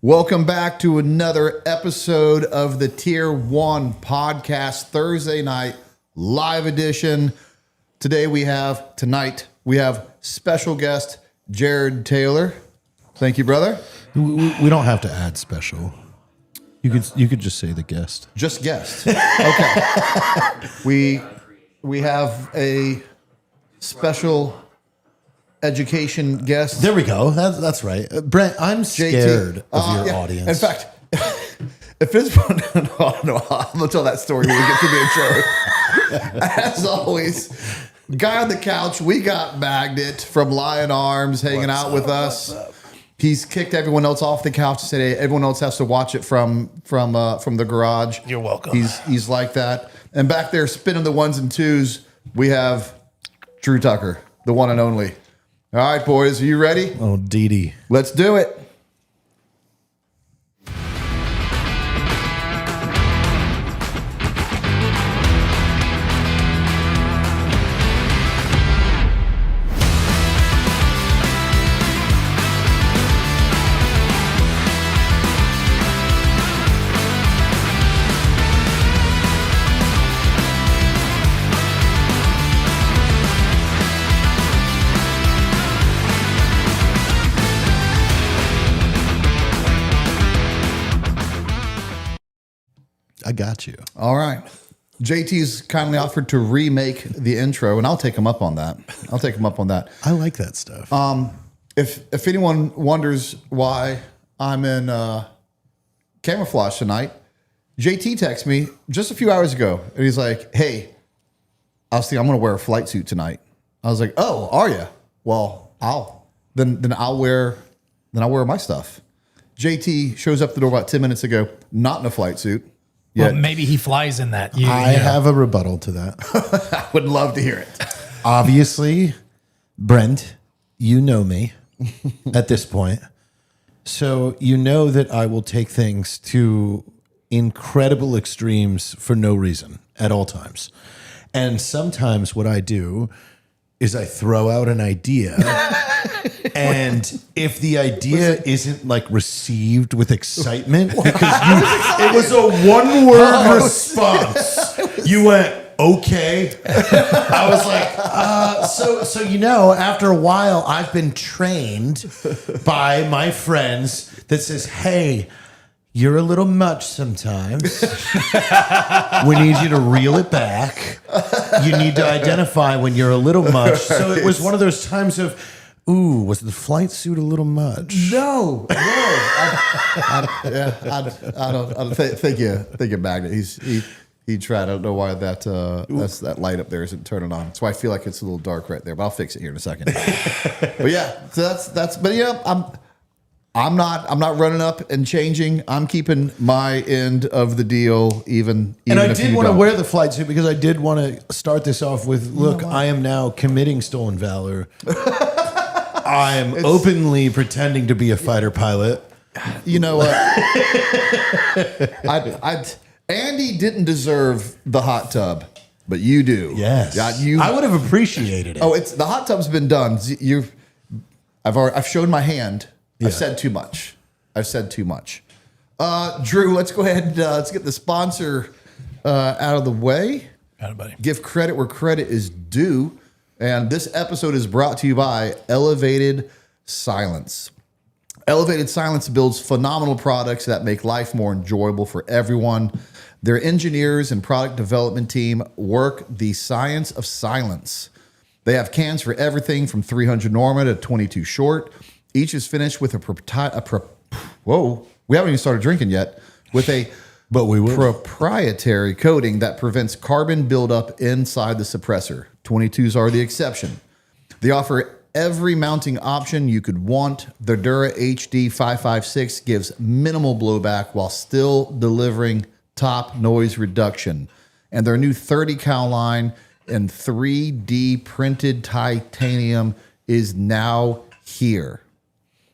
Welcome back to another episode of the Tier 1 Podcast, Thursday night live edition. Tonight we have special guest Jared Taylor. Thank you, brother. We don't have to add special. You could just say the guest. Just guest. Okay. we have a special education guest. There we go. That's right. Brent, I'm scared of your audience. In fact, if it's I'm gonna tell that story when we get to the intro. As always, guy on the couch, we got Magnet from Lion Arms hanging out with us. He's kicked everyone else off the couch and said, "Hey, everyone else has to watch it from the garage." You're welcome. He's like that. And back there spinning the ones and twos, we have Drew Tucker, the one and only. All right, boys, are you ready? Oh, Dee. Let's do it. I got you. All right. JT's kindly offered to remake the intro, and I'll take him up on that. I like that stuff. If anyone wonders why I'm in camouflage tonight, JT texted me just a few hours ago, and he's like, "Hey, I was thinking I'm going to wear a flight suit tonight." I was like, "Oh, are you? Well, I'll wear my stuff." JT shows up the door about 10 minutes ago, not in a flight suit. Well, maybe he flies in that. I have a rebuttal to that. I would love to hear it. Obviously, Brent, you know me at this point. So you know that I will take things to incredible extremes for no reason at all times. And sometimes what I do is I throw out an idea. And if the idea isn't like received with excitement, because it was a one-word response, you went, "Okay." I was like, so you know, after a while, I've been trained by my friends that says, "Hey, you're a little much sometimes. We need you to reel it back. You need to identify when you're a little much." So it was one of those times of, ooh, was the flight suit a little much? No. I don't think you Magnet. He tried. I don't know why that light up there isn't turning on. That's why I feel like it's a little dark right there. But I'll fix it here in a second. But yeah, so that's. But yeah, I'm not running up and changing. I'm keeping my end of the deal even and I if did you want to don't. wear the flight suit because I did want to start this off with, look, I am now committing stolen valor. I'm openly pretending to be a fighter pilot. You know what? Andy didn't deserve the hot tub, but you do. Yes. I would have appreciated it. Oh, the hot tub's been done. I've shown my hand. Yeah. I've said too much. Drew, let's go ahead and let's get the sponsor out of the way. Got it, buddy. Give credit where credit is due. And this episode is brought to you by Elevated Silence. Elevated Silence builds phenomenal products that make life more enjoyable for everyone. Their engineers and product development team work the science of silence. They have cans for everything from 300 Norma to 22 Short. Each is finished with we haven't even started drinking yet. With a proprietary coating that prevents carbon buildup inside the suppressor. 22s are the exception. They offer every mounting option you could want. The Dura HD 556 gives minimal blowback while still delivering top noise reduction. And their new 30 cal line in 3D printed titanium is now here.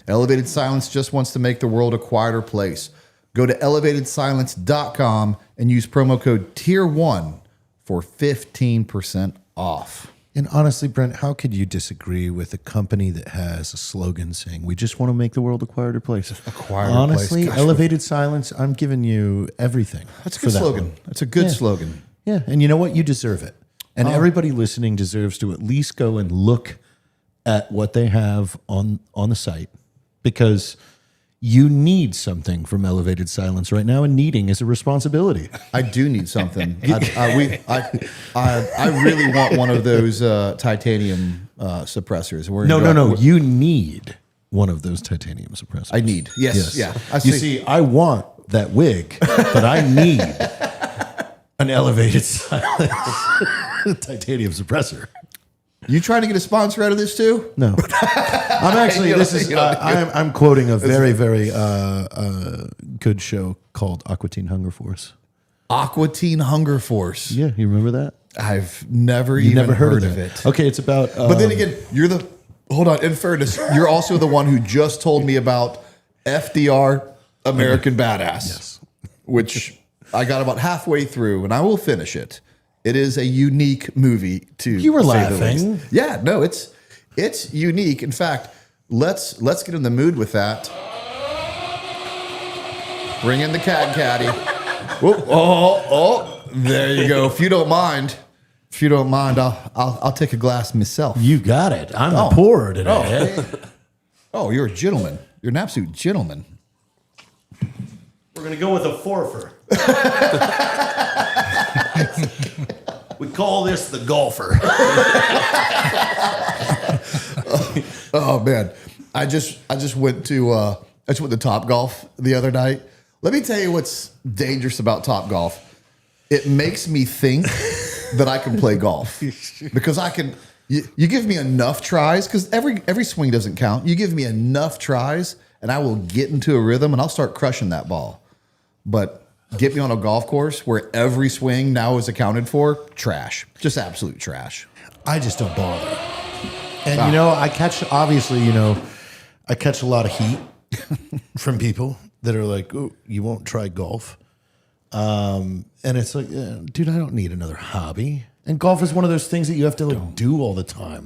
Elevated Silence just wants to make the world a quieter place. Go to elevatedsilence.com and use promo code Tier1 for 15% off. And honestly, Brent, how could you disagree with a company that has a slogan saying, "We just want to make the world a quieter place"? Honestly, Gosh, elevated silence, I'm giving you everything. That's a good slogan. one. That's a good slogan. Yeah, and you know what? You deserve it. And everybody listening deserves to at least go and look at what they have on the site, because you need something from elevated silence right now, and needing is a responsibility. I do need something. I really want one of those titanium suppressors. No. You need one of those titanium suppressors. I need. Yes. Yeah. You see, I want that wig, but I need an elevated silence titanium suppressor. You trying to get a sponsor out of this too? No, I'm actually. I'm quoting a very, very good show called Aqua Teen Hunger Force. Aqua Teen Hunger Force. Yeah, you remember that? I've never heard of it. Okay, it's about. But then again, hold on. In fairness, you're also the one who just told me about FDR, American Badass. Yes. Which I got about halfway through, and I will finish it. It is a unique movie to You were say the laughing. least. Yeah, no, it's unique. In fact, let's get in the mood with that. Bring in the cat caddy. Oh, there you go. If you don't mind, I'll take a glass myself. You got it. I'm a pourer today. Oh, you're a gentleman. You're an absolute gentleman. We're gonna go with a forfer. We call this the golfer. Oh man, I just went to Topgolf the other night. Let me tell you what's dangerous about Topgolf. It makes me think that I can play golf because I can. You give me enough tries, because every swing doesn't count. You give me enough tries, and I will get into a rhythm, and I'll start crushing that ball. But get me on a golf course where every swing now is accounted for, trash. Just absolute trash. I just don't bother. And I catch a lot of heat from people that are like, "Oh, you won't try golf." And it's like, dude, I don't need another hobby. And golf is one of those things that you have to do all the time.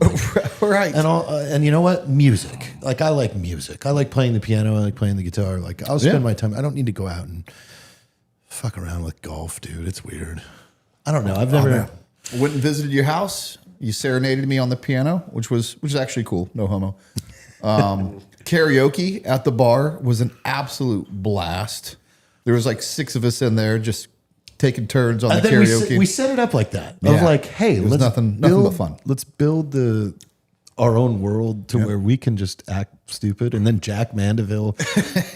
Right. And you know what? Music. Like, I like music. I like playing the piano. I like playing the guitar. Like, I'll spend my time. I don't need to go out and fuck around with golf, dude. It's weird. I don't know. I've never went and visited your house. You serenaded me on the piano, which was actually cool. No homo. Karaoke at the bar was an absolute blast. There was like 6 of us in there just taking turns on the karaoke. We set it up like that. Of like, hey, let's nothing but fun. Let's build our own world to where we can just act stupid. And then Jack Mandeville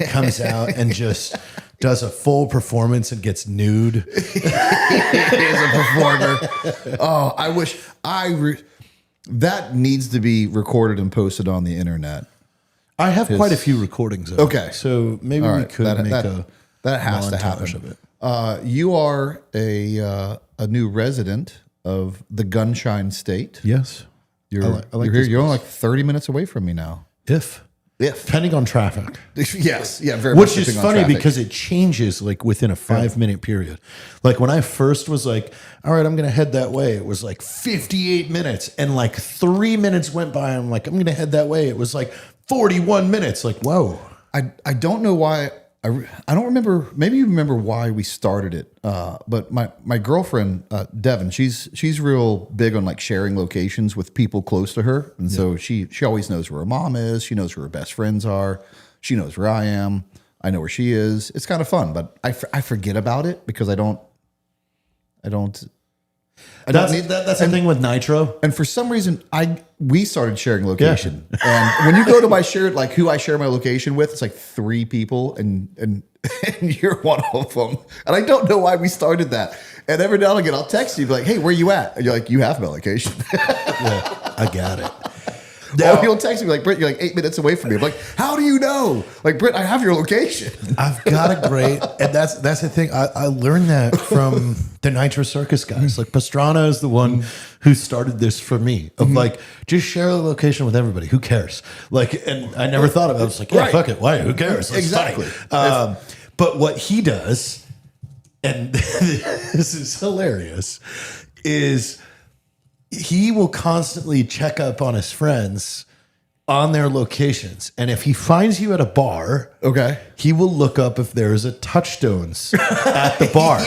comes out and just does a full performance and gets nude. He is a performer. Oh, I wish that needs to be recorded and posted on the internet. I have quite a few recordings of it. Okay. So maybe we could that has to happen. Of it. You are a new resident of the Gunshine State. Yes. You're here. You're only like 30 minutes away from me now. If depending on traffic. Yes. Yeah. Very Which much is funny because it changes like within a 5-minute period. Like when I first was like, all right, I'm going to head that way. It was like 58 minutes and like 3 minutes went by. I'm like, I'm going to head that way. It was like 41 minutes. Like, whoa. I don't know why. I don't remember. Maybe you remember why we started it. But my girlfriend, Devin, she's real big on like sharing locations with people close to her. And so she always knows where her mom is. She knows where her best friends are. She knows where I am. I know where she is. It's kind of fun, but I forget about it because I don't That's the thing with Nitro. And for some reason, we started sharing location. Yeah. And when you go to my shared, like who I share my location with, it's like 3 people, and you're one of them. And I don't know why we started that. And every now and again, I'll text you, be like, "Hey, where you at?" And you're like, "You have my location." Yeah, I got it. Now, you'll text me like, "Britt, you're like 8 minutes away from me." I'm like, "How do you know?" Like, "Britt, I have your location." I've got a great, and that's the thing. I learned that from the Nitro Circus guys. Like Pastrana is the one who started this for me. Of like, just share the location with everybody. Who cares? Like, and I never thought of it. I was like, yeah, fuck it. Why? Who cares? Let's exactly. But what he does, and this is hilarious, is he will constantly check up on his friends on their locations. And if he finds you at a bar, he will look up if there's a Touchstones at the bar.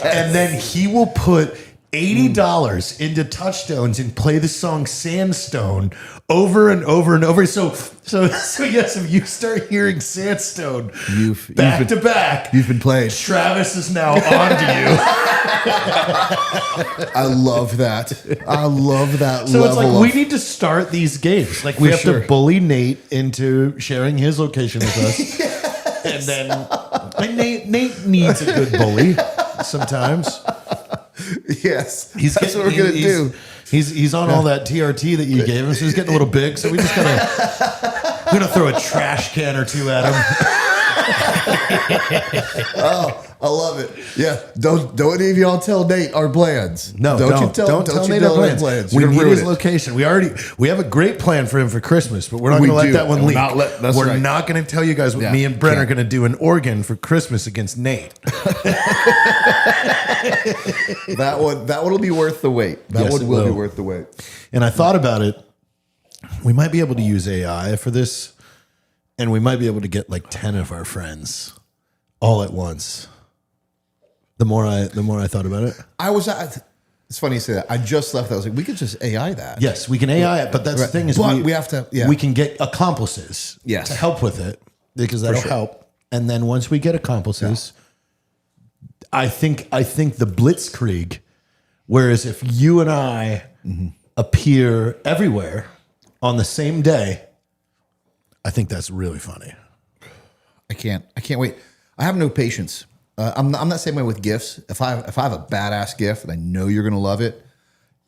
And then he will put $80 into Touchstones and play the song Sandstone over and over and over. So yes, if you start hearing Sandstone back to back, you've been playing. Travis is now on to you. I love that. So it's like we need to start these games. Like we have to bully Nate into sharing his location with us. And then Nate needs a good bully sometimes. Yes, that's what we're gonna do. He's on all that TRT that you gave him, so he's getting a little big. So we just we're gonna throw a trash can or two at him. Oh, I love it. Yeah, don't any of y'all tell Nate our plans. No, don't tell Nate our plans. We need his location. We have a great plan for him for Christmas, but we're not going to let that one leak. We're not going to tell you guys what me and Brent are going to do in Oregon for Christmas against Nate. That one will be worth the wait. That one will be worth the wait. And I thought about it. We might be able to use AI for this, and we might be able to get like 10 of our friends all at once. The more I thought about it, it's funny you say that. I just left. I was like, we could just AI that. Yes, we can AI it, but that's the thing is we have to. Yeah. We can get accomplices to help with it because that'll help. And then once we get accomplices, I think the blitzkrieg. Whereas if you and I appear everywhere on the same day, I think that's really funny. I can't wait. I have no patience. I'm not the same way with gifts. If I have a badass gift and I know you're going to love it,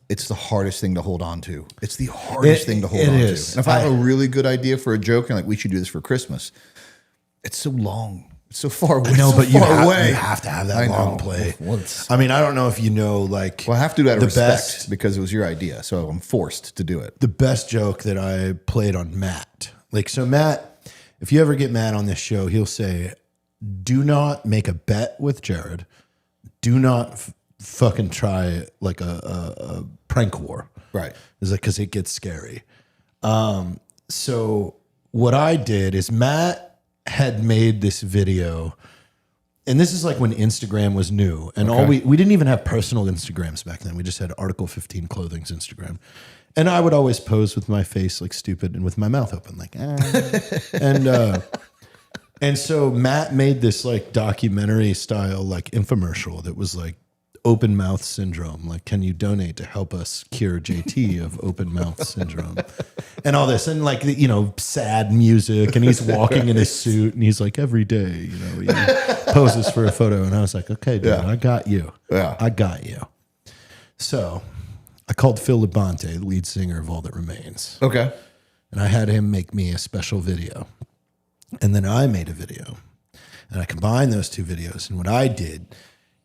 it's the hardest thing to hold on to. It's the hardest thing to hold on to. And if I have a really good idea for a joke and like we should do this for Christmas, it's so long. It's so far away. No, but you have to have that long play. I mean, I don't know if you know, like, well, I have to do that out of respect because it was your idea, so I'm forced to do it. The best joke that I played on Matt, like, so Matt, if you ever get Matt on this show, he'll say, do not make a bet with Jared. Do not fucking try like a prank war. Right. It's like, because it gets scary. So what I did is Matt had made this video, and this is like when Instagram was new, and all we didn't even have personal Instagrams back then. We just had Article 15 Clothing's Instagram. And I would always pose with my face like stupid and with my mouth open, like, and so Matt made this like documentary style like infomercial that was like open mouth syndrome. Like, can you donate to help us cure JT of open mouth syndrome and all this? And like, you know, sad music, and he's walking in his suit and he's like, every day, you know, he poses for a photo. And I was like, okay, dude, I got you. Yeah. I got you. So I called Phil Labonte, the lead singer of All That Remains. Okay. And I had him make me a special video. And then I made a video. And I combined those two videos. And what I did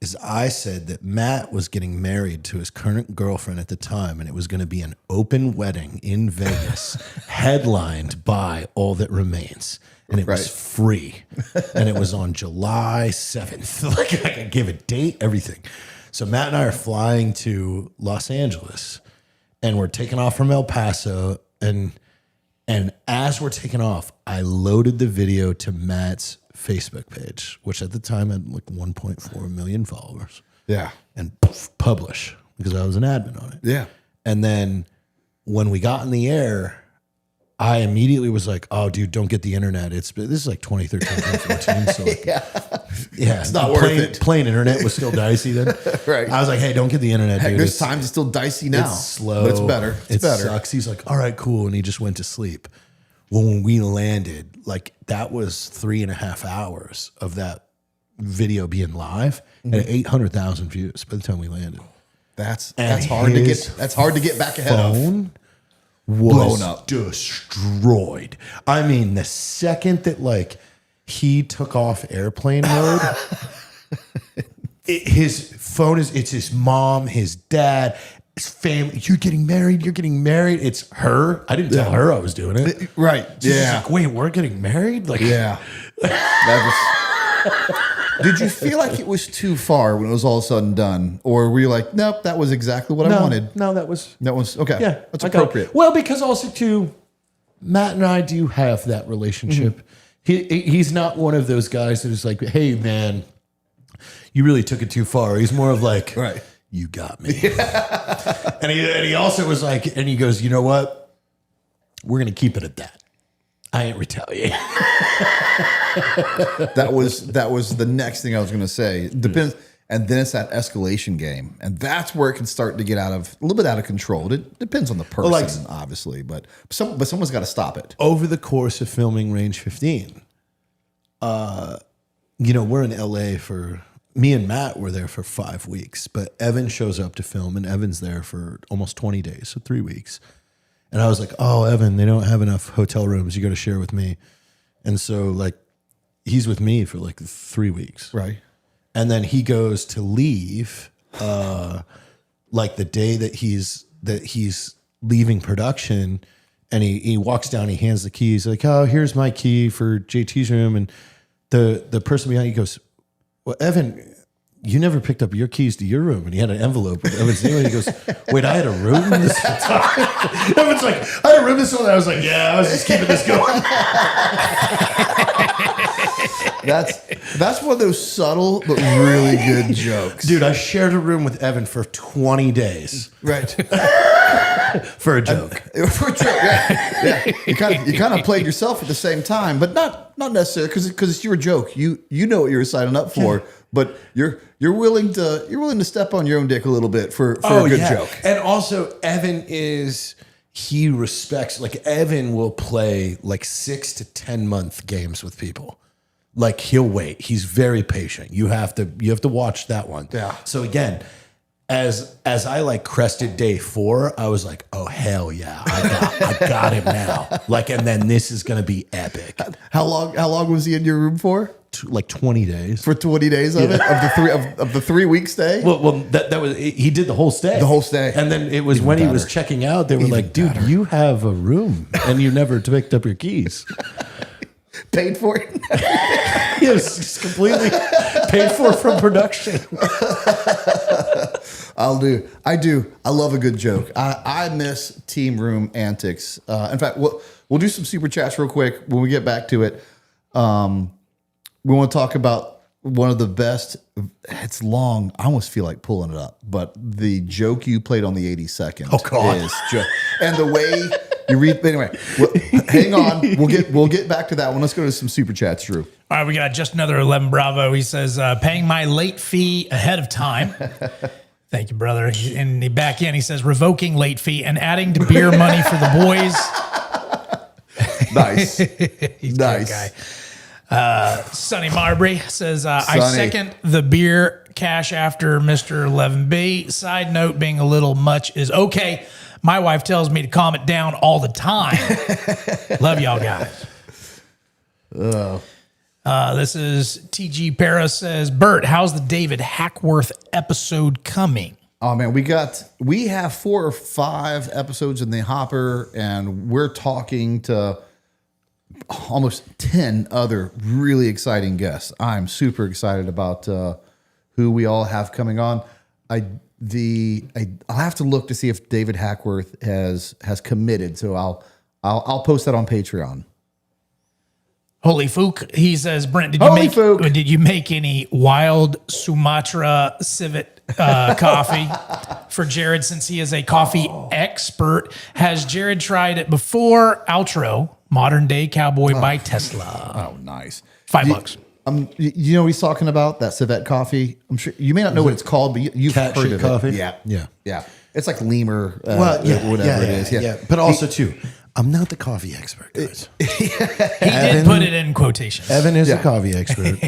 is I said that Matt was getting married to his current girlfriend at the time, and it was going to be an open wedding in Vegas, headlined by All That Remains. And it was free. And it was on July 7th. Like, I could give a date, everything. So Matt and I are flying to Los Angeles, and we're taking off from El Paso. And as we're taking off, I loaded the video to Matt's Facebook page, which at the time had like 1.4 million followers. Yeah. And publish, because I was an admin on it. Yeah. And then when we got in the air, I immediately was like, oh, dude, don't get the internet. This is like 2013, 2014. So like, yeah, it's not worth it. Plain internet was still dicey then. Right. I was like, hey, don't get the internet, dude. There's times it's still dicey now. It's slow. But it's better. It's better. Sucks. He's like, all right, cool. And he just went to sleep. Well, when we landed, like that was 3.5 hours of that video being live and 800,000 views by the time we landed. That's hard to get. That's hard to get back ahead of. Was blown up, destroyed. I mean, the second that like he took off airplane mode, his phone it's his mom, his dad, his family. You're getting married. It's her. I didn't tell her I was doing it. Right. She's like, wait, we're getting married? Like, yeah. Did you feel like it was too far when it was all said and done? Or were you like, nope, that was exactly what I wanted? No, that was Okay. yeah, That's appropriate. Well, because also too, Matt and I do have that relationship. He's not one of those guys that is like, hey man, you really took it too far. He's more of like, Right. You got me. and he also was like, and he goes, you know what? We're gonna keep it at that. I ain't retaliating. That was the next thing I was going to say. Depends, and then it's that escalation game, and that's where it can start to get a little bit out of control. It depends on the person, obviously, but someone's got to stop it. Over the course of filming Range 15, we're in LA me and Matt were there for 5 weeks, but Evan shows up to film, and Evan's there for almost 20 days, so 3 weeks. And I was like, oh, Evan, they don't have enough hotel rooms. You got to share with me. And so like, he's with me for like 3 weeks. Right. And then he goes to leave, like the day that he's leaving production, and he walks down, he hands the keys, like, oh, here's my key for JT's room. And the person behind you goes, well, Evan, you never picked up your keys to your room. And he had an envelope with Evan's name. And he goes, wait, I had a room this whole time? Evan's like, I had a room this whole time. I was like, yeah, I was just keeping this going. That's one of those subtle but really good jokes. Dude, I shared a room with Evan for 20 days. Right. For a joke. For a joke, yeah. You kind of played yourself at the same time, but not necessarily because it's your joke. You know what you're signing up for, but you're willing to step on your own dick a little bit for a good joke. And also, Evan he respects, like Evan will play like 6 to 10 month games with people. Like he'll wait. He's very patient. You have to watch that one. Yeah. So again, as I like crested day 4, I was like, oh hell yeah, I got him now. Like, and then this is gonna be epic. How long was he in your room for? Like 20 days. For 20 days of it, of the 3 week stay. Well, that was he did the whole stay. The whole stay, and then it was even when better. He was checking out. They were even like, "Dude, you have a room, and you never picked up your keys." Paid for it. Yes, completely paid for from production. I do. I love a good joke. I miss team room antics. In fact, we'll do some super chats real quick when we get back to it. We want to talk about one of the best. It's long. I almost feel like pulling it up, but the joke you played on the 82nd. Oh God! Is and the way you read. Anyway, hang on. We'll get back to that one. Let's go to some super chats, Drew. All right, we got just another 11 Bravo. He says, paying my late fee ahead of time. Thank you, brother. And back in, he says, revoking late fee and adding to beer money for the boys. Nice. He's nice. A good guy. Sonny Marbury says, I second the beer cash after Mr. 11B. Side note, being a little much is okay. My wife tells me to calm it down all the time. Love y'all guys. This is TG Para says, Bert, how's the David Hackworth episode coming? Oh man, we have 4 or 5 episodes in the hopper, and we're talking to almost 10 other really exciting guests. I'm super excited about who we all have coming on. I'll have to look to see if David Hackworth has committed. So I'll post that on Patreon. Holy Fook, he says, Brent, did you make any wild Sumatra civet coffee for Jared, since he is a coffee expert? Has Jared tried it before? Outro, modern day cowboy by Tesla. Oh, nice. $5. You know what he's talking about? That civet coffee. I'm sure you may not know what it's called, but you've Cat heard shit of coffee? it. Yeah. It's like lemur, whatever it is. Yeah. But also too, I'm not the coffee expert, guys. He did put it in quotations. Evan is a coffee expert.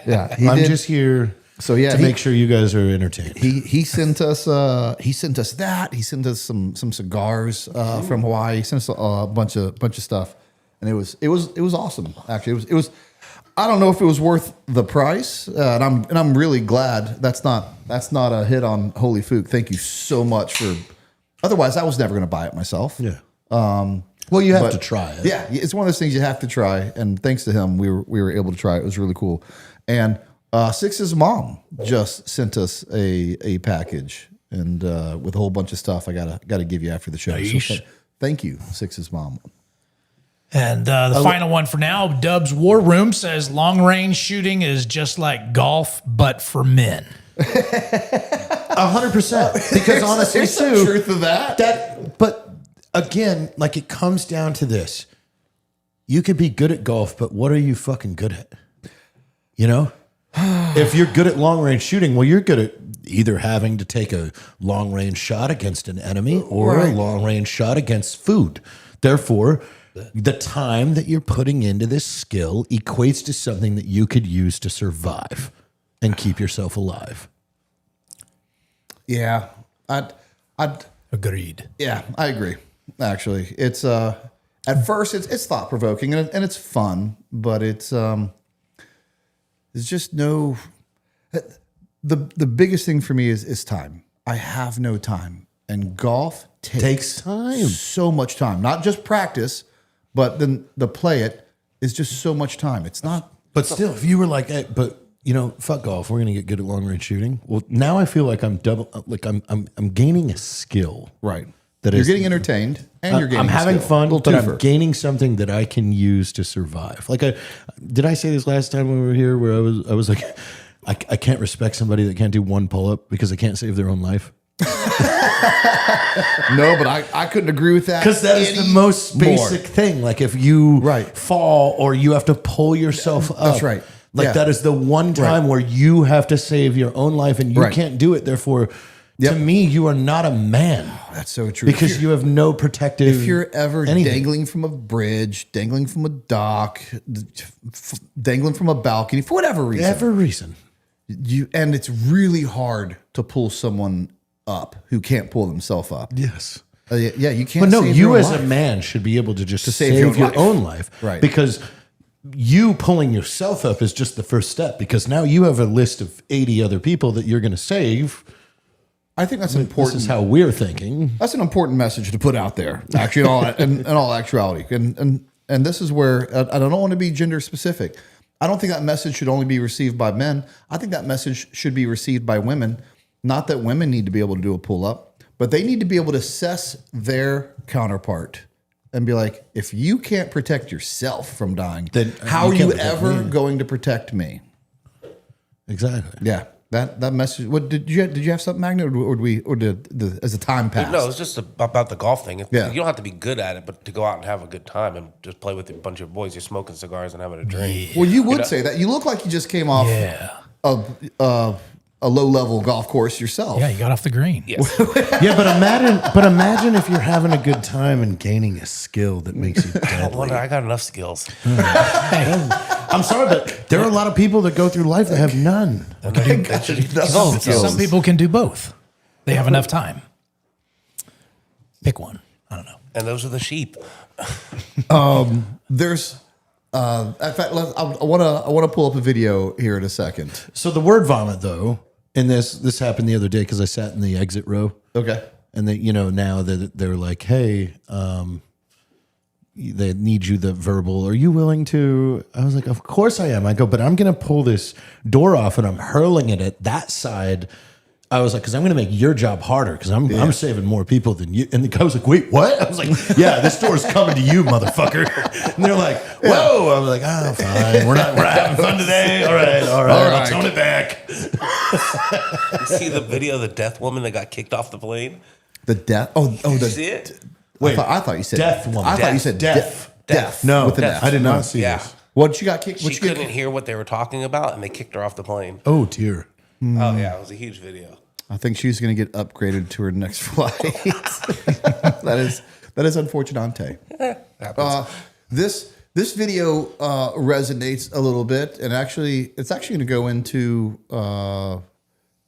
Yeah, I'm just here to make sure you guys are entertained. He sent us that. He sent us some cigars from Hawaii. He sent us a bunch of stuff, and it was awesome. Actually, it was. I don't know if it was worth the price, and I'm really glad that's not a hit on Holy Fook. Thank you so much for. Otherwise, I was never going to buy it myself. Yeah. Well, you have to try it. Yeah, it's one of those things you have to try, and thanks to him, we were able to try it. It was really cool. And Six's mom just sent us a package and with a whole bunch of stuff I gotta give you after the show. So thank you, Six's mom. And the final one for now, Dub's War Room says long range shooting is just like golf, but for men. 100%. Because honestly, there's some truth to that. But again, like it comes down to this. You could be good at golf, but what are you fucking good at? You know? If you're good at long range shooting, well, you're good at either having to take a long range shot against an enemy or a long range shot against food. Therefore, the time that you're putting into this skill equates to something that you could use to survive and keep yourself alive. Yeah, I'd agreed. Yeah, I agree. Actually, it's at first it's thought provoking and it's fun, but it's there's just no. The biggest thing for me is time. I have no time, and golf takes time, so much time. Not just practice, but then the play it is just so much time. It's not. But still, if you were like, hey, but you know, fuck golf, we're gonna get good at long range shooting. Well, now I feel like I'm gaining a skill. Right. That you're getting entertained and you're getting. I'm having fun, but twofer. I'm gaining something that I can use to survive. Like did I say this last time when we were here? Where I was like, I can't respect somebody that can't do one pull up because they can't save their own life. No, but I couldn't agree with that. Because that is the most basic thing. Like if you fall or you have to pull yourself up. That's right. Like that is the one time where you have to save your own life and you can't do it. Therefore, to me, you are not a man. Oh, that's so true. Because you have no protective. If you're ever dangling from a bridge, dangling from a dock, dangling from a balcony, for whatever reason. And it's really hard to pull someone up who can't pull themselves up. Yes. Yeah, you can't. But no, save you your as life. a man should be able to just save your your life. own life. Right. Because you pulling yourself up is just the first step. Because now you have a list of 80 other people that you're going to save. I think that's important. This is how we're thinking. That's an important message to put out there, actually, in all actuality. And this is where I don't want to be gender specific. I don't think that message should only be received by men. I think that message should be received by women. Not that women need to be able to do a pull up, but they need to be able to assess their counterpart and be like, if you can't protect yourself from dying, then how are you ever going to protect me? Exactly. Yeah. That message. What did you have something, Magna, or did as the time passed? No, it's just about the golf thing. You Yeah. don't have to be good at it, but to go out and have a good time and just play with a bunch of boys. You're smoking cigars and having a drink. Well, you would say that. You look like you just came off a low-level golf course yourself. Yeah, you got off the green. Yes. Yeah, but imagine if you're having a good time and gaining a skill that makes you deadly. I got enough skills. I'm sorry, but there are a lot of people that go through life that have none. Some people can do both. They have enough time. Pick one. I don't know. And those are the sheep. There's, in fact, I want to pull up a video here in a second. So the word vomit, though, and this happened the other day because I sat in the exit row. Okay. And they, now that they're like, hey, they need you the verbal. Are you willing to? I was like, of course I am. I go, but I'm going to pull this door off and I'm hurling it at that side. I was like, because I'm going to make your job harder because I'm saving more people than you. And the guy was like, wait, what? I was like, yeah, this door's coming to you, motherfucker. And they're like, whoa. I was like, oh, fine. We're having fun today. All right. I'll tone it back. You see the video of the death woman that got kicked off the plane? The death. Did you see it? Wait, I thought you said death woman. I thought you said death. Death. No, with an F. I did not see this. What she got kicked? She couldn't hear what they were talking about, and they kicked her off the plane. Oh, dear. Oh, yeah. It was a huge video. I think she's going to get upgraded to her next flight. that is unfortunate. This video resonates a little bit, and it's actually going to go into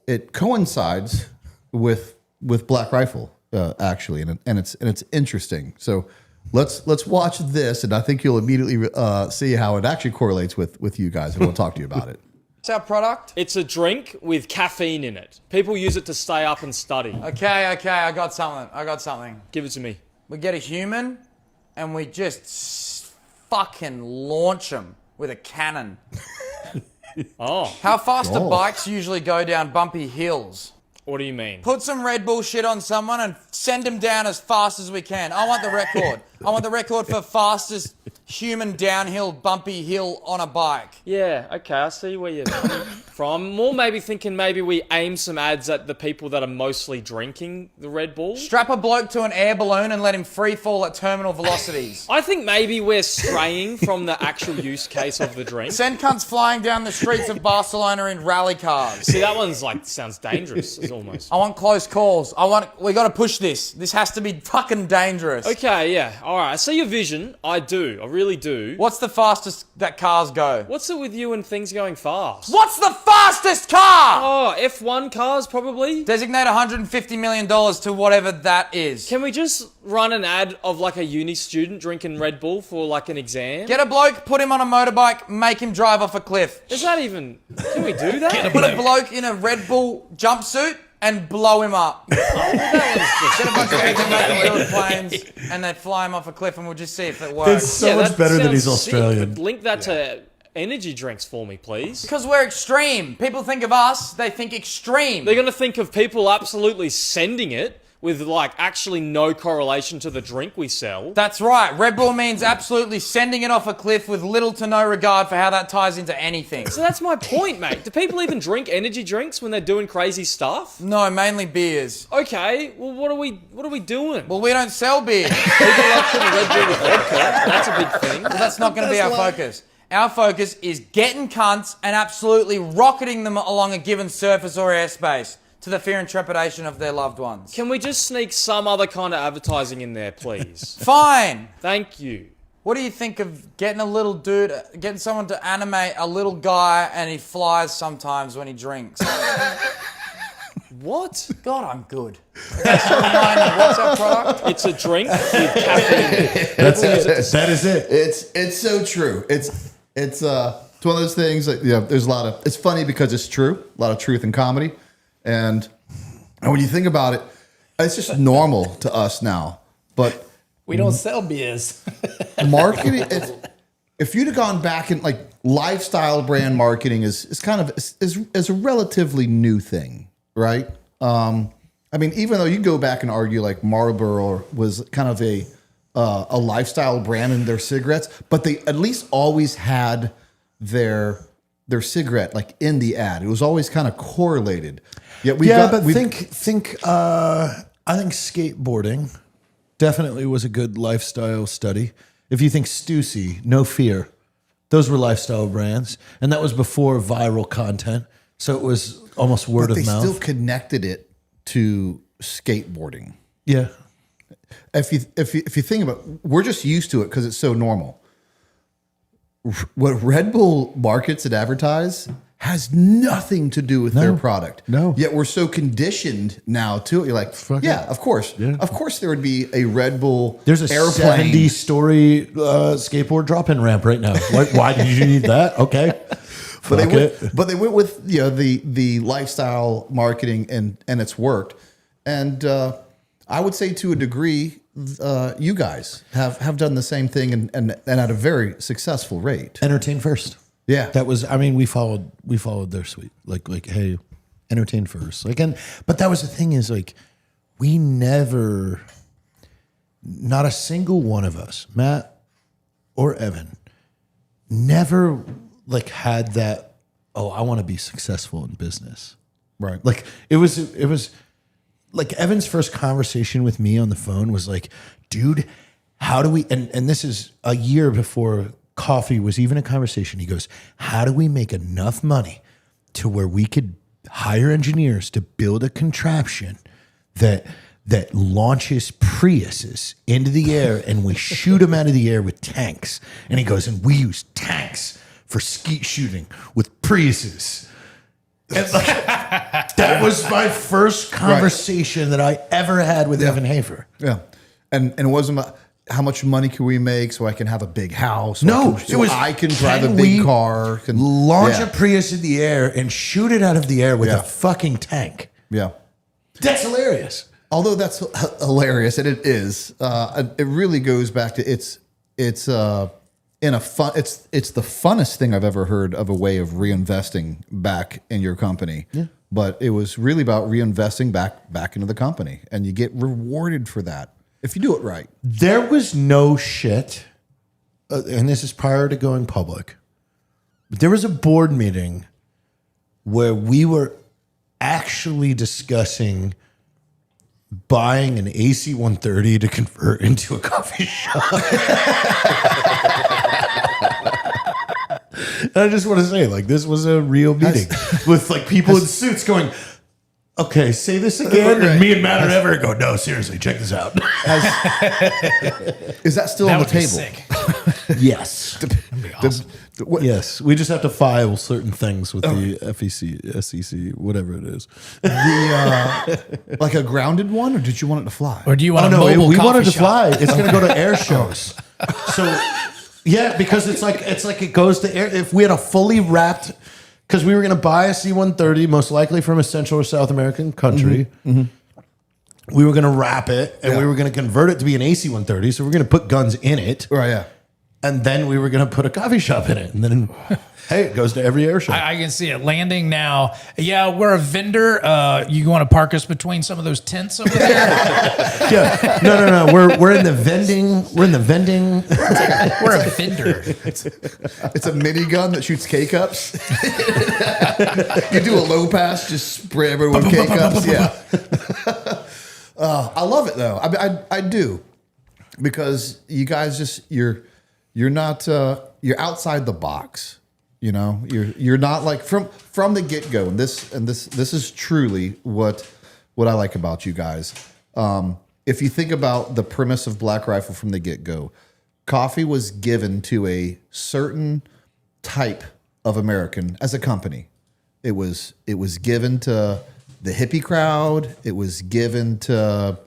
it coincides with Black Rifle actually, and it's interesting. So let's watch this, and I think you'll immediately see how it actually correlates with you guys, and we'll talk to you about it. What's our product? It's a drink with caffeine in it. People use it to stay up and study. Okay, I got something. Give it to me. We get a human and we just fucking launch him with a cannon. Oh, How fast do bikes usually go down bumpy hills? what do you mean? Put some Red Bull shit on someone and send them down as fast as we can. I want the record. I want the record for fastest human downhill bumpy hill on a bike. Yeah, okay, I see where you're coming from. More maybe thinking maybe we aim some ads at the people that are mostly drinking the Red Bull. Strap a bloke to an air balloon and let him free fall at terminal velocities. I think maybe we're straying from the actual use case of the drink. Send cunts flying down the streets of Barcelona in rally cars. See, that one's like, sounds dangerous, it's almost. I want close calls. We got to push this. This has to be fucking dangerous. Okay, yeah, alright, I see your vision. I do, I really do. What's the fastest that cars go? What's it with you and things going fast? What's the fastest car? Oh, F1 cars probably? Designate $150 million to whatever that is. Can we just run an ad of like a uni student drinking Red Bull for like an exam? Get a bloke, put him on a motorbike, make him drive off a cliff. Is that even... Can we do that? Put a bloke in a Red Bull jumpsuit and blow him up. Get a bunch of people making build planes and they fly him off a cliff and we'll just see if it works. It's so much that better that sounds he's sick, Australian. but link that to energy drinks for me, please. Because we're extreme. People think of us, they think extreme. They're going to think of people absolutely sending it with like actually no correlation to the drink we sell. That's right. Red Bull means absolutely sending it off a cliff with little to no regard for how that ties into anything. So that's my point, mate. Do people even drink energy drinks when they're doing crazy stuff? No, mainly beers. Okay, well what are we doing? Well, we don't sell beer. People like putting Red Bull with vodka. That's a big thing. Well, that's not going to be our focus. Our focus is getting cunts and absolutely rocketing them along a given surface or airspace to the fear and trepidation of their loved ones. Can we just sneak some other kind of advertising in there, please? Fine. Thank you. What do you think of getting a little dude, getting someone to animate a little guy and he flies sometimes when he drinks? What? God, I'm good. Okay, so what's our product? It's a drink with caffeine. That's it. That is it. It's so true. It's one of those things that there's a lot of. It's funny because it's true. A lot of truth in comedy, and when you think about it, it's just normal to us now. But We don't sell beers. marketing, if you'd have gone back and like lifestyle brand marketing is kind of is a relatively new thing, right? I mean, even though you go back and argue like Marlboro was kind of a lifestyle brand in their cigarettes, but they at least always had their cigarette like in the ad. It was always kind of correlated. Yet I think skateboarding definitely was a good lifestyle study. If you think Stussy, No Fear, those were lifestyle brands, and that was before viral content, so it was almost word of they mouth. still connected it to skateboarding. Yeah. If you think about it, we're just used to it because it's so normal. What Red Bull markets and advertise has nothing to do with their product. No. Yet we're so conditioned now to it. You're like, of course. Yeah. Of course there would be a Red Bull There's a airplane. 70-story skateboard drop-in ramp right now. Why did you need that? Okay. But they went with the lifestyle marketing and it's worked. And I would say to a degree, you guys have done the same thing and at a very successful rate. Entertain first. Yeah. That was, I mean, we followed their suite. Like, hey, entertain first. But that was the thing is like, we never, not a single one of us, Matt or Evan, never like had that, oh, I want to be successful in business. Right. Like it was like Evan's first conversation with me on the phone was like, dude, how do we, and this is a year before coffee was even a conversation. He goes, how do we make enough money to where we could hire engineers to build a contraption that launches Priuses into the air and we shoot them out of the air with tanks? And he goes, and we use tanks for skeet shooting with Priuses. And like, that was my first conversation that I ever had with Evan Hafer. Yeah. And it wasn't about how much money can we make so I can have a big house? I can drive a big car. Launch a Prius in the air and shoot it out of the air with a fucking tank. Yeah. That's hilarious. Although that's hilarious, and it is, it really goes back to it's in a fun. It's the funnest thing I've ever heard of a way of reinvesting back in your company. Yeah. But it was really about reinvesting back into the company, and you get rewarded for that if you do it right. There was no shit, and this is prior to going public. But there was a board meeting where we were actually discussing buying an AC 130 to convert into a coffee shop. And I just want to say, like, this was a real meeting with like people in suits going, okay, say this again. And me and Matt are ever go, no, seriously, check this out. Is that still on the would be table? sick. Yes. Awesome. Yes. We just have to file certain things with the FEC, SEC, whatever it is. Like a grounded one, or did you want it to fly? Or do you want a no, mobile we coffee wanted to shop? fly. It's going to go to air shows. So, yeah, because it's like it goes to air. If we had a fully wrapped, because we were going to buy a C-130, most likely from a Central or South American country. We were going to wrap it, and we were going to convert it to be an AC-130. So we're going to put guns in it. Right, yeah. And then we were going to put a coffee shop in it. And then, hey, it goes to every air show. I can see it landing now. Yeah, we're a vendor. You want to park us between some of those tents over there? Yeah. No. We're in the vending. We're in the vending. We're a vendor. It's a minigun that shoots K-cups. You do a low pass, just spray everyone with K-cups. Yeah. I love it though. I do, because you guys just you're not you're outside the box. You know, you're not like from the get go. And this is truly what I like about you guys. If you think about the premise of Black Rifle from the get go, coffee was given to a certain type of American as a company. It was given to the hippie crowd. It was given to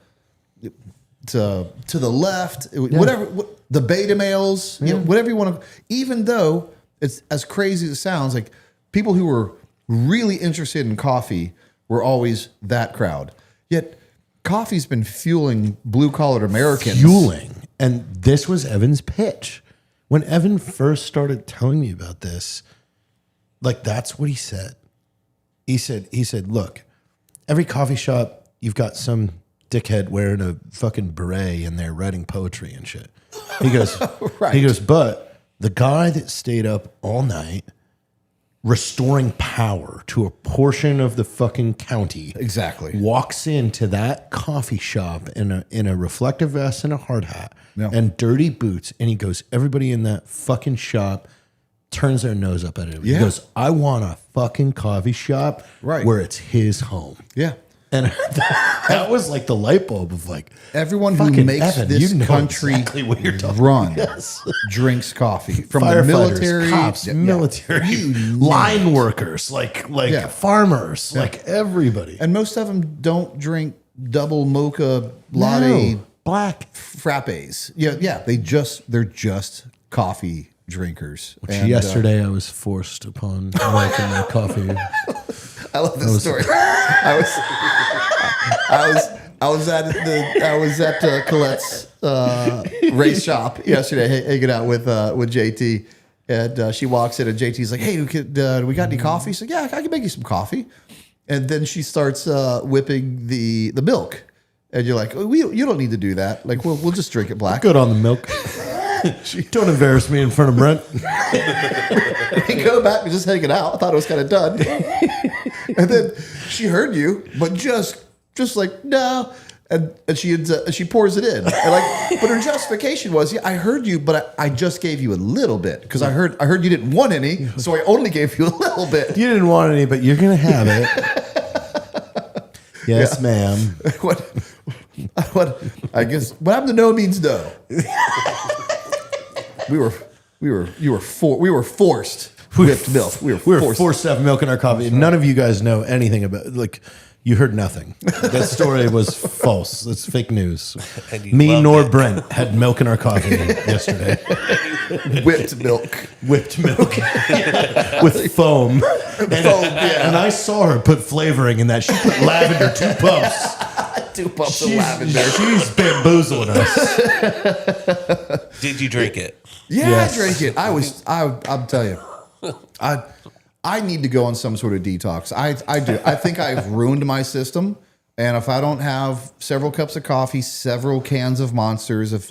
the left. Whatever, the beta males, you know, whatever you want to. Even though it's as crazy as it sounds, like people who were really interested in coffee were always that crowd. Yet coffee's been fueling blue-collar Americans. And this was Evan's pitch. When Evan first started telling me about this, like, that's what he said. He said, look, every coffee shop, you've got some dickhead wearing a fucking beret and they're writing poetry and shit. He goes, Right. He goes, but the guy that stayed up all night restoring power to a portion of the fucking county Exactly. walks into that coffee shop in a reflective vest and a hard hat and dirty boots, and he goes, everybody in that fucking shop turns their nose up at him. Yeah. He goes, I want a fucking coffee shop Right. where it's his home. Yeah. And that was like the light bulb of like, Everyone who fucking makes Evan, this you know country exactly what you're talking run Yes. drinks coffee. From the firefighters, military, cops, yeah, military, line workers, like Yeah. farmers, like everybody. and most of them don't drink double mocha latte No, black. frappes. Yeah. They're just coffee drinkers. And, Yesterday, I was forced upon making my coffee. I love this story. I was at Colette's race shop yesterday, hanging out with JT, and she walks in, and JT's like, "Hey, do we got any coffee?" She's like, "Yeah, I can make you some coffee." And then she starts whipping the milk, and you're like, "You don't need to do that. Like, we'll just drink it black." Good on the milk. Don't embarrass me in front of Brent. We go back and just hang it out. I thought it was kind of done. And then she heard you, but just like, no. And she pours it in. And like, but her justification was, yeah, I heard you, but I just gave you a little bit because I heard you didn't want any, so I only gave you a little bit. You didn't want any, but you're gonna have it. Yes, ma'am. What? I guess what happened to no means no. We were forced whipped milk. We were forced to have milk in our coffee. None of you guys know anything about like. You heard nothing. That story was false. It's fake news. Me nor Brent had milk in our coffee yesterday. Whipped milk. With foam. And I saw her put flavoring in that. She put lavender 2 pumps. 2 puffs of lavender. She's bamboozling us. Did you drink it? Yeah, Yes. I drank it. I'll tell you. I need to go on some sort of detox. I do. I think I've ruined my system. And if I don't have several cups of coffee, several cans of Monsters, if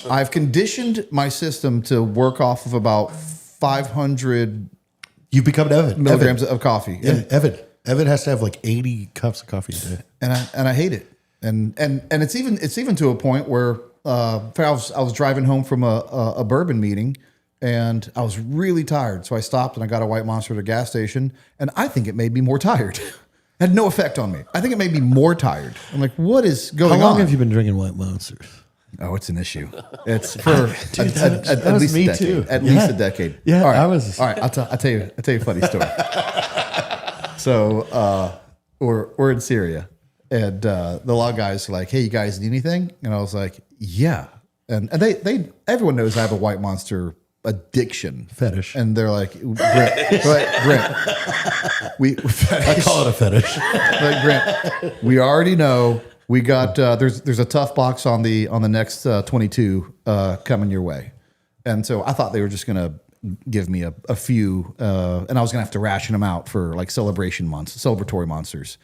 I've conditioned my system to work off of about 500 You've become Evan. milligrams of coffee. Yeah, Evan has to have like 80 cups of coffee a day. And I hate it. And it's even to a point where I was driving home from a bourbon meeting, and I was really tired. So I stopped and I got a White Monster at a gas station, and I think it made me more tired. Had no effect on me. I think it made me more tired. I'm like, what is going on? How long have you been drinking White Monsters? Oh, it's an issue. It's for Dude, at was least me a decade. too. At Yeah. least a decade. Yeah, all right. I was- All right, I'll tell you a funny story. So we're in Syria, and the law guys are like, "Hey, you guys need anything?" And I was like, "Yeah." And they everyone knows I have a White Monster addiction Fetish. and they're like, Brent, we I call it a fetish. like, Brent, we already know we got there's a tough box on the next 22 coming your way, and so I thought they were just gonna give me a few, and I was gonna have to ration them out for like celebratory monsters,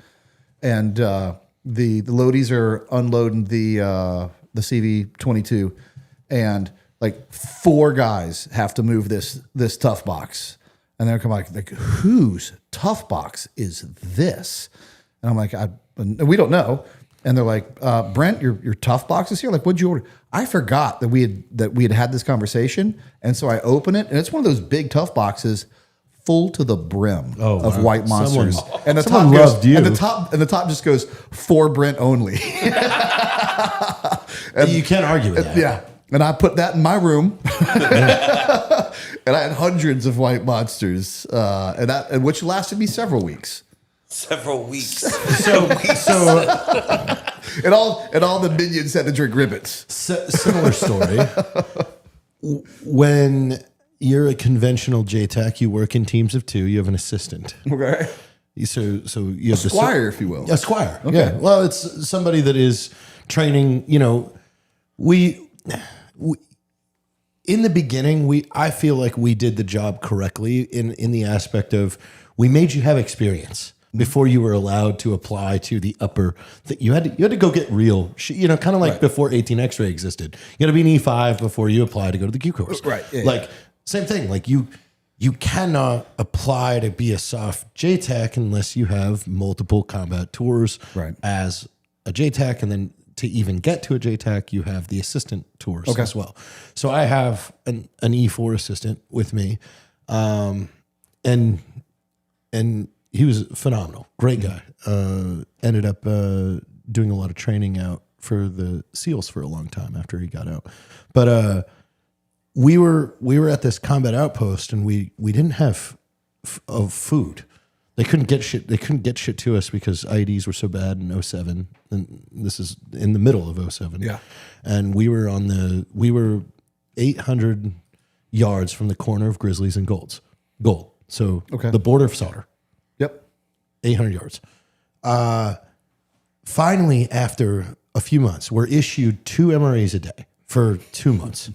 and the loadies are unloading the CV22, and like 4 guys have to move this tough box. And they're coming like whose tough box is this? And I'm like, we don't know. And they're like, Brent, your tough box is here. Like, what'd you order? I forgot that we had this conversation. And so I open it, and it's one of those big tough boxes full to the brim of White Monsters. And the someone top loved goes, you. and the top just goes for Brent only. And you can't argue with that. Yeah. And I put that in my room. And I had hundreds of White Monsters, and which lasted me several weeks. Several weeks. So And all the minions had to drink ribbons. similar story. When you're a conventional JTAC, you work in teams of 2. You have an assistant. Okay. So you have Squire, if you will. a squire. Okay. Yeah. Well, it's somebody that is training. You know, we in the beginning, I feel like we did the job correctly in the aspect of we made you have experience before you were allowed to apply to the upper. You had to go get real. You know, kind of like before 18 X-ray existed. You got to be an E5 before you apply to go to the Q course. Right. Yeah, like same thing. Like you cannot apply to be a soft JTAC unless you have multiple combat tours as a JTAC, and then to even get to a JTAC, you have the assistant tours as well. So I have an E4 assistant with me, and he was phenomenal, great guy. Ended up doing a lot of training out for the SEALs for a long time after he got out. But we were at this combat outpost, and we didn't have food. They couldn't get shit. They couldn't get shit to us because IEDs were so bad in 07. And this is in the middle of 07. Yeah. And we were 800 yards from the corner of Grizzlies and Gold. So the border of Sauter. Yep. 800 yards. Finally, after a few months, we're issued 2 MREs a day for 2 months.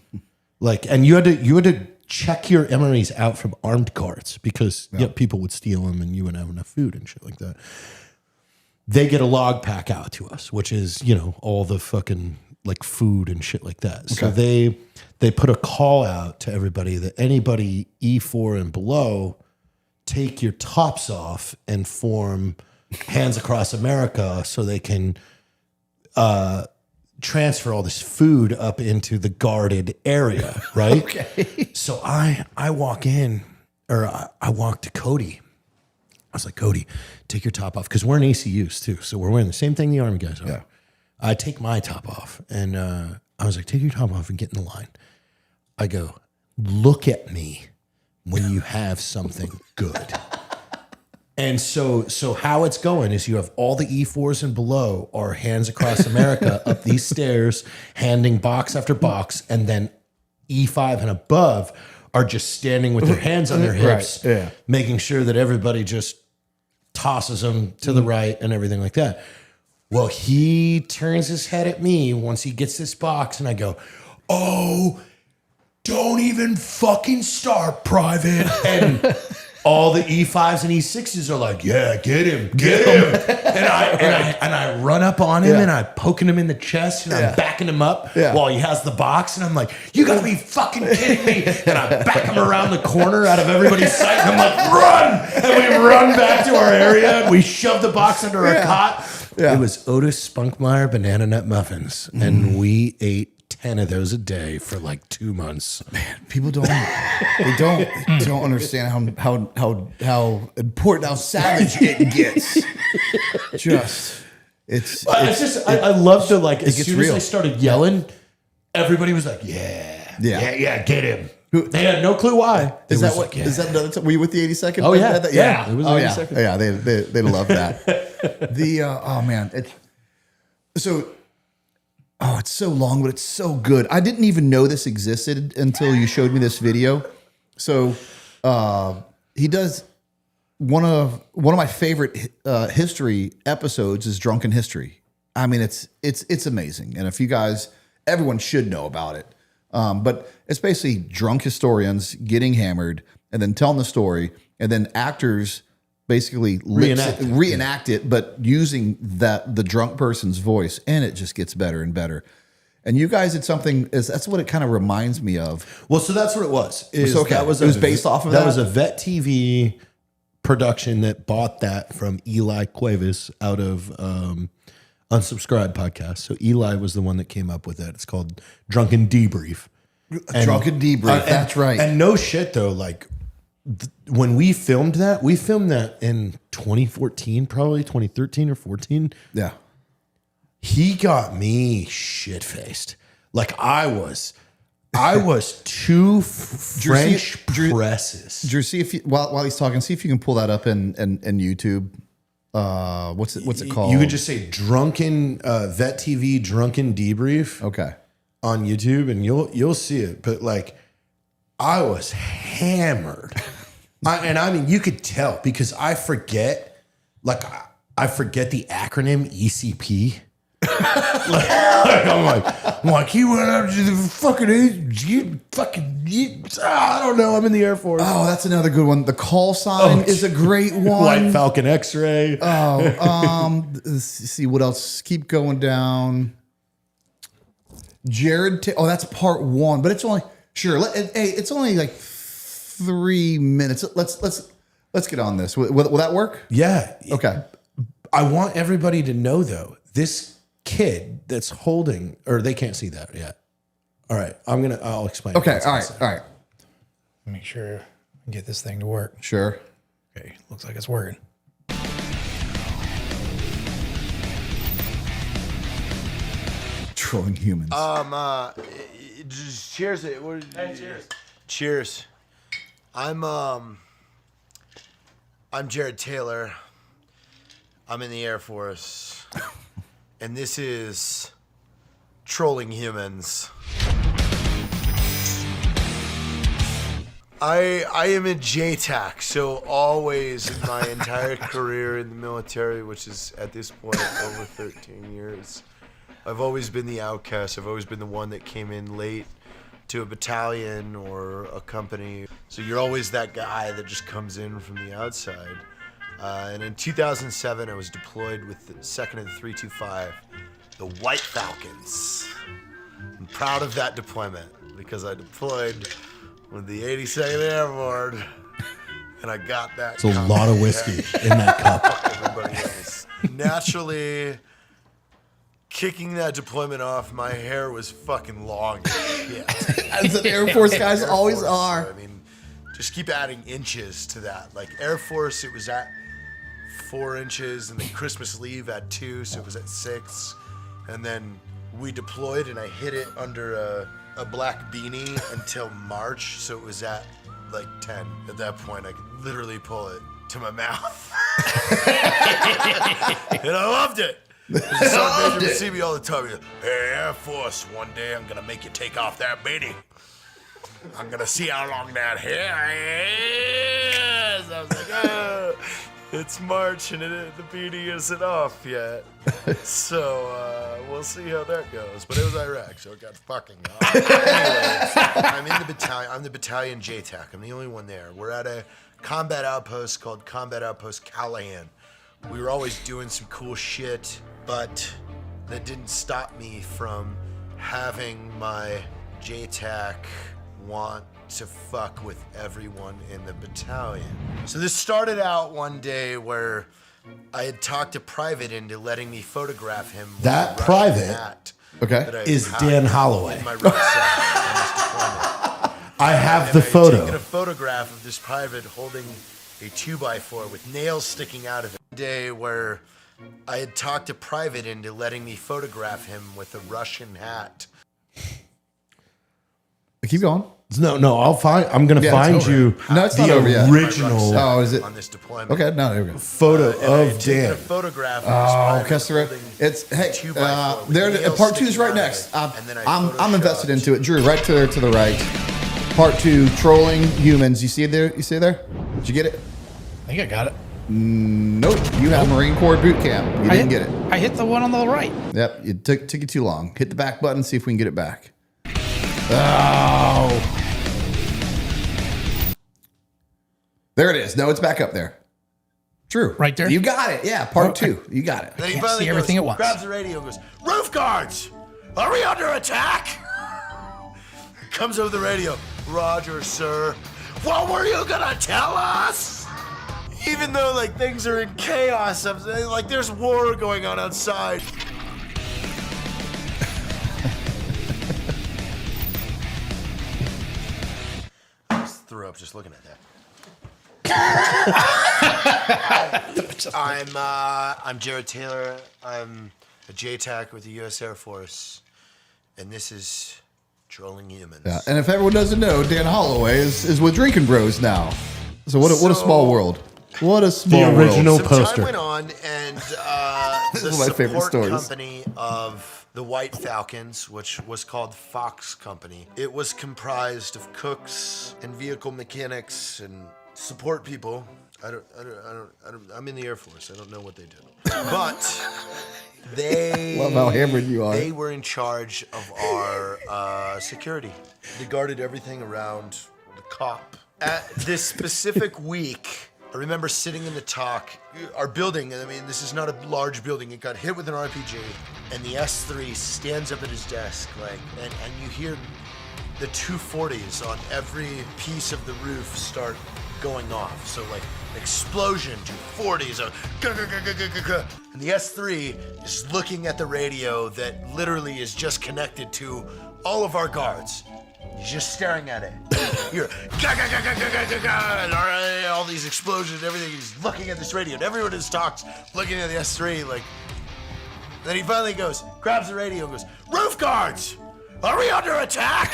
And you had to check your MREs out from armed guards because people would steal them and you wouldn't have enough food and shit like that. They get a log pack out to us, which is, you know, all the fucking like food and shit like that. So they put a call out to everybody that anybody E4 and below, take your tops off and form Hands Across America so they can transfer all this food up into the guarded area, right? Okay. So I walk in, or I walk to Cody. I was like, Cody, take your top off, because we're in ACUs too. So we're wearing the same thing the Army guys are. Yeah. I take my top off, and I was like, take your top off and get in the line. I go, look at me when you have something good. And so how it's going is you have all the E4s and below are Hands Across America up these stairs, handing box after box, and then E5 and above are just standing with their hands on their hips, making sure that everybody just tosses them to the right and everything like that. Well, he turns his head at me once he gets this box, and I go, "Oh, don't even fucking start, Private." And all the E5s and E6s are like, "Yeah, get him. And I run up on him and I'm poking him in the chest and I'm backing him up while he has the box. And I'm like, "You gotta be fucking kidding me." And I back him around the corner out of everybody's sight. And I'm like, "Run!" And we run back to our area and we shove the box under our cot. Yeah. It was Otis Spunkmeyer banana nut muffins. And we ate 10 of those a day for like 2 months. Man, people don't understand how important, how savage it gets. I love to, like, as soon as I started yelling, everybody was like, yeah, get him. They had no clue why. Is that what? Is that? Were you with the 82nd? Oh yeah, yeah. It was 82nd. Yeah, they love that. Oh man, it's so long, but it's so good. I didn't even know this existed until you showed me this video. So he does one of my favorite history episodes is Drunken History. I mean, it's amazing, and if you guys, everyone should know about it. But it's basically drunk historians getting hammered and then telling the story, and then actors basically reenact it, but using the drunk person's voice, and it just gets better and better. And you guys did something. That's what it kind of reminds me of. Well, so that's what it was. It was based off of that. That was a Vet TV production that bought that from Eli Cuevas out of Unsubscribed Podcast. So Eli was the one that came up with it. It's called Drunken Debrief. Drunken Debrief. That's right. And no shit though, like when we filmed that in 2014, probably 2013 or 14. Yeah. He got me shit faced. Like I was two French presses. Drew, see if you, while he's talking, see if you can pull that up in YouTube. What's it called? You could just say Drunken Vet TV Drunken Debrief. Okay. On YouTube, and you'll see it. But like, I was hammered, I mean, you could tell because I forget the acronym ECP. I'm like, he went up to the I don't know. I'm in the Air Force. Oh, that's another good one. The call sign is a great one. White Falcon X-ray. Let's see what else. Keep going down. Jared, that's part one, but it's only it's only like 3 minutes. Let's get on this. Will that work? Yeah. Okay. I want everybody to know though, this kid that's holding, or they can't see that yet. All right, I'll explain. Okay. All right. Make sure I get this thing to work. Sure. Okay. Looks like it's working. Trolling humans. Just cheers. Cheers. Cheers. I'm Jared Taylor. I'm in the Air Force. And this is Trolling Humans. I am in JTAC, so always in my entire career in the military, which is at this point over 13 years, I've always been the outcast. I've always been the one that came in late to a battalion or a company. So you're always that guy that just comes in from the outside. And in 2007, I was deployed with the 2nd and 325, the White Falcons. I'm proud of that deployment because I deployed with the 82nd Airborne, and I got that. It's a lot of whiskey in that cup. Everybody else. Naturally, kicking that deployment off, my hair was fucking long as shit. As the Air Force guys always are. So, I mean, just keep adding inches to that. Like Air Force, it was at 4 inches, and then Christmas leave at 2, so it was at 6. And then we deployed, and I hid it under a black beanie until March, so it was at like 10. At that point, I could literally pull it to my mouth. And I loved it. Sergeant Major would see me all the time. He'd go, "Hey, Air Force, one day I'm gonna make you take off that beanie. I'm gonna see how long that hair is." I was like, "Oh." It's March and the beanie isn't off yet. So we'll see how that goes. But it was Iraq, so it got fucking off. Anyways, I'm in the battalion. I'm the battalion JTAC. I'm the only one there. We're at a combat outpost called Combat Outpost Callahan. We were always doing some cool shit, but that didn't stop me from having my JTAC want to fuck with everyone in the battalion. So this started out one day where I had talked a private into letting me photograph him. With That a Russian private hat Okay. that I is had Dan Holloway. in my rucksack on this deployment. I have And the I had photo. taken a photograph of this private holding a 2x4 with nails sticking out of it. One day where I had talked a private into letting me photograph him with a Russian hat. Keep going. No, I'm going to Yeah, find it's over. you No, it's the not over yet. original Oh, is it? On this deployment. Okay, no, there we go. photo And I had of taken Dan. a photograph of this Oh, private Kessler. holding It's hey, 2x4 with there. nails Part 2 is sticking right out of next. it. And then I I'm invested photoshopped. into it. Drew, right to there to the right. Part 2, trolling humans. You see it there? You see it there? Did you get it? I think I got it. Nope. You have Marine Corps boot camp. You didn't get it. I hit the one on the right. Yep. It took you too long. Hit the back button. See if we can get it back. Oh. There it is. No, it's back up there. Drew. Right there? You got it. Yeah. Part 2. You got it. Then he can't finally see everything goes, at once. grabs the radio and goes, "Roof guards, are we under attack?" Comes over the radio, "Roger, sir." "What were you gonna tell us?" Even though like things are in chaos, I'm saying, like there's war going on outside. I just threw up just looking at that. I'm Jared Taylor. I'm a JTAC with the U.S. Air Force, and this is Trolling Humans. Yeah. And if everyone doesn't know, Dan Holloway is with Drinking Bros now. So what a small world. What a small original world. Some poster. time went on, and the is one of my favorite support stories. company of the White Falcons, which was called Fox Company, it was comprised of cooks and vehicle mechanics and support people. I'm in the Air Force. I don't know what they do, but they Love how hammered you are. They were in charge of our security. They guarded everything around the cop. At this specific week, I remember sitting in the talk. Our building, I mean, this is not a large building. It got hit with an RPG, and the S3 stands up at his desk, like, and you hear the 240s on every piece of the roof start going off. So like explosion, 240s, and the S3 is looking at the radio that literally is just connected to all of our guards. He's just staring at it. You're and all these explosions, everything. He's looking at this radio, and everyone just talks, looking at the S3, like. Then he finally goes, grabs the radio, and goes, "Roof guards, are we under attack?"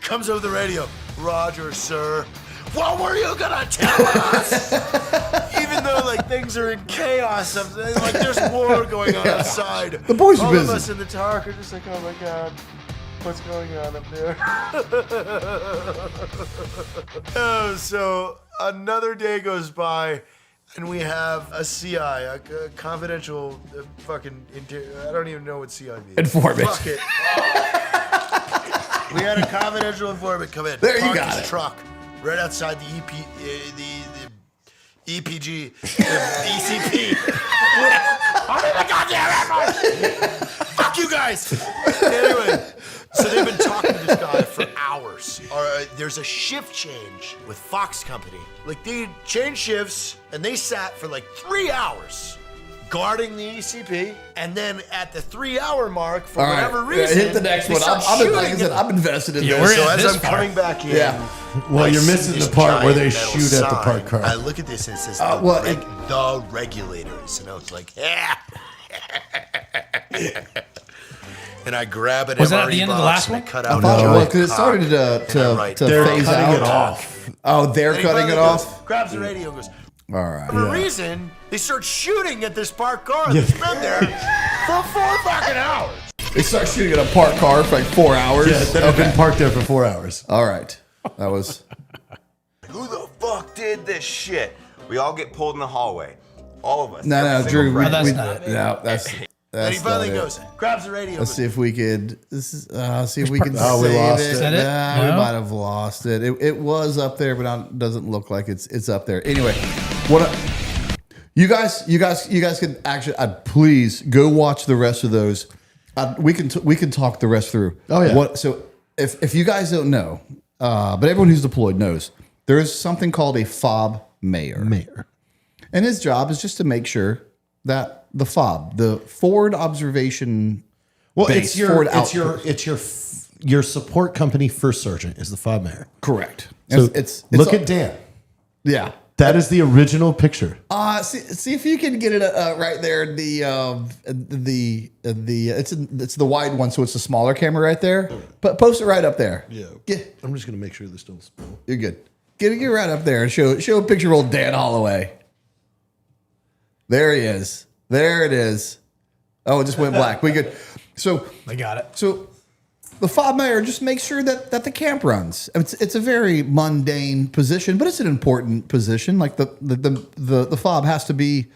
Comes over the radio, "Roger, sir." "What were you gonna tell us?" Even though like things are in chaos, I'm saying, like there's war going on outside. The boys are All busy. of us in the talk are just like, "Oh my god, what's going on up there?" Oh, so another day goes by, and we have a CI, a confidential I don't even know what CI means. Informant. Fuck it. We had a confidential informant come in. There you parked got his it. truck right outside the EPG, the ECP. I'm in the goddamn airport. Fuck you guys. Anyway, so they've been talking to this guy for hours. There's a shift change with Fox Company. Like they changed shifts and they sat for like 3 hours guarding the ECP, and then at the 3-hour mark, for All right. whatever reason, hit the next they one. start Like I shooting said, at I'm invested in Yeah, this. we're so in as this I'm part. coming back in, Yeah. Well, I you're see missing this the part where they giant metal shoot at the sign. parked car. I look at this and it says the regulators, and I was like, yeah. And I grab an Was that MRE at the end of the box last and I one? cut I out thought a it giant was because it cock, started and I write, to They're phase cutting out. it off. Oh, they're And he cutting it finally off. goes, grabs the radio and goes, All right. for a reason, they start shooting at this parked car that's been there for 4 fucking hours. They start shooting at a parked car for like 4 hours. Yeah, that have been parked there for 4 hours. All right. That was. Who the fuck did this shit? We all get pulled in the hallway. All of us. No, Every single Drew. friend. that's not it. No, that's And he finally not it. goes, grabs the radio. Let's see if we could. See if we can Oh, we save lost it. it. Is that it? Nah, we No? might have lost it. It was up there, but it doesn't look like it's up there. Anyway, you guys can actually please go watch the rest of those. We can talk the rest through. Oh, yeah. So if you guys don't know, but everyone who's deployed knows, there is something called a FOB mayor. And his job is just to make sure that the FOB, the forward observation base, it's your support company first sergeant is the FOB mayor. correct. So It's look at Dan. yeah. That is the original picture. See if you can get it right there. It's the wide one, so it's a smaller camera right there. But post it right up there. Yeah. Get, I'm just gonna make sure this don't spill. you're good. Get right up there and show a picture of old Dan Holloway. There he is. There it is. Oh, it just went black. We good. So I got it. So the FOB mayor just makes sure that the camp runs. It's a very mundane position, but it's an important position. Like the FOB has to be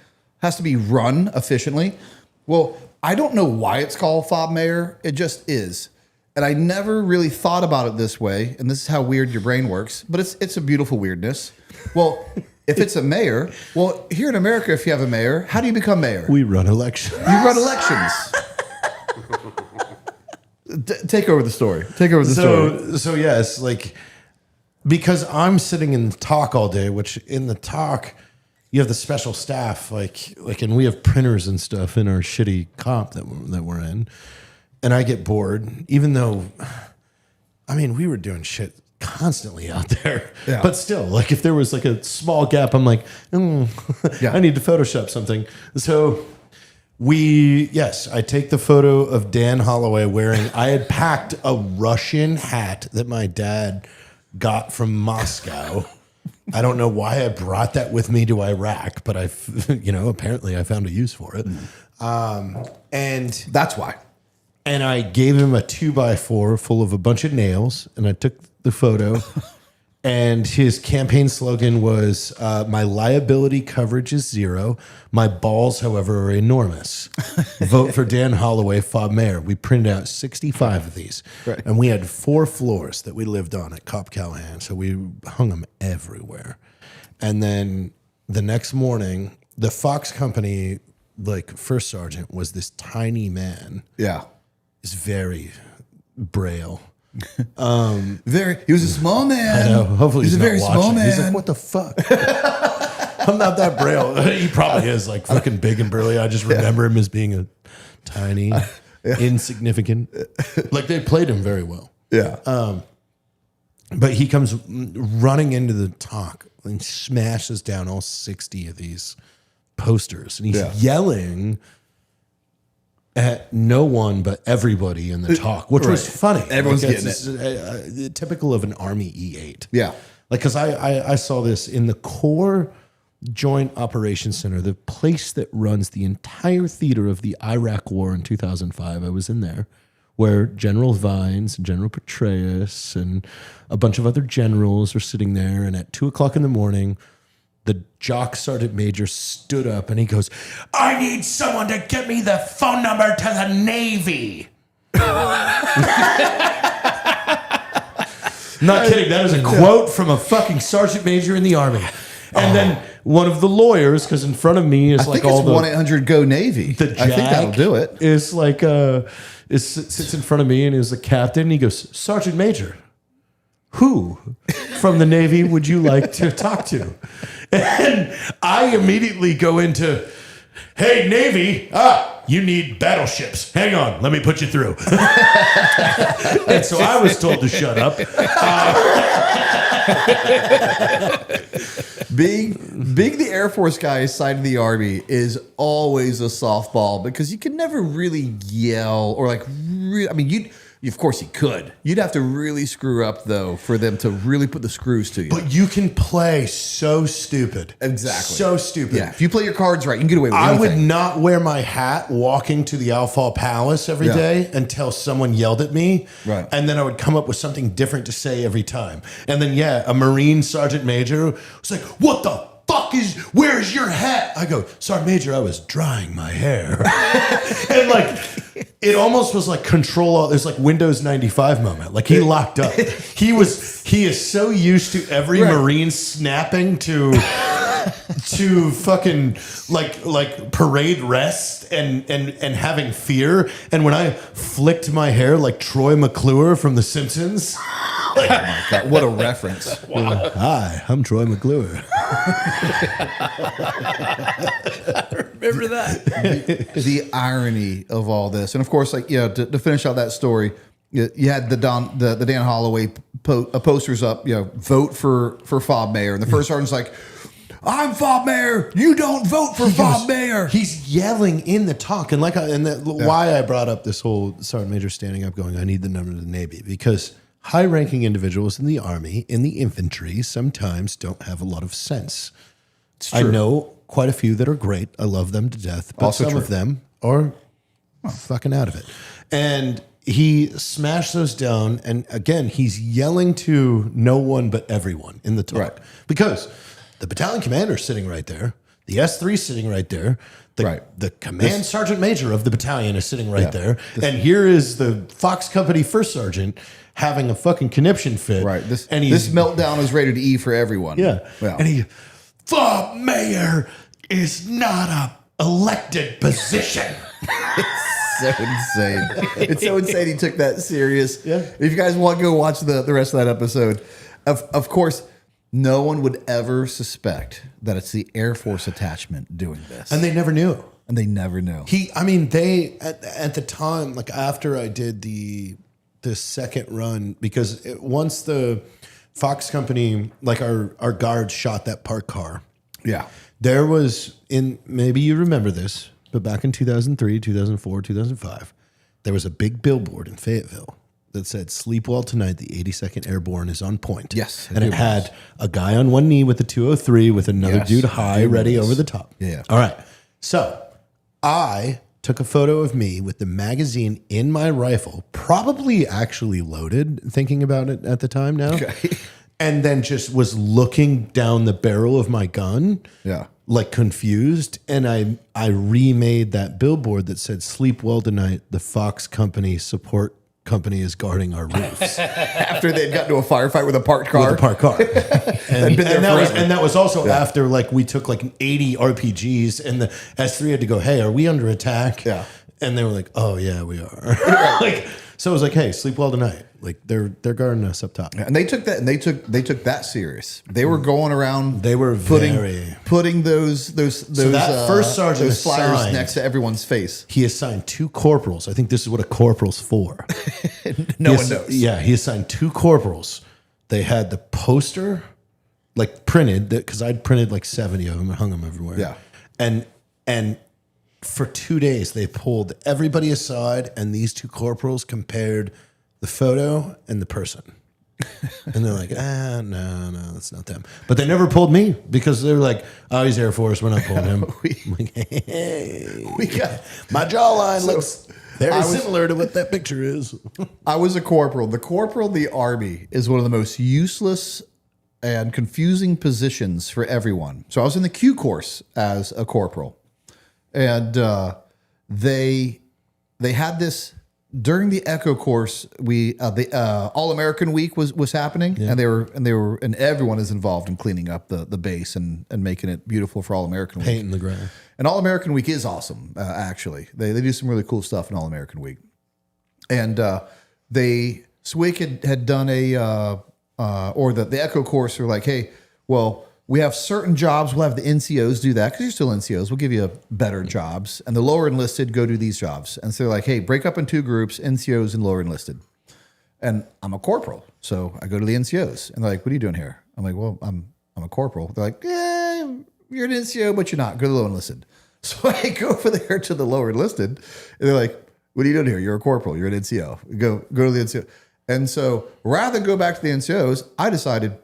run efficiently. Well, I don't know why it's called FOB mayor. It just is. And I never really thought about it this way, and this is how weird your brain works, but it's a beautiful weirdness. Well, if it's a mayor, well, here in America, if you have a mayor, how do you become mayor? We run elections. You run elections. Take over the story. So yes, like because I'm sitting in the talk all day, which in the talk you have the special staff, like, and we have printers and stuff in our shitty comp that we're in, and I get bored, even though, I mean, we were doing shit constantly out there, Yeah. but still, like if there was like a small gap, I'm like, I need to Photoshop something, so. I take the photo of Dan Holloway wearing, I had packed a Russian hat that my dad got from Moscow. I don't know why I brought that with me to Iraq, but apparently I found a use for it. And That's why. And I gave him a 2x4 full of a bunch of nails, and I took the photo. And his campaign slogan was, my liability coverage is 0. My balls, however, are enormous. Vote for Dan Holloway, FOB mayor. We printed out 65 of these. Right. And we had 4 floors that we lived on at Cop Callahan. So we hung them everywhere. And then the next morning, the Fox Company, like first sergeant, was this tiny man. Yeah. He's very braille. He was a small man. I know. Hopefully he's a not very watching. small man. He's like, what the fuck? I'm not that braille. He probably is like fucking big and burly. I just remember him as being a tiny, insignificant. Like they played him very well. Yeah. But he comes running into the talk and smashes down all 60 of these posters. And he's yelling at no one but everybody in the talk, which was funny. Everyone's like, getting it. Typical of an Army E8. Yeah. Like, because I saw this in the Core Joint Operations Center, the place that runs the entire theater of the Iraq War in 2005. I was in there, where General Vines and General Petraeus and a bunch of other generals were sitting there. And at 2:00 in the morning, the Jock Sergeant Major stood up and he goes, I need someone to get me the phone number to the Navy. Not kidding. That is a quote from a fucking sergeant major in the Army. And then one of the lawyers, because in front of me is I like think all it's the 1-800-GO-NAVY. the I think that'll jack do it. is like sits in front of me and is the captain. And he goes, Sergeant Major, who from the Navy would you like to talk to? And I immediately go into, hey, Navy, you need battleships. Hang on, let me put you through. And so I was told to shut up. Being the Air Force guy side of the Army is always a softball because you can never really yell or like I mean, of course you could. You'd have to really screw up though for them to really put the screws to you. But you can play so stupid. Exactly. So stupid. Yeah, if you play your cards right, you can get away with I anything. would not wear my hat walking to the Alfal Palace every day until someone yelled at me. Right. And then I would come up with something different to say every time. And then, a Marine Sergeant Major was like, what the fuck where's your hat? I go, Sergeant Major, I was drying my hair. And like, it almost was like control. There's like Windows 95 moment. Like he locked up. He is so used to every Marine snapping to fucking like parade rest and having fear. And when I flicked my hair like Troy McClure from The Simpsons, like, Oh my God, what a reference. wow. Hi, I'm Troy McClure. Remember that? The irony of all this. And of course, like, to finish out that story, you had the Dan Holloway posters up, vote for Fob Mayor. And the first sergeant's like, I'm Fob Mayor. You don't vote for Fob Mayor. He's yelling in the talk. And why I brought up this whole Sergeant Major standing up going, I need the number of the Navy, because high-ranking individuals in the Army, in the infantry, sometimes don't have a lot of sense. I know quite a few that are great. I love them to death. But Also some true. of them are fucking out of it. And he smashed those down. And again, he's yelling to no one but everyone in the talk. Right. Because the battalion commander is sitting right there. The S3 sitting right there. The command sergeant major of the battalion is sitting right there. And here is the Fox Company first sergeant having a fucking conniption fit. Right. This This meltdown is rated E for everyone. Yeah. Yeah. And Fob Mayor is not a elected position. So insane. It's so insane he took that serious. Yeah. If you guys want to go watch the rest of that episode, of course, no one would ever suspect that it's the Air Force attachment doing this. And they never knew. And they never knew. They at the time, like after I did the second run, because once the Fox Company, like our guards shot that parked car. Yeah. There was, maybe you remember this, but back in 2003, 2004, 2005, there was a big billboard in Fayetteville that said, "Sleep well tonight, the 82nd Airborne is on point." Yes. And it had a guy on one knee with a 203 with another dude high, ready over the top. Yeah. All right. So I took a photo of me with the magazine in my rifle, probably actually loaded, thinking about it at the time now. Okay. And then just was looking down the barrel of my gun. Yeah. Like confused. And I remade that billboard that said, "Sleep well tonight. The Fox Company support company is guarding our roofs." After they'd gotten to a firefight with a parked car. With a parked car. and, been there forever. that was also after like we took like 80 RPGs and the S3 had to go, "Hey, are we under attack?" Yeah. And they were like, "Oh yeah, we are." So it was like, "Hey, sleep well tonight." Like they're guarding us up top. And they took that, and they took that serious. They were going around. They were putting those that first sergeant those flyers assigned- next to everyone's face. He assigned 2 corporals. I think this is what a corporal's for. No one knows. Yeah, he assigned 2 corporals. They had the poster, like printed, because I'd printed like 70 of them and hung them everywhere. Yeah. And for 2 days, they pulled everybody aside, and these 2 corporals compared the photo and the person. And they're like, no, that's not them. But they never pulled me because they were like, "Oh, he's Air Force. We're not pulling him." I'm like, hey, my jawline looks very similar to what that picture is. I was a corporal. The corporal of the Army is one of the most useless and confusing positions for everyone. So I was in the Q course as a corporal, and they had this. During the Echo course, the All American Week was happening, and everyone is involved in cleaning up the base and making it beautiful for All American Week. Painting the ground. And All American Week is awesome. Actually, they do some really cool stuff in All American Week. And SWIC had done the Echo course. Were like, "Hey, well, we have certain jobs. We'll have the NCOs do that because you're still NCOs. We'll give you better jobs. And the lower enlisted go do these jobs." And so they're like, "Hey, break up in 2 groups, NCOs and lower enlisted." And I'm a corporal. So I go to the NCOs. And they're like, "What are you doing here?" I'm like, "Well, I'm a corporal." They're like, "Yeah, you're an NCO, but you're not. Go to the lower enlisted." So I go over there to the lower enlisted. And they're like, "What are you doing here? You're a corporal. You're an NCO. Go to the NCO." And so rather than go back to the NCOs, I decided,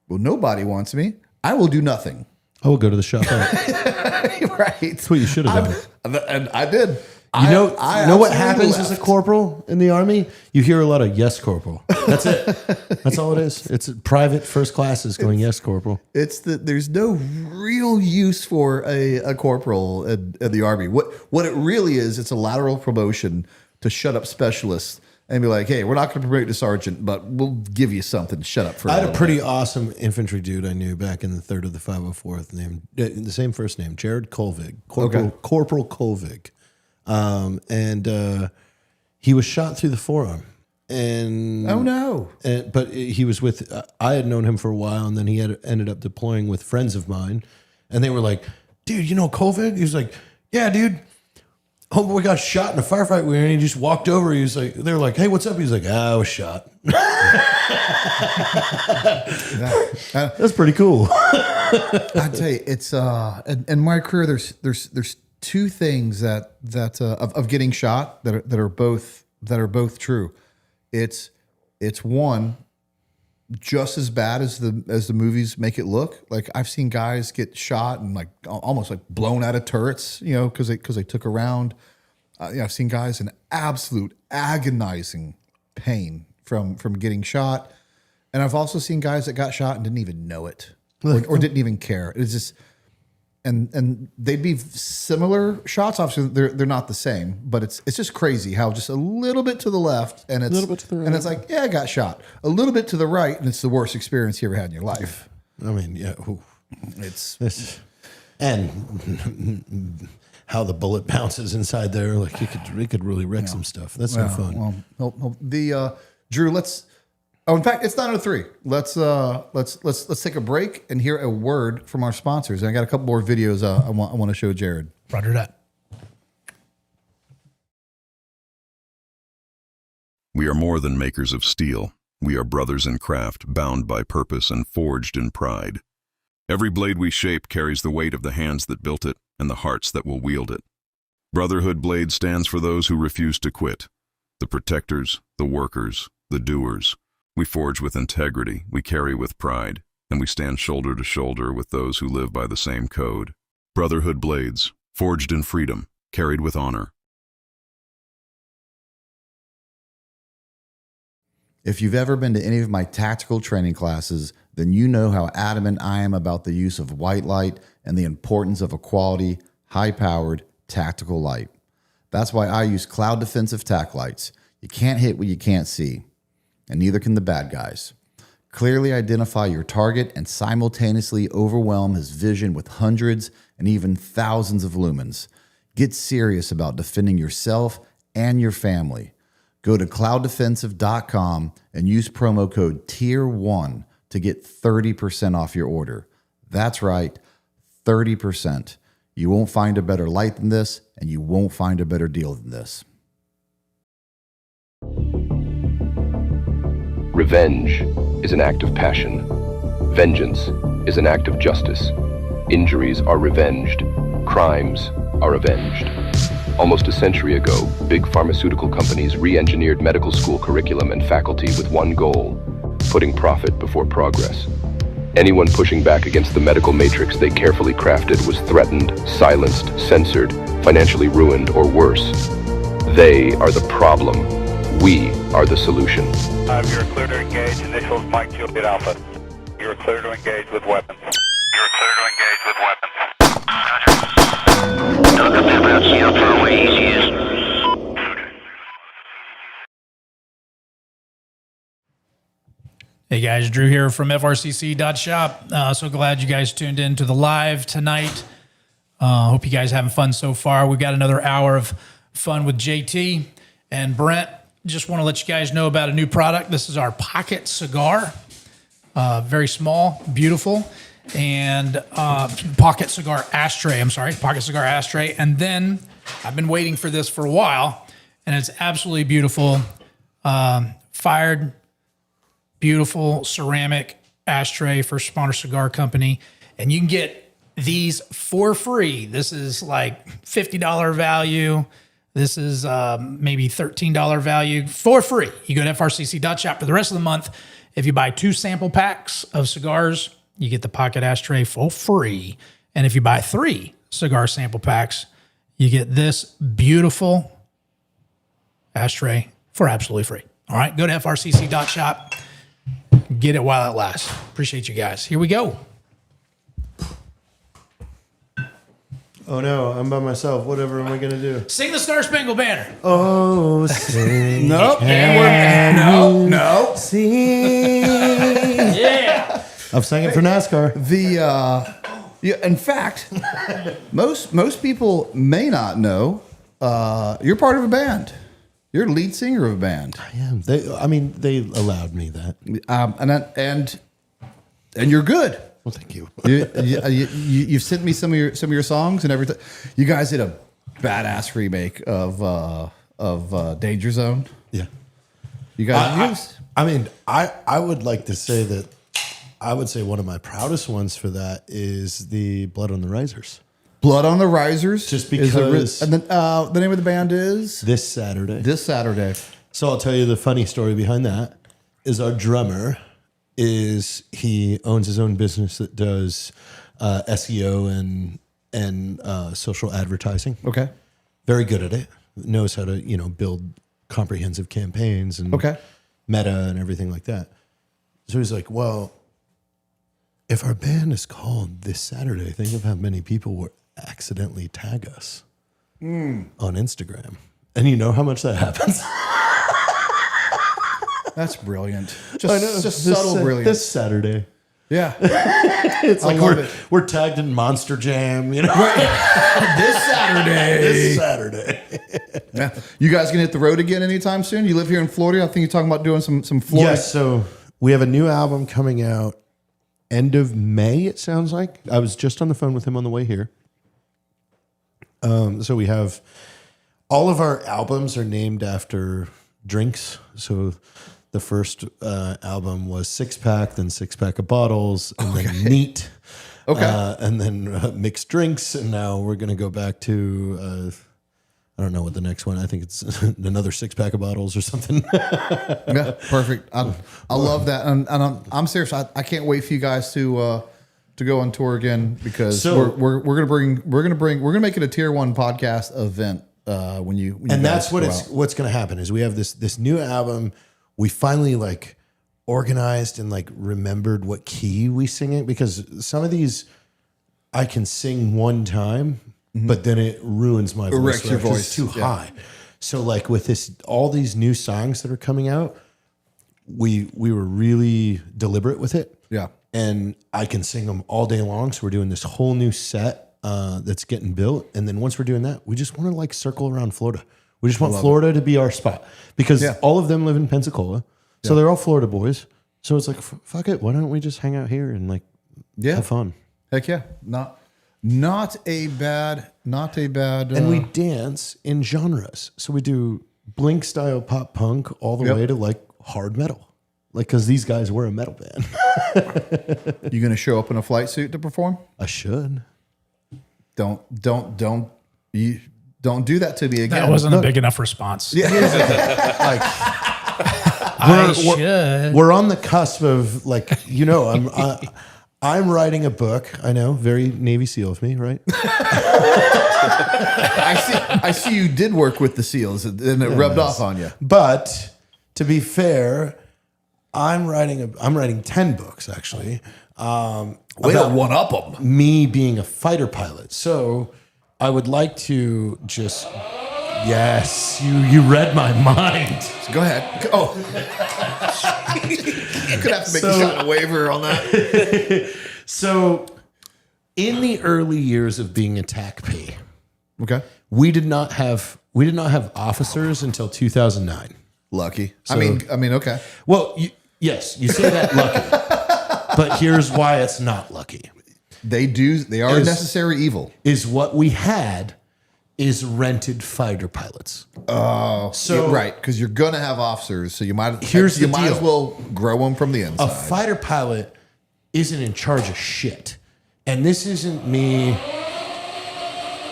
well, nobody wants me. I will do nothing. I will go to the shop. Right. That's what you should have done. And I did. You know, I you know what absolutely happens as a left. corporal in the Army? You hear a lot of yes, corporal. That's it. That's all it is. It's private first classes going yes, corporal. It's that there's no real use for a corporal in the Army. What it really is, it's a lateral promotion to shut up specialists and be like, hey, we're not going to promote you to sergeant, but we'll give you something to shut up for. I had a pretty awesome infantry dude I knew back in the 3rd of the 504th named the same first name, Jared Colvig, Corporal Colvig. And he was shot through the forearm. And Oh no! but he was with. I had known him for a while, and then he had ended up deploying with friends of mine, and they were like, "Dude, you know Colvig?" He was like, "Yeah, dude. Homeboy got shot in a firefight. And he just walked over. He was like, they were like, hey, what's up?" He's like, I was shot. That's pretty cool. I tell you, it's in my career. There's two things that of getting shot that are both true. It's one, just as bad as the movies make it look. Like I've seen guys get shot and like almost like blown out of turrets, you know, because they took a round. I've seen guys in absolute agonizing pain from getting shot, and I've also seen guys that got shot and didn't even know it or didn't even care. It's just and they'd be similar shots. Obviously, they're not the same, but it's just crazy how just a little bit to the left and it's a little bit to the right. and it's like, yeah, I got shot. A little bit to the right, and it's the worst experience you ever had in your life. I mean, yeah. Ooh. It's and how the bullet bounces inside there, like it could really wreck some stuff. That's no fun. Well, Drew, let's. Oh, in fact, it's 9:03. Let's take a break and hear a word from our sponsors. And I got a couple more videos I want to show Jared. Roger that. We are more than makers of steel. We are brothers in craft, bound by purpose and forged in pride. Every blade we shape carries the weight of the hands that built it and the hearts that will wield it. Brotherhood Blades stands for those who refuse to quit. The protectors, the workers, the doers. We forge with integrity, we carry with pride, and we stand shoulder to shoulder with those who live by the same code. Brotherhood Blades, forged in freedom, carried with honor. If you've ever been to any of my tactical training classes, then you know how adamant I am about the use of white light and the importance of a quality, high-powered tactical light. That's why I use cloud defensive tac lights. You can't hit what you can't see, and neither can the bad guys. Clearly identify your target and simultaneously overwhelm his vision with hundreds and even thousands of lumens. Get serious about defending yourself and your family. Go to clouddefensive.com and use promo code Tier1 to get 30% off your order. That's right, 30%. You won't find a better light than this, and you won't find a better deal than this. Revenge is an act of passion. Vengeance is an act of justice. Injuries are revenged. Crimes are avenged. Almost a century ago, big pharmaceutical companies re-engineered medical school curriculum and faculty with one goal: putting profit before progress. Anyone pushing back against the medical matrix they carefully crafted was threatened, silenced, censored, financially ruined, or worse. They are the problem. We are the solution. You're clear to engage. Initials Mike Juliet Alpha. You're clear to engage with weapons. You're clear to engage with weapons. Hey guys, Drew here from FRCC.shop. So glad you guys tuned in to the live tonight. Hope you guys having fun so far. We've got another hour of fun with JT and Brent. Just want to let you guys know about a new product. This is our pocket cigar. Very small, beautiful, and pocket cigar ashtray. Pocket cigar ashtray. And then I've been waiting for this for a while, and it's absolutely beautiful. Fired, beautiful ceramic ashtray for Spawner Cigar Company. And you can get these for free. This is like $50 value. This is maybe $13 value for free. You go to frcc.shop for the rest of the month. If you buy 2 sample packs of cigars, you get the pocket ashtray for free. And if you buy 3 cigar sample packs, you get this beautiful ashtray for absolutely free. All right, go to frcc.shop. Get it while it lasts. Appreciate you guys. Here we go. Oh no, I'm by myself. Whatever am I gonna do? Sing the Star Spangled Banner. Oh, sing. Nope. No. Sing. Yeah. I've sang it for NASCAR. In fact, most people may not know you're part of a band. You're the lead singer of a band. I am. They allowed me that. And you're good. Well, thank you. You've sent me some of your songs and everything. You guys did a badass remake of Danger Zone. Yeah. You guys. I would like to say that I would say one of my proudest ones for that is the Blood on the Risers. Blood on the Risers. Just because. And then the name of the band is This Saturday. This Saturday. So I'll tell you the funny story behind that is our drummer he owns his own business that does SEO and social advertising. Okay. Very good at it. Knows how to, build comprehensive campaigns and meta and everything like that. So he's like, well, if our band is called This Saturday, think of how many people will accidentally tag us on Instagram. And you know how much that happens? That's brilliant. Just subtle brilliance. This Saturday. Yeah. It's like we're tagged in Monster Jam, This Saturday. This Saturday. Yeah. You guys gonna hit the road again anytime soon? You live here in Florida. I think you're talking about doing some Florida. Yes, so we have a new album coming out end of May, it sounds like. I was just on the phone with him on the way here. So we have all of our albums are named after drinks. So the first album was Six Pack, then Six Pack of Bottles, and then Neat. And then Mixed Drinks. And now we're going to go back to, I don't know what the next one, I think it's another 6 pack of bottles or something. Yeah, perfect. I love that. And I'm serious. I can't wait for you guys to go on tour again because we're gonna make it a Tier 1 podcast event when you and that's what's gonna happen is we have this new album. We finally organized and remembered what key we sing it, because some of these I can sing one time, but then it ruins my voice. Wrecks your voice. It's too high. So with all these new songs that are coming out, we were really deliberate with it. Yeah. And I can sing them all day long. So we're doing this whole new set that's getting built. And then once we're doing that, we just want to circle around Florida. We just want Florida to be our spot, because all of them live in Pensacola. So they're all Florida boys. So it's fuck it. Why don't we just hang out here and have fun? Heck yeah. Not a bad. And we dance in genres. So we do Blink style pop punk all the way to hard metal. Because these guys were a metal band. You going to show up in a flight suit to perform? I should. Don't do that to me again. That wasn't a big enough response. Yeah. We're on the cusp of I'm writing a book. I know, very Navy SEAL of me, right? I see you did work with the SEALs and it rubbed off on you. But to be fair, I'm writing 10 books actually. Way to one up them. Me being a fighter pilot. So I would like to just yes, you read my mind. So go ahead. Oh, you could have to make a shot and a waiver on that. So in the early years of being a TACP, okay, we did not have officers until 2009. Lucky. So, I mean, okay. Well, yes, you say that lucky, but here's why it's not lucky. They are a necessary evil. Is what we had is rented fighter pilots. Oh, so right, because you're gonna have officers, so you might as well grow them from the inside. A fighter pilot isn't in charge of shit, and this isn't me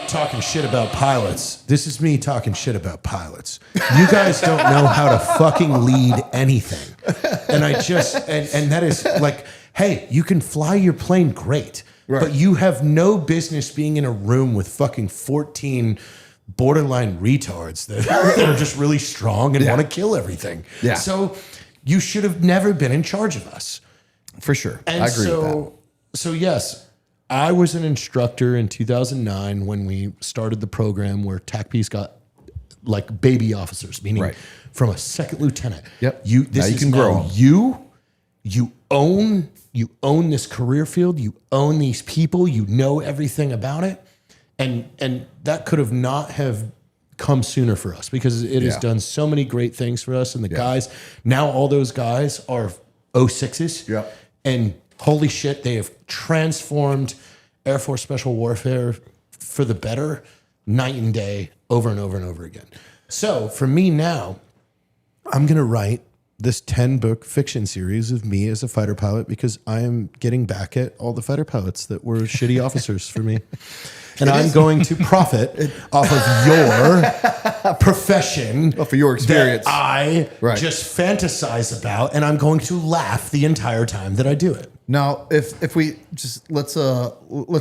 talking shit about pilots. This is me talking shit about pilots. You guys don't know how to fucking lead anything. And I just, and that is hey, you can fly your plane great, but you have no business being in a room with fucking 14 borderline retards that are just really strong and want to kill everything. Yeah. So you should have never been in charge of us. For sure. And I agree with that. So yes, I was an instructor in 2009 when we started the program where TACPs got like baby officers, meaning from a second lieutenant. Yep. You can grow. You own this career field. You own these people. You know everything about it, and that could have not have come sooner for us because it has done so many great things for us. And the guys now, all those guys are 06s. Yeah. And holy shit, they have transformed Air Force Special Warfare for the better, night and day, over and over and over again. So for me now, I'm going to write this 10-book fiction series of me as a fighter pilot because I am getting back at all the fighter pilots that were shitty officers for me. And I'm going to profit off of your profession. Off of your experience. That I just fantasize about, and I'm going to laugh the entire time that I do it. Now, if we just let's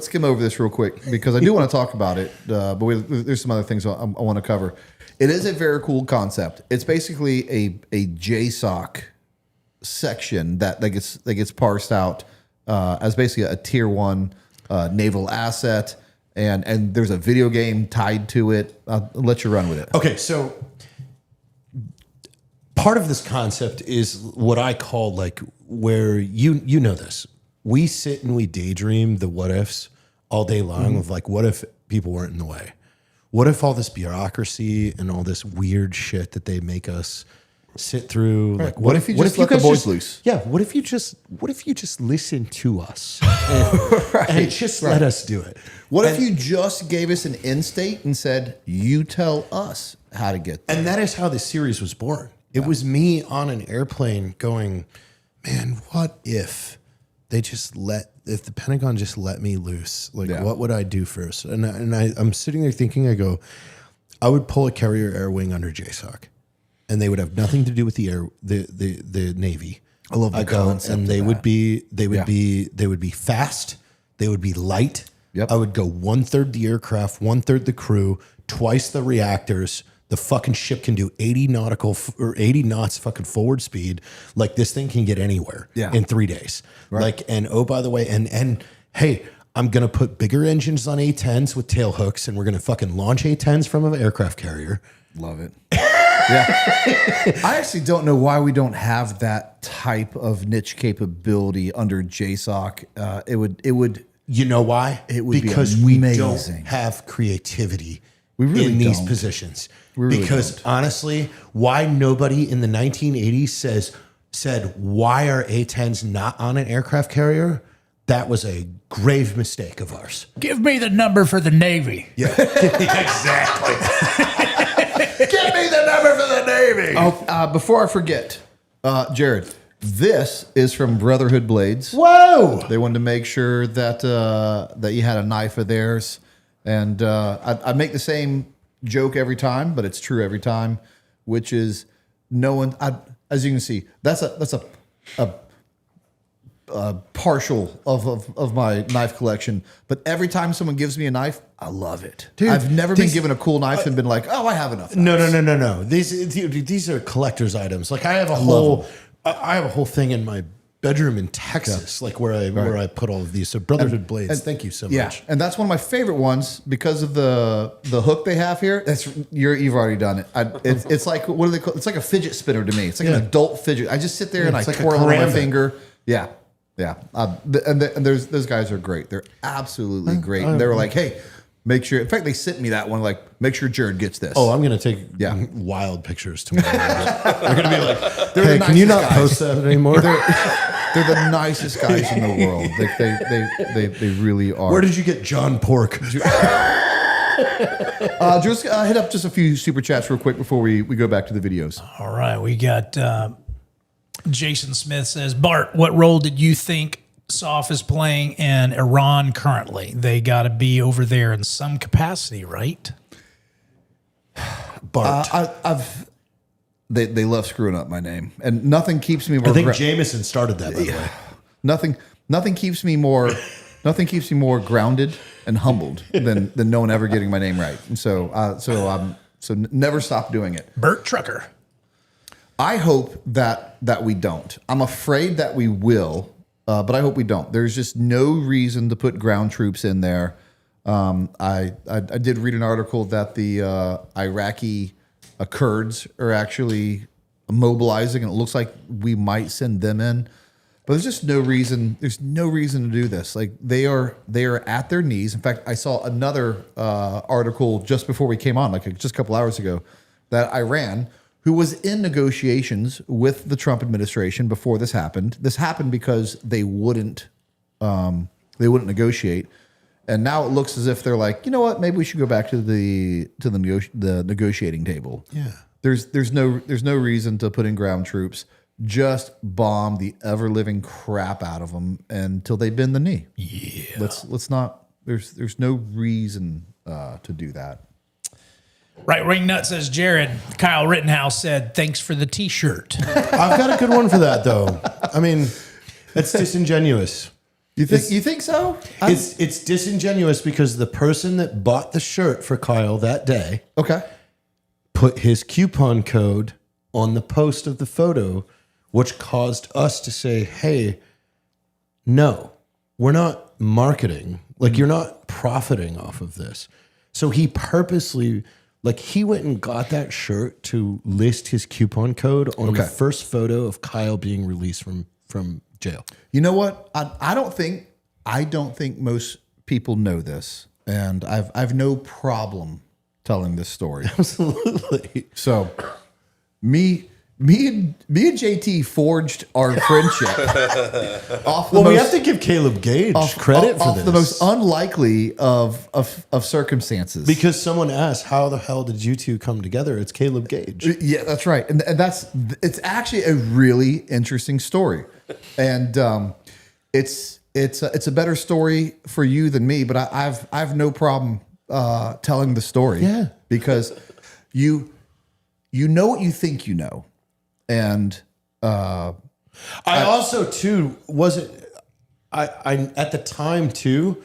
skim over this real quick because I do want to talk about it, but there's some other things I want to cover. It is a very cool concept. It's basically a JSOC section that gets parsed out as basically a tier 1 naval asset, and there's a video game tied to it. I'll let you run with it. Okay, so part of this concept is what I call like where you know this. We sit and we daydream the what ifs all day long of like, what if people weren't in the way? What if all this bureaucracy and all this weird shit that they make us sit through? Right. Like, what if you just let the boys loose? Yeah. What if you just listen to us and just let us do it? What if you just gave us an end state and said, "You tell us how to get there"? And that is how this series was born. It was me on an airplane going, man, what if they if the Pentagon just let me loose, like what would I do first? And I'm sitting there thinking, I go, I would pull a carrier air wing under JSOC, and they would have nothing to do with the Navy. I love the concept. And they would be fast, they would be light. Yep. I would go 1/3 the aircraft, 1/3 the crew, twice the reactors. The fucking ship can do 80 knots fucking forward speed. Like this thing can get anywhere in 3 days. Right. Like, and oh, by the way, and hey, I'm going to put bigger engines on A-10s with tail hooks, and we're going to fucking launch A-10s from an aircraft carrier. Love it. Yeah. I actually don't know why we don't have that type of niche capability under JSOC. It would. You know why? It would because be we amazing. don't have creativity really in these don't. positions. We really because don't. honestly, why nobody in the 1980s said why are A-10s not on an aircraft carrier? That was a grave mistake of ours. Give me the number for the Navy. Yeah, exactly. Give me the number for the Navy. Oh, before I forget, Jared, this is from Brotherhood Blades. Whoa! They wanted to make sure that that you had a knife of theirs, and I make the same joke every time, but it's true every time, which is no one. As you can see, that's a partial of my knife collection. But every time someone gives me a knife, I love it. Dude, I've never been given a cool knife and been like, oh, I have enough knives. No. These are collector's items. Like I have a whole thing in my bedroom in Texas, like where I put all of these. So Brotherhood Blades, and thank you so yeah, much. and that's one of my favorite ones because of the hook they have here. You've already done it. It's like, what do they call? It's like a fidget spinner to me. It's like an adult fidget. I just sit there and I it's like a twirl on my karambit. finger. Yeah. And those guys are great. They're absolutely great. And they were like, hey, make sure. In fact, they sent me that one. Like, make sure Jared gets this. Oh, I'm gonna take wild pictures tomorrow. They're gonna be like, They're hey, the can you not nicest guys. post that anymore? They're the nicest guys in the world. They really are. Where did you get John Pork? Just hit up just a few super chats real quick before we go back to the videos. All right, we got Jason Smith says, Bart, what role did you think SOF is playing in Iran currently? They got to be over there in some capacity, right? Bart. They love screwing up my name, and nothing keeps me more. I think Jameson started that, by the way. nothing keeps me more grounded and humbled than no one ever getting my name right. And so never stop doing it. Bert Trucker. I hope that we don't. I'm afraid that we will, but I hope we don't. There's just no reason to put ground troops in there. I did read an article that the Iraqi Kurds are actually mobilizing, and it looks like we might send them in. But there's just no reason. There's no reason to do this. Like they are at their knees. In fact, I saw another article just before we came on, like just a couple hours ago, that Iran, who was in negotiations with the Trump administration before this happened. This happened because they wouldn't negotiate, and now it looks as if they're like, you know what, maybe we should go back to the negotiating table. Yeah, there's no reason to put in ground troops. Just bomb the ever living crap out of them until they bend the knee. Yeah, let's not. There's no reason to do that. Right Wing Nut says, Jared, Kyle Rittenhouse said, thanks for the T-shirt. I've got a good one for that, though. I mean, it's disingenuous. You think so? It's disingenuous because the person that bought the shirt for Kyle that day, put his coupon code on the post of the photo, which caused us to say, hey, no, we're not marketing. Like, you're not profiting off of this. So he purposely... Like, he went and got that shirt to list his coupon code on the first photo of Kyle being released from jail. You know what? I don't think most people know this, and I've no problem telling this story. Absolutely. So, me and JT forged our friendship. We have to give Caleb Gage credit for this. The most unlikely of circumstances. Because someone asked, how the hell did you two come together? It's Caleb Gage. Yeah, that's right. And it's actually a really interesting story. And it's a better story for you than me, but I've no problem telling the story. Yeah. Because you know what you think you know. And I also too wasn't. I at the time too,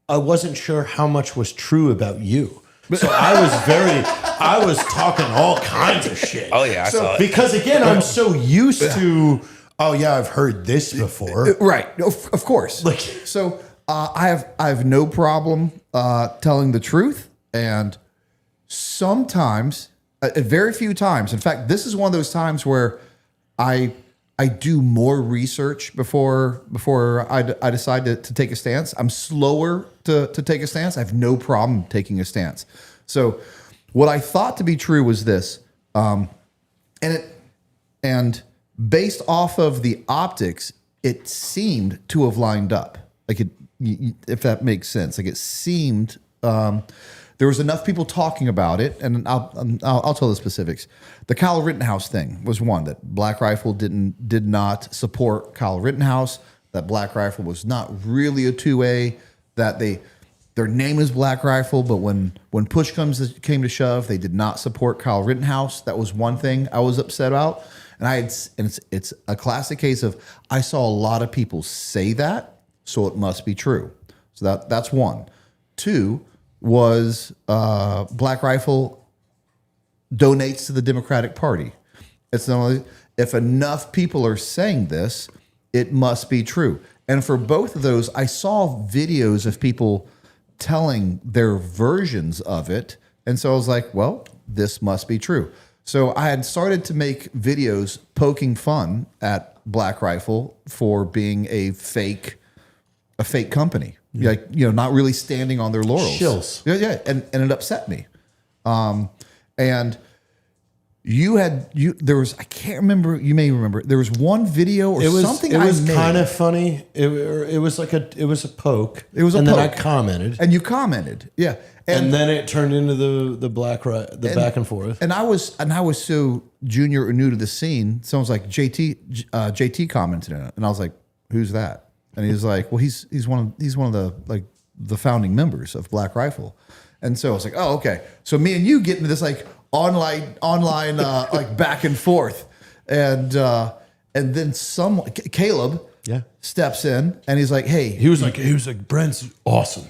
I wasn't sure how much was true about you. So I was talking all kinds of shit. Oh yeah, I saw it. Because again, I'm so used to. Oh yeah, I've heard this before. Right, of course. Like so, I have no problem telling the truth, and sometimes. Very few times. In fact, this is one of those times where I do more research before I decide to take a stance. I'm slower to take a stance. I have no problem taking a stance. So what I thought to be true was this, and based off of the optics, it seemed to have lined up. Like if that makes sense. Like it seemed. There was enough people talking about it, and I'll tell the specifics. The Kyle Rittenhouse thing was one that Black Rifle did not support Kyle Rittenhouse. That Black Rifle was not really a 2A. That their name is Black Rifle, but when push came to shove, they did not support Kyle Rittenhouse. That was one thing I was upset about, and it's a classic case of I saw a lot of people say that, so it must be true. So that's one. Two. Was Black Rifle donates to the Democratic Party. It's not only if enough people are saying this, it must be true. And for both of those, I saw videos of people telling their versions of it. And so I was like, well, this must be true. So I had started to make videos poking fun at Black Rifle for being a fake company. Like, not really standing on their laurels. Shills. Yeah. And it upset me. And there was, I can't remember, you may remember, there was one video or something I made. It was kind of funny. It was a poke. It was a poke. Then I commented. And you commented. Yeah. And then it turned into the back and forth. And I was so junior or new to the scene. Someone's like, JT commented on it. And I was like, who's that? And he was like, well, he's one of the like the founding members of Black Rifle. And so I was like, oh, okay. So me and you get into this like online like back and forth. And then Caleb steps in and he's like, hey. He was like, Brent's awesome.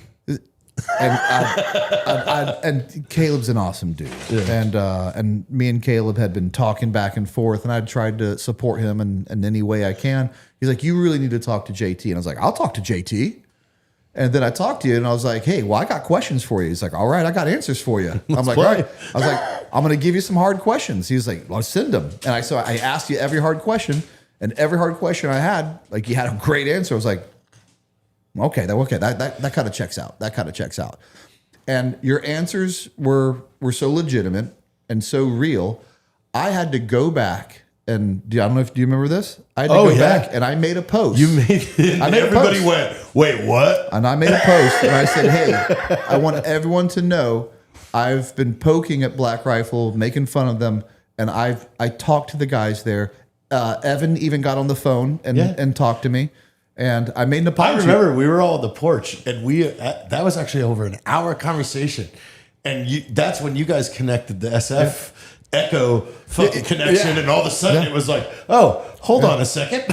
And Caleb's an awesome dude. Yeah. And me and Caleb had been talking back and forth, and I'd tried to support him in any way I can. He's like, you really need to talk to JT. And I was like, I'll talk to JT. And then I talked to you, and I was like, hey, well, I got questions for you. He's like, all right, I got answers for you. I'm like, all right. I was like, I'm going to give you some hard questions. He was like, well, send them. And so I asked you every hard question, and every hard question I had, like, you had a great answer. I was like, okay, that kind of checks out. That kind of checks out. And your answers were so legitimate and so real. I had to go back and I don't know if do you remember this? I had to go back and I made a post. You made it. Everybody went, wait, what? And I made a post and I said, hey, I want everyone to know I've been poking at Black Rifle, making fun of them, and I talked to the guys there. Evan even got on the phone and talked to me. And I made an apology. I remember we were all on the porch, and that was actually over an hour conversation. And that's when you guys connected the SF Echo fucking connection, and all of a sudden it was like, oh, hold on a second.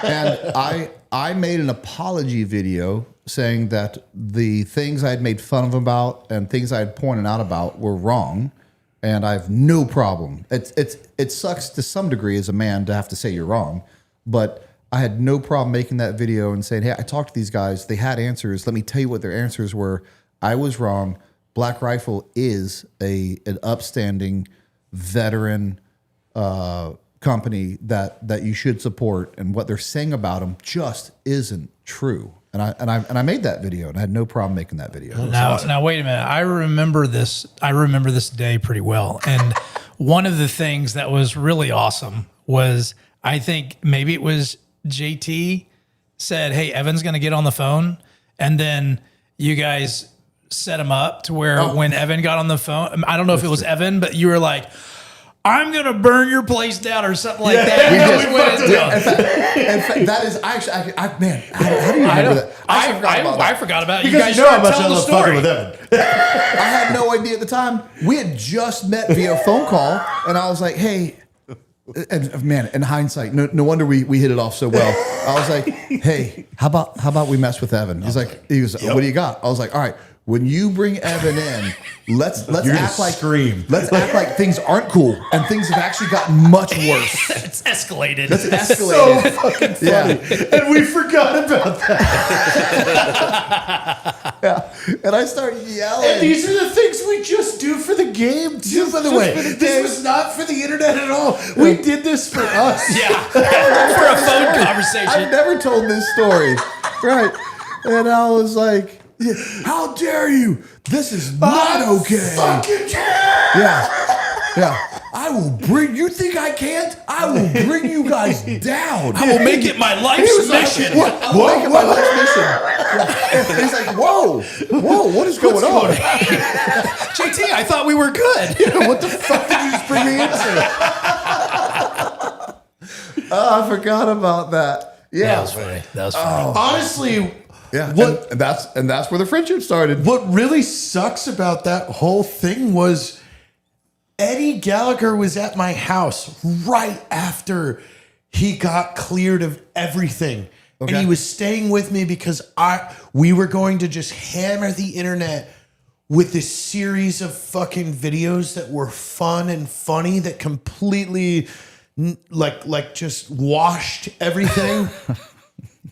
And I made an apology video saying that the things I had made fun of him about and things I had pointed out about were wrong. And I have no problem. It sucks to some degree as a man to have to say you're wrong, but I had no problem making that video and saying, hey, I talked to these guys. They had answers. Let me tell you what their answers were. I was wrong. Black Rifle is an upstanding veteran company that you should support, and what they're saying about them just isn't true. And I made that video, and I had no problem making that video. Now wait a minute. I remember this day pretty well. And one of the things that was really awesome was, I think maybe it was JT said, hey, Evan's going to get on the phone. And then you guys set him up to where when Evan got on the phone, I don't know if it was Evan, but you were like, I'm going to burn your place down or something like that. In fact, that is actually, man, how do you remember that? I forgot about it. Because you guys know how much I love fucking with Evan. I had no idea at the time. We had just met via phone call, and I was like, hey, and man, in hindsight, no wonder we hit it off so well. I was like, hey, how about we mess with Evan? He was like, what do you got? I was like, all right, when you bring Evan in, let's act like let's act like things aren't cool and things have actually gotten much worse. It's escalated. That's escalated. So fucking funny. And we forgot about that. And I start yelling. And these are the things we just do for the game too, by the way. This was not for the internet at all. We did this for us. Yeah. For a phone conversation. I've never told this story. Right. And I was like, how dare you? This is not okay. Fucking Yeah. I will bring, you think I can't? I will bring you guys down. I will make it my life's mission. I will make it my life's mission. And he's like, whoa, what is going on? JT, I thought we were good. What the fuck did you just bring me into? Oh, I forgot about that. Yeah. That was funny. Honestly, yeah, and that's where the friendship started. What really sucks about that whole thing was Eddie Gallagher was at my house right after he got cleared of everything. Okay. And he was staying with me because we were going to just hammer the internet with this series of fucking videos that were fun and funny that completely like just washed everything.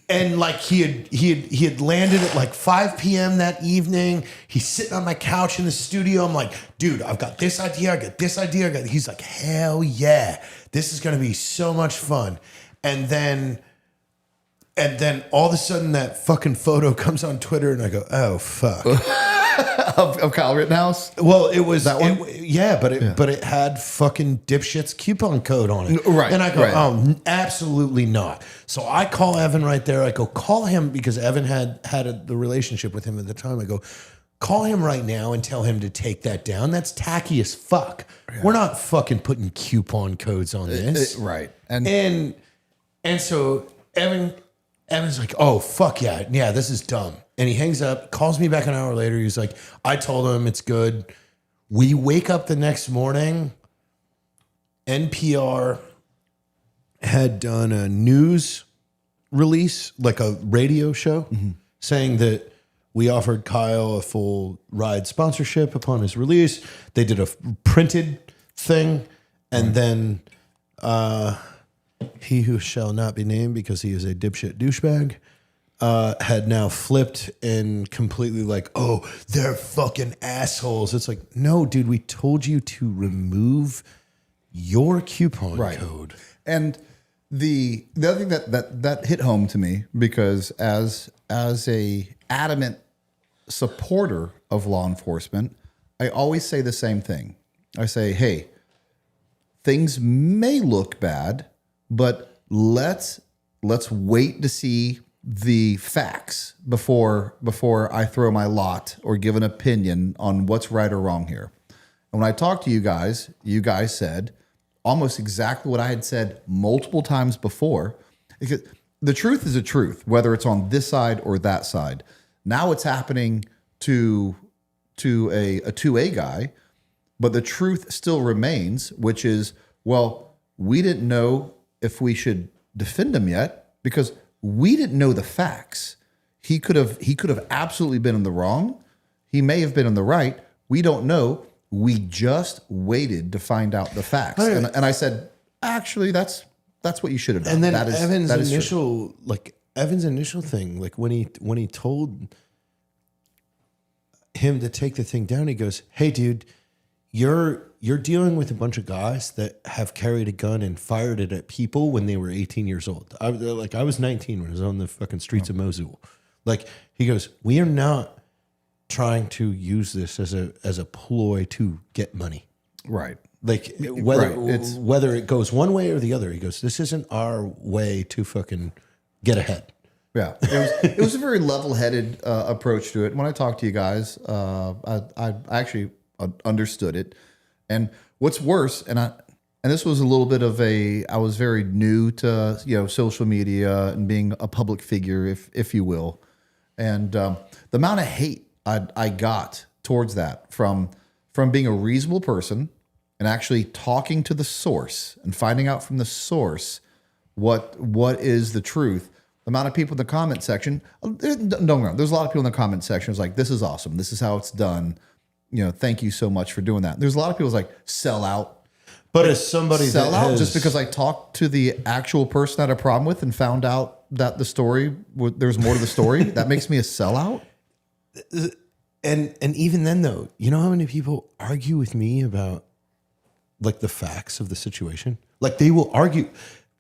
And like he had landed at like 5 p.m. that evening. He's sitting on my couch in the studio. I'm like, dude, I've got this idea. I got this idea. He's like, hell yeah, this is gonna be so much fun. And then all of a sudden that fucking photo comes on Twitter, and I go, oh fuck. of Kyle Rittenhouse? Well, it was that one. But it had fucking dipshit's coupon code on it. Right. And I go, oh, absolutely not. So I call Evan right there. I go, call him, because Evan had the relationship with him at the time. I go, call him right now and tell him to take that down. That's tacky as fuck. Yeah. We're not fucking putting coupon codes on this. Right. And so Evan's like, oh, fuck yeah. Yeah, this is dumb. And he hangs up, calls me back an hour later. He's like, I told him it's good. We wake up the next morning. NPR had done a news release, like a radio show, saying that we offered Kyle a full ride sponsorship upon his release. They did a printed thing, and then he who shall not be named because he is a dipshit douchebag had now flipped and completely like, oh, they're fucking assholes. It's like, no, dude, we told you to remove your coupon code. And the other thing that hit home to me, because as a adamant supporter of law enforcement, I always say the same thing. I say, hey, things may look bad, but let's wait to see the facts before I throw my lot or give an opinion on what's right or wrong here. And when I talked to you guys said almost exactly what I had said multiple times before. Because the truth is the truth, whether it's on this side or that side. Now it's happening to a 2A guy, but the truth still remains, which is, well, we didn't know if we should defend him yet because we didn't know the facts. He could have absolutely been in the wrong. He may have been in the right. We don't know. We just waited to find out the facts. And I said, actually, that's what you should have done. And then Evan's initial thing, like when he told him to take the thing down, he goes, hey, dude, you're dealing with a bunch of guys that have carried a gun and fired it at people when they were 18 years old. I was 19 when I was on the fucking streets of Mosul. Like, he goes, we are not trying to use this as a ploy to get money. Right. Like whether it goes one way or the other, he goes, this isn't our way to fucking get ahead. Yeah, it was a very level-headed approach to it. When I talked to you guys, I actually understood it. And what's worse, and this was a little bit of I was very new to social media and being a public figure, if you will, and the amount of hate I got towards that from being a reasonable person and actually talking to the source and finding out from the source what is the truth. The amount of people in the comment section, don't get me wrong, there's a lot of people in the comment section who's like, this is awesome. This is how it's done. Thank you so much for doing that. There's a lot of people who's like, sell out. But as somebody sell that out has, just because I talked to the actual person I had a problem with and found out that the story, there's more to the story, that makes me a sellout? And even then, though, you know how many people argue with me about like the facts of the situation? Like they will argue.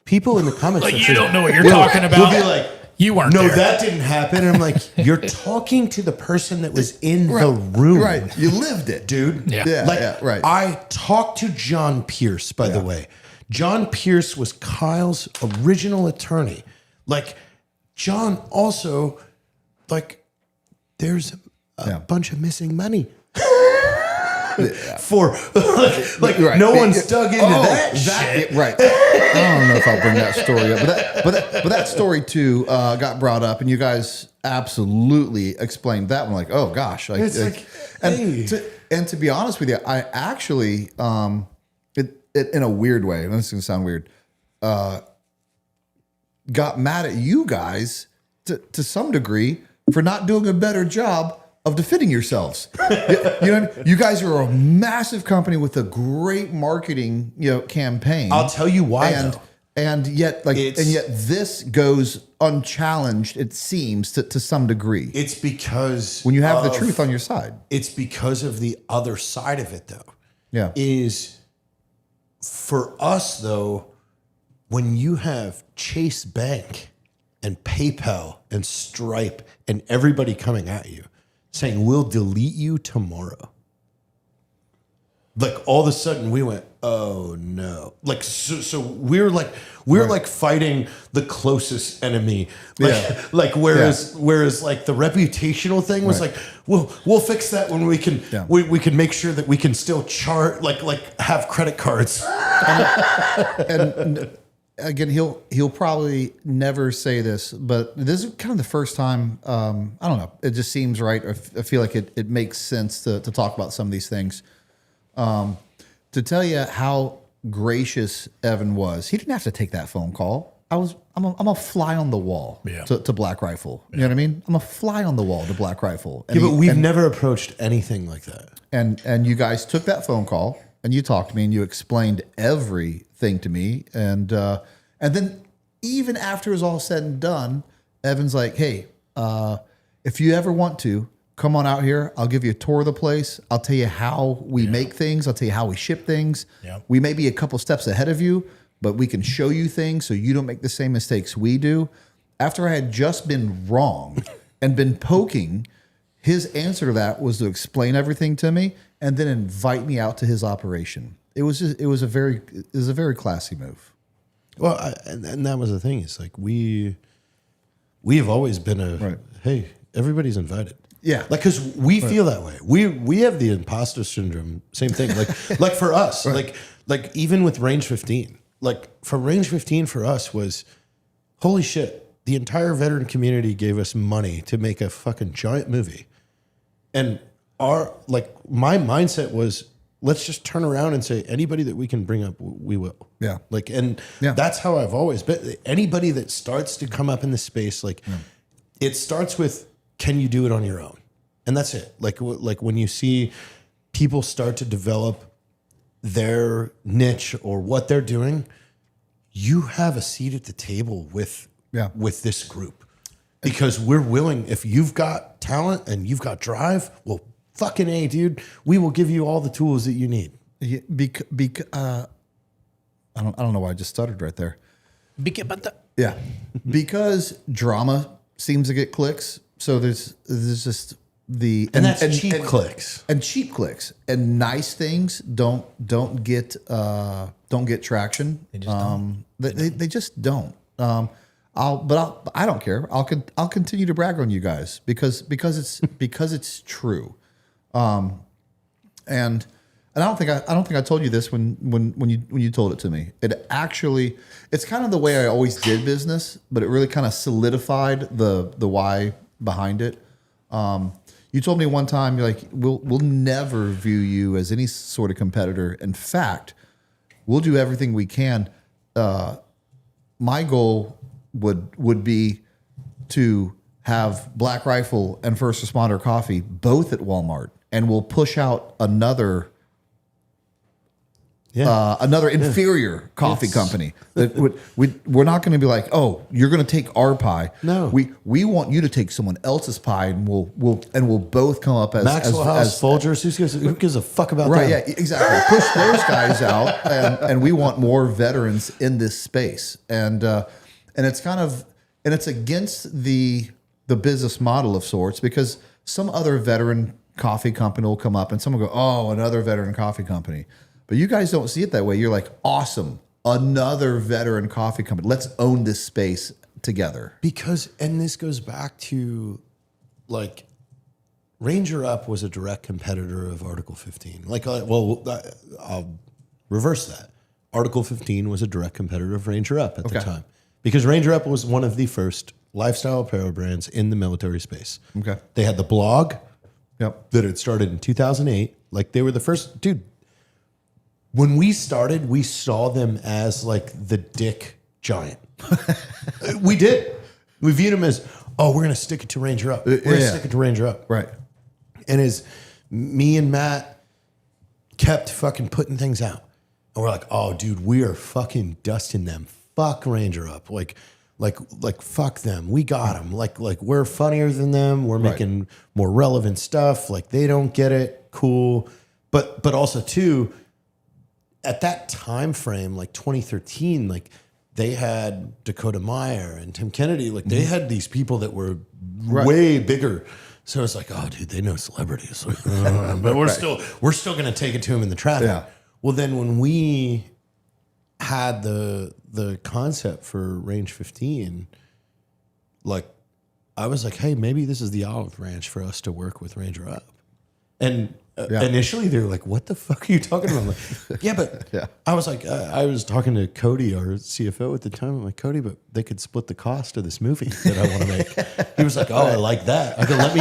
People in the comments like section, you don't know what you're talking about. Will be like, you weren't. No, there. that didn't happen. And I'm like, you're talking to the person that was in the room, right? You lived it, dude. Yeah. Right. I talked to John Pierce, by the way. John Pierce was Kyle's original attorney. Like, John also, like, there's a bunch of missing money. For like right. No one's dug into that shit. Right. I don't know if I'll bring that story up, but that story too got brought up, and you guys absolutely explained that one. Like, oh gosh, and to be honest with you, I actually it in a weird way. This is gonna sound weird. Got mad at you guys to some degree for not doing a better job of defending yourselves. You know what I mean? You guys are a massive company with a great marketing, campaign. I'll tell you why. And yet this goes unchallenged, it seems, to some degree. It's because when you have the truth on your side. It's because of the other side of it, though. Yeah. Is for us, though, when you have Chase Bank and PayPal and Stripe and everybody coming at you, saying, we'll delete you tomorrow. Like, all of a sudden, we went, oh, no. Like, so we're like fighting the closest enemy. Whereas like, the reputational thing was like, we'll fix that when we can, we can make sure that we can still have credit cards. And again, he'll probably never say this, but this is kind of the first time. I don't know. It just seems right. I feel like it makes sense to talk about some of these things. To tell you how gracious Evan was, he didn't have to take that phone call. I'm a fly on the wall to Black Rifle. You know what I mean? I'm a fly on the wall to Black Rifle. But we've never approached anything like that. And you guys took that phone call and you talked to me and you explained everything to me. And then even after it was all said and done, Evan's like, hey, if you ever want to, come on out here. I'll give you a tour of the place. I'll tell you how we make things. I'll tell you how we ship things. Yep. We may be a couple steps ahead of you, but we can show you things so you don't make the same mistakes we do. After I had just been wrong and been poking, his answer to that was to explain everything to me and then invite me out to his operation. It was a very classy move. Well, and that was the thing. It's like we have always been hey, everybody's invited. Yeah, like because we feel that way. We have the imposter syndrome. Same thing. Like for us, like even with Range 15, like from Range 15 for us was, holy shit, the entire veteran community gave us money to make a fucking giant movie, and my mindset was, let's just turn around and say anybody that we can bring up, we will. Yeah, that's how I've always been. Anybody that starts to come up in the space, it starts with, can you do it on your own? And that's it. Like when you see people start to develop their niche or what they're doing, you have a seat at the table with this group, because we're willing. If you've got talent and you've got drive, well, fucking A, dude, we will give you all the tools that you need. Yeah, I don't know why I just stuttered right there. Yeah, because drama seems to get clicks. So there's just that's cheap clicks and cheap clicks and nice things don't get traction. They just don't. They just don't. I don't care. I'll continue to brag on you guys because it's true. And I don't think I told you this when you told it to me. It's kind of the way I always did business, but it really kind of solidified the why behind it. You told me one time, you're like, we'll never view you as any sort of competitor. In fact, we'll do everything we can. My goal would be to have Black Rifle and First Responder Coffee both at Walmart, and we'll push out another inferior coffee company. We're not going to be like, oh, you're going to take our pie. No, we want you to take someone else's pie, and we'll both come up as Maxwell House, Folgers. Who gives a fuck about that? Right? Yeah, exactly. Push those guys out, and we want more veterans in this space, and it's against the business model of sorts, because some other veteran coffee company will come up and someone will go, oh, another veteran coffee company. But you guys don't see it that way. You're like, awesome, another veteran coffee company. Let's own this space together. And this goes back to, like, Ranger Up was a direct competitor of Article 15. I'll reverse that. Article 15 was a direct competitor of Ranger Up at the time, because Ranger Up was one of the first lifestyle apparel brands in the military space. Okay, they had the blog that had started in 2008. Like, they were the first, dude. When we started, we saw them as like the dick giant. We did. We viewed them as, oh, we're going to stick it to Ranger Up. We're going to stick it to Ranger Up. Right. And as me and Matt kept fucking putting things out, and we're like, oh, dude, we are fucking dusting them. Fuck Ranger Up. Like fuck them. We got them. Like we're funnier than them. We're making more relevant stuff. Like, they don't get it. Cool. But also too, at that time frame, like 2013, like they had Dakota Meyer and Tim Kennedy. Like, they had these people that were way bigger. So it's like, oh, dude, they know celebrities. But we're still going to take it to them in the traffic. Yeah. Well, then when we had the concept for Range 15, like, I was like, hey, maybe this is the olive branch for us to work with Ranger Up. And initially they were like, what the fuck are you talking about? I'm like, but I was like, I was talking to Cody, our CFO at the time. I'm like, Cody, but they could split the cost of this movie that I want to make. He was like, oh, I like that. I go, let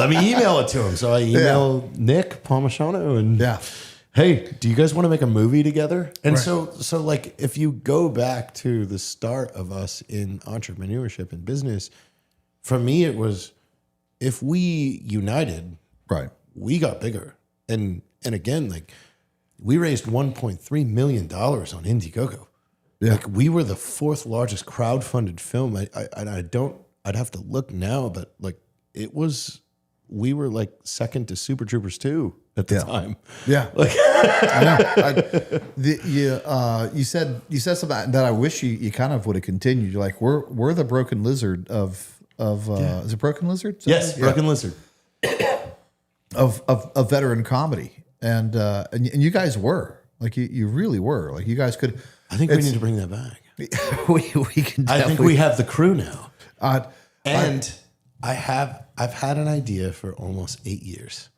me email it to him. So I emailed Nick Palmisano, hey, do you guys want to make a movie together? And so like, if you go back to the start of us in entrepreneurship and business, for me, it was, if we united, right, we got bigger. And again, like, we raised $1.3 million on Indiegogo. Yeah. Like, we were the 4th largest crowdfunded film. I'd have to look now, but like, we were like second to Super Troopers 2 at the time. Yeah. Like, I know. You said something that I wish you kind of would have continued. You're like, we're the Broken Lizard of is it Broken Lizard? Yes, Broken Lizard. Of veteran comedy. And you guys were. Like, you really were. Like, you guys could. I think we need to bring that back. we can. I think we have the crew now. And I've had an idea for almost 8 years.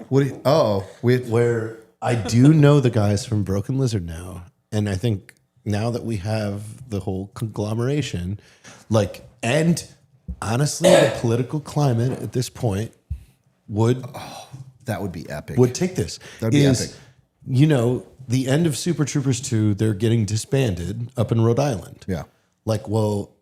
Where I do know the guys from Broken Lizard now, and I think now that we have the whole conglomeration, like, and honestly, the political climate at this point would that would be epic. Would take this. That'd be epic. You know, the end of Super Troopers 2, they're getting disbanded up in Rhode Island. Yeah. Like, well,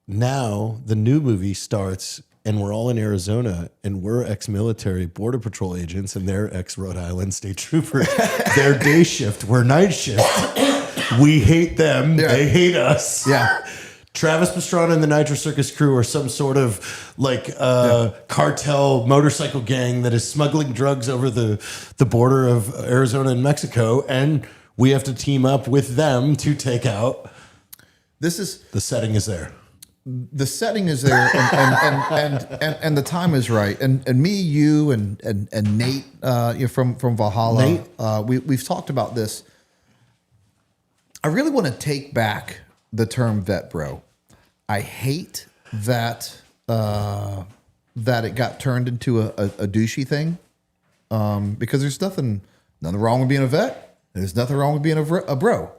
now the new movie starts and we're all in Arizona and we're ex-military border patrol agents and they're ex-Rhode Island state troopers. They're day shift, we're night shift. We hate them, they hate us. Yeah. Travis Pastrana and the Nitro Circus crew are some sort of like cartel motorcycle gang that is smuggling drugs over the border of Arizona and Mexico, and we have to team up with them to take out. The setting is there. The setting is there, and the time is right. And me, you, and Nate, from Valhalla. Nate? We've talked about this. I really want to take back the term vet bro. I hate that it got turned into a douchey thing, because there's nothing wrong with being a vet. There's nothing wrong with being a bro,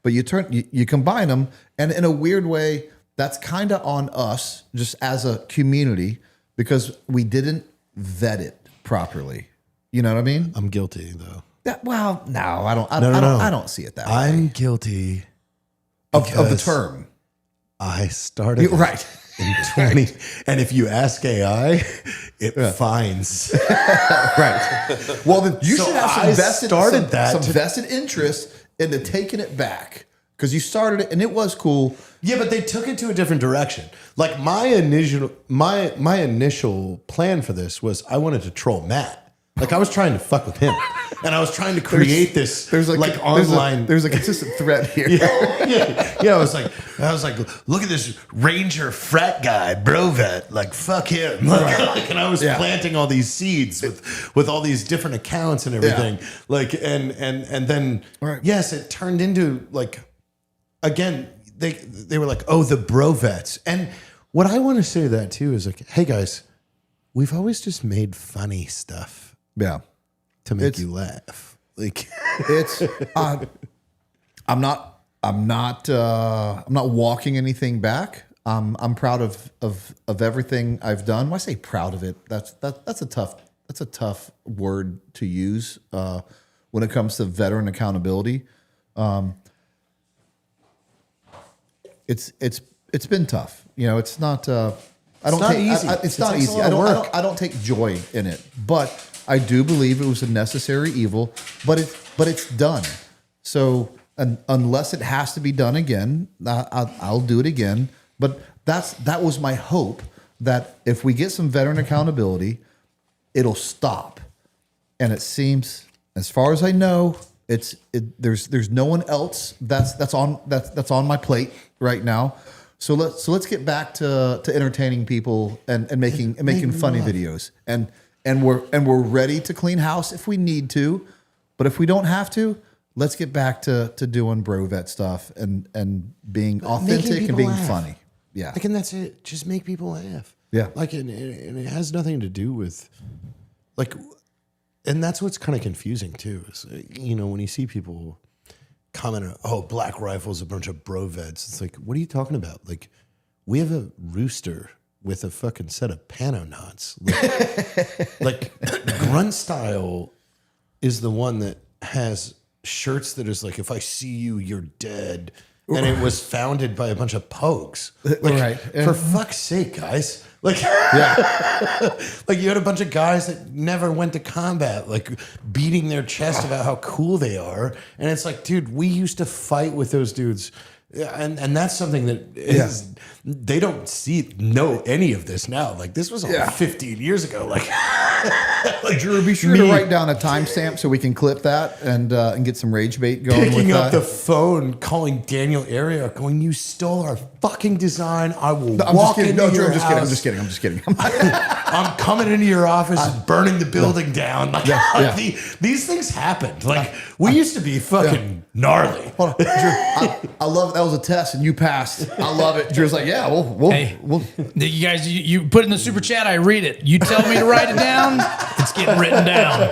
but you combine them, and in a weird way, that's kind of on us just as a community because we didn't vet it properly. You know what I mean? I'm guilty though. Well, no, I don't. I don't see it that way. I'm guilty of the term. I started right in 20, and if you ask AI, it finds right. Well, then you should have some vested interest into taking it back because you started it and it was cool. Yeah, but they took it to a different direction. Like my initial plan for this was I wanted to troll Matt. Like I was trying to fuck with him, and I was trying to create online. There's a consistent thread here. Yeah. I was like, look at this Ranger frat guy, bro vet. Like fuck him. And I was planting all these seeds with all these different accounts and everything. Yeah. Like and then yes, it turned into like again they were like, oh, the bro vets. And what I want to say to that too is like, hey guys, we've always just made funny stuff. Yeah, to make you laugh. Like it's, I'm not walking anything back. I'm proud of everything I've done. When I say proud of it, that's a tough word to use when it comes to veteran accountability. It's been tough. You know, it's not. It's not easy. I don't take joy in it, but I do believe it was a necessary evil, but it's done. So unless it has to be done again, I'll do it again. But that was my hope, that if we get some veteran accountability, it'll stop. And it seems, as far as I know, there's no one else that's on my plate right now. So let's get back to entertaining people and making funny videos. And we're ready to clean house if we need to, but if we don't have to, let's get back to doing bro vet stuff and being authentic and being funny. Yeah, like, and that's it. Just make people laugh. Yeah, like and it has nothing to do with like, and that's what's kind of confusing too. Is, you know, when you see people comment, "Oh, Black Rifle's a bunch of bro vets," it's like, what are you talking about? Like, we have a rooster with a fucking set of pano knots. Like grunt style is the one that has shirts that is like, if I see you, you're dead. And it was founded by a bunch of pokes. Like, right. For fuck's sake, guys. Like, like you had a bunch of guys that never went to combat, like beating their chest about how cool they are. And it's like, dude, we used to fight with those dudes. And that's something that is, they don't know any of this now. Like this was all 15 years ago. Like, like Drew, be sure to write down a timestamp so we can clip that and get some rage bait going. Picking with up that. the phone, calling Daniel Area, going, "You stole our fucking design. I will walk into your house. I'm just kidding. I'm coming into your office and burning the building down." Like, these things happened. Like we used to be fucking gnarly. Hold on, Drew, I love it. That was a test and you passed. I love it. Drew's like, yeah, we'll you guys, you put in the super chat. I read it. You tell me to write it down. It's getting written down.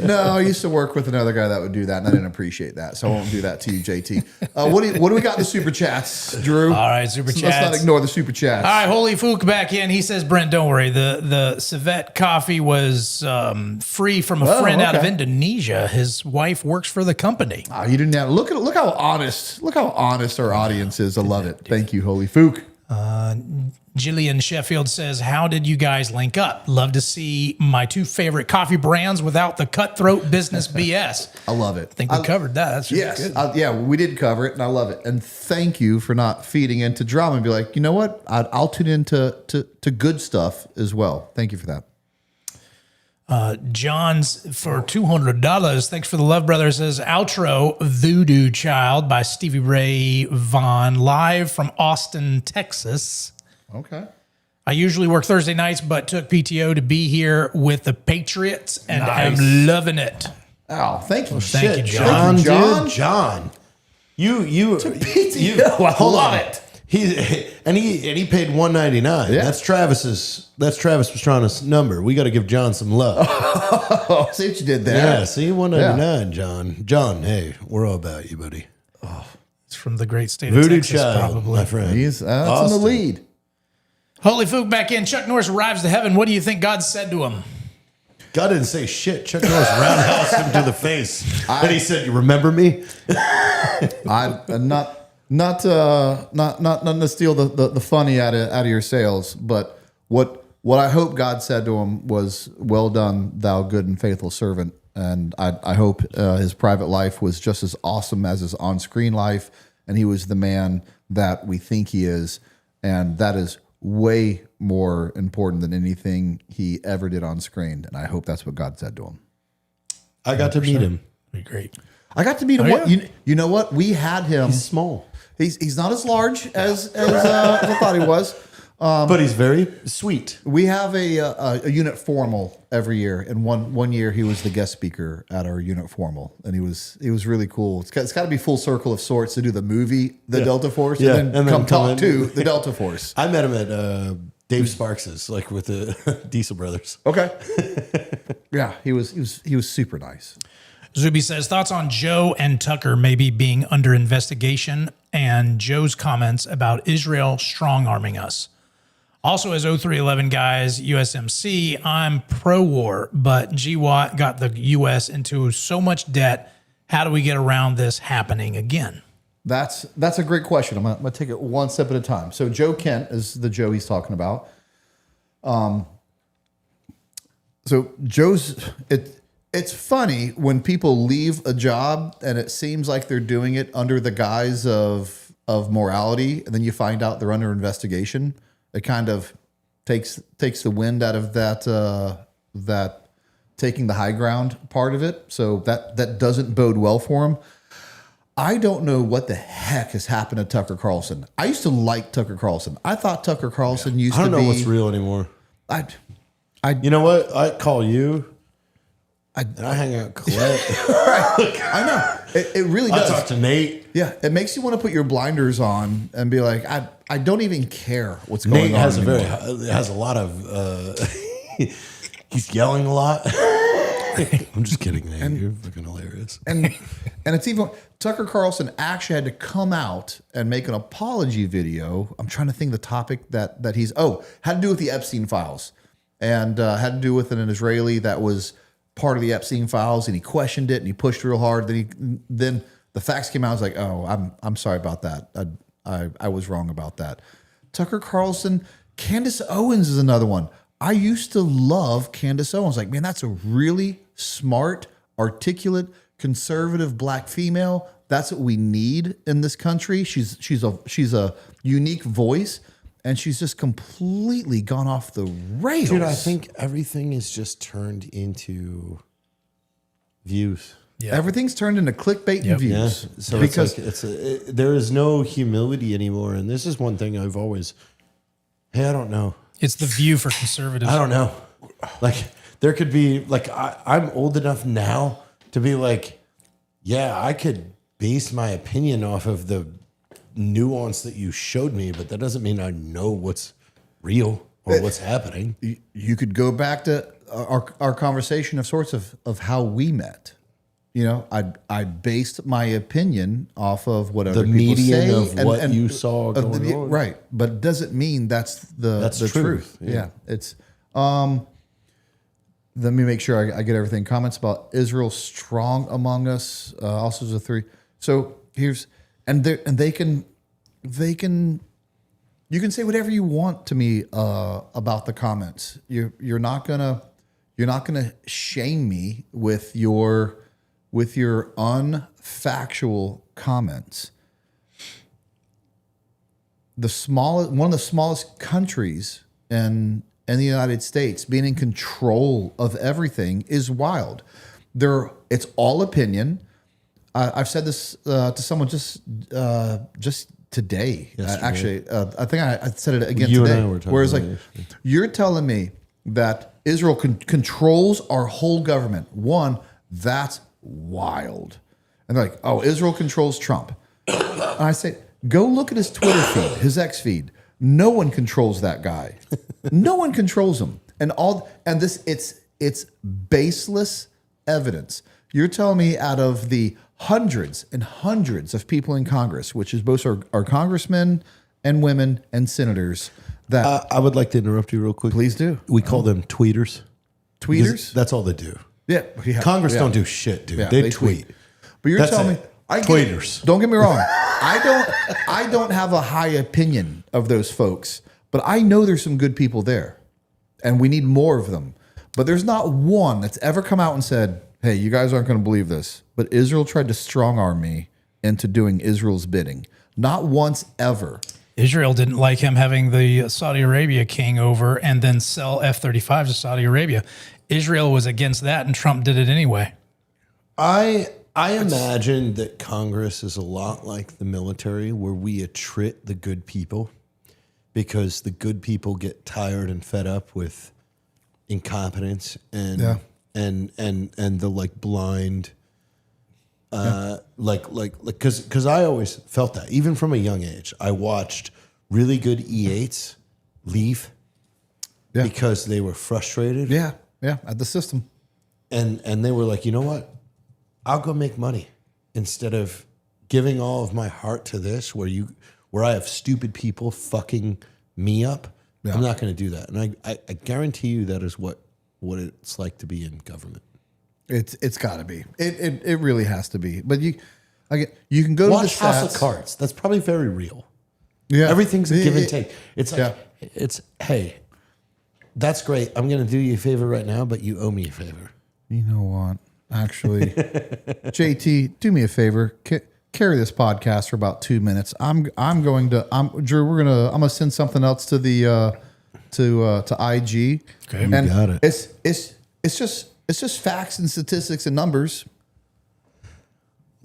No, I used to work with another guy that would do that, and I didn't appreciate that, so I won't do that to you, JT. What do we got in the super chats, Drew? All right, super chats. Let's not ignore the super chats. All right, Holy Fook back in. He says, Brent, don't worry. The civet coffee was free from a friend out of Indonesia. His wife works for the company. Oh, you didn't have look how honest our audience is. I love it. Thank you, Holy Fook. Jillian Sheffield says, how did you guys link up? Love to see my two favorite coffee brands without the cutthroat business BS. I love it. I think we covered that. That's really good. We did cover it, and I love it. And thank you for not feeding into drama and be like, you know what? I'll tune into to good stuff as well. Thank you for that. John's for $200. Thanks for the love, brother. Says outro Voodoo Child by Stevie Ray Vaughan, live from Austin, Texas. Okay. I usually work Thursday nights, but took PTO to be here with the Patriots, and I'm loving it. Oh, thank you. Thank you, John. John. You hold on it. He paid $199. Yeah. That's Travis Pastrana's number. We got to give John some love. Oh, see what you did there. Yeah, see $199, John. John, hey, we're all about you, buddy. Oh, it's from the great state Voodoo of Texas, Child, probably. my friend. He's in the lead. Holy Fook back in. Chuck Norris arrives to heaven. What do you think God said to him? God didn't say shit. Chuck Norris roundhoused him to the face, and he said, "You remember me?" I'm not to steal the funny out of your sails, but what I hope God said to him was, "Well done, thou good and faithful servant." And I hope his private life was just as awesome as his on-screen life, and he was the man that we think he is, and that is way more important than anything he ever did on screen. And I hope that's what God said to him. I got to meet him. Be great. I got to meet him. You know what? We had him. He's small. He's not as large as I thought he was. But he's very sweet. We have a unit formal every year, and one year he was the guest speaker at our unit formal, and he was really cool. It's got to be full circle of sorts to do the movie, the Delta Force, and then come talk to the Delta Force. I met him at Dave Sparks's, like with the Diesel Brothers. Okay. Yeah, he was super nice. Zuby says, thoughts on Joe and Tucker maybe being under investigation, and Joe's comments about Israel strong-arming us. Also, as 0311 guys, USMC, I'm pro-war, but GWAT got the U.S. into so much debt. How do we get around this happening again? That's a great question. I'm gonna take it one step at a time. So Joe Kent is the Joe he's talking about. So it's funny when people leave a job and it seems like they're doing it under the guise of morality, and then you find out they're under investigation. It kind of takes the wind out of that taking the high ground part of it. So that doesn't bode well for him. I don't know what the heck has happened to Tucker Carlson. I used to like Tucker Carlson. I thought Tucker Carlson used to be. I don't know what's real anymore. You know what? I call you. I hang out with Colette. Right. I know. It really does. I talk to Nate. Yeah. It makes you want to put your blinders on and be like, I don't even care what's going Nate on. has a lot of he's yelling a lot. I'm just kidding, Nate. You're fucking hilarious. And it's even Tucker Carlson actually had to come out and make an apology video. I'm trying to think the topic that he's had to do with the Epstein files, and had to do with an Israeli that was part of the Epstein files, and he questioned it and he pushed real hard. Then the facts came out. I was like, oh, I'm sorry about that. I was wrong about that. Tucker Carlson, Candace Owens is another one. I used to love Candace Owens. Like, man, that's a really smart, articulate, conservative black female. That's what we need in this country. She's a unique voice, and she's just completely gone off the rails. Dude, I think everything is just turned into views. Yeah. Everything's turned into clickbait and views. Yeah. So because there is no humility anymore. And this is one thing I've always, I don't know. It's the view for conservatives. I don't know. Like there could be like, I'm old enough now to be like, yeah, I could base my opinion off of the nuance that you showed me, but that doesn't mean I know what's real or what's happening. You could go back to our conversation of sorts of how we met. You know, I based my opinion off of what other people say of what you saw going on. Right, but it doesn't mean that's the truth. Yeah, it's. Let me make sure I get everything. Comments about Israel strong among us. Also, the 3. So here's they can. You can say whatever you want to me about the comments. You're not gonna shame me with your unfactual comments. One of the smallest countries in the United States being in control of everything is wild. It's all opinion. I've said this to someone just today. Actually, I think I said it again today. And I were talking where it's like, you're telling me that Israel controls our whole government. One, that's wild. And they're like, oh, Israel controls Trump. And I say, go look at his Twitter feed, his X feed. No one controls that guy. No one controls him. And this it's baseless evidence. You're telling me out of the hundreds and hundreds of people in Congress, which is both our congressmen and women and senators, that I would like to interrupt you real quick. Please do. We call them tweeters. Tweeters? That's all they do. Yeah. Congress don't do shit, dude. They tweet. But you're telling me tweeters. Don't get me wrong. I don't have a high opinion of those folks, but I know there's some good people there, and we need more of them. But there's not one that's ever come out and said, hey, you guys aren't going to believe this, but Israel tried to strong arm me into doing Israel's bidding. Not once ever. Israel didn't like him having the Saudi Arabia king over and then sell F-35s to Saudi Arabia. Israel was against that, and Trump did it anyway. I imagine that Congress is a lot like the military, where we attrit the good people because the good people get tired and fed up with incompetence and the like blind, because I always felt that even from a young age. I watched really good E8s leave because they were frustrated. Yeah, at the system, and they were like, you know what? I'll go make money instead of giving all of my heart to this where I have stupid people fucking me up. Yeah. I'm not going to do that. And I guarantee you that is what it's like to be in government. It's got to be. It really has to be. But you can go watch to the stats. House of Cards. That's probably very real. Yeah, everything's a give and take. It's like hey, that's great. I'm going to do you a favor right now, but you owe me a favor. You know what? Actually, JT, do me a favor. Carry this podcast for about 2 minutes. Drew. I'm gonna send something else to the to IG. Okay, and got it. It's just facts and statistics and numbers.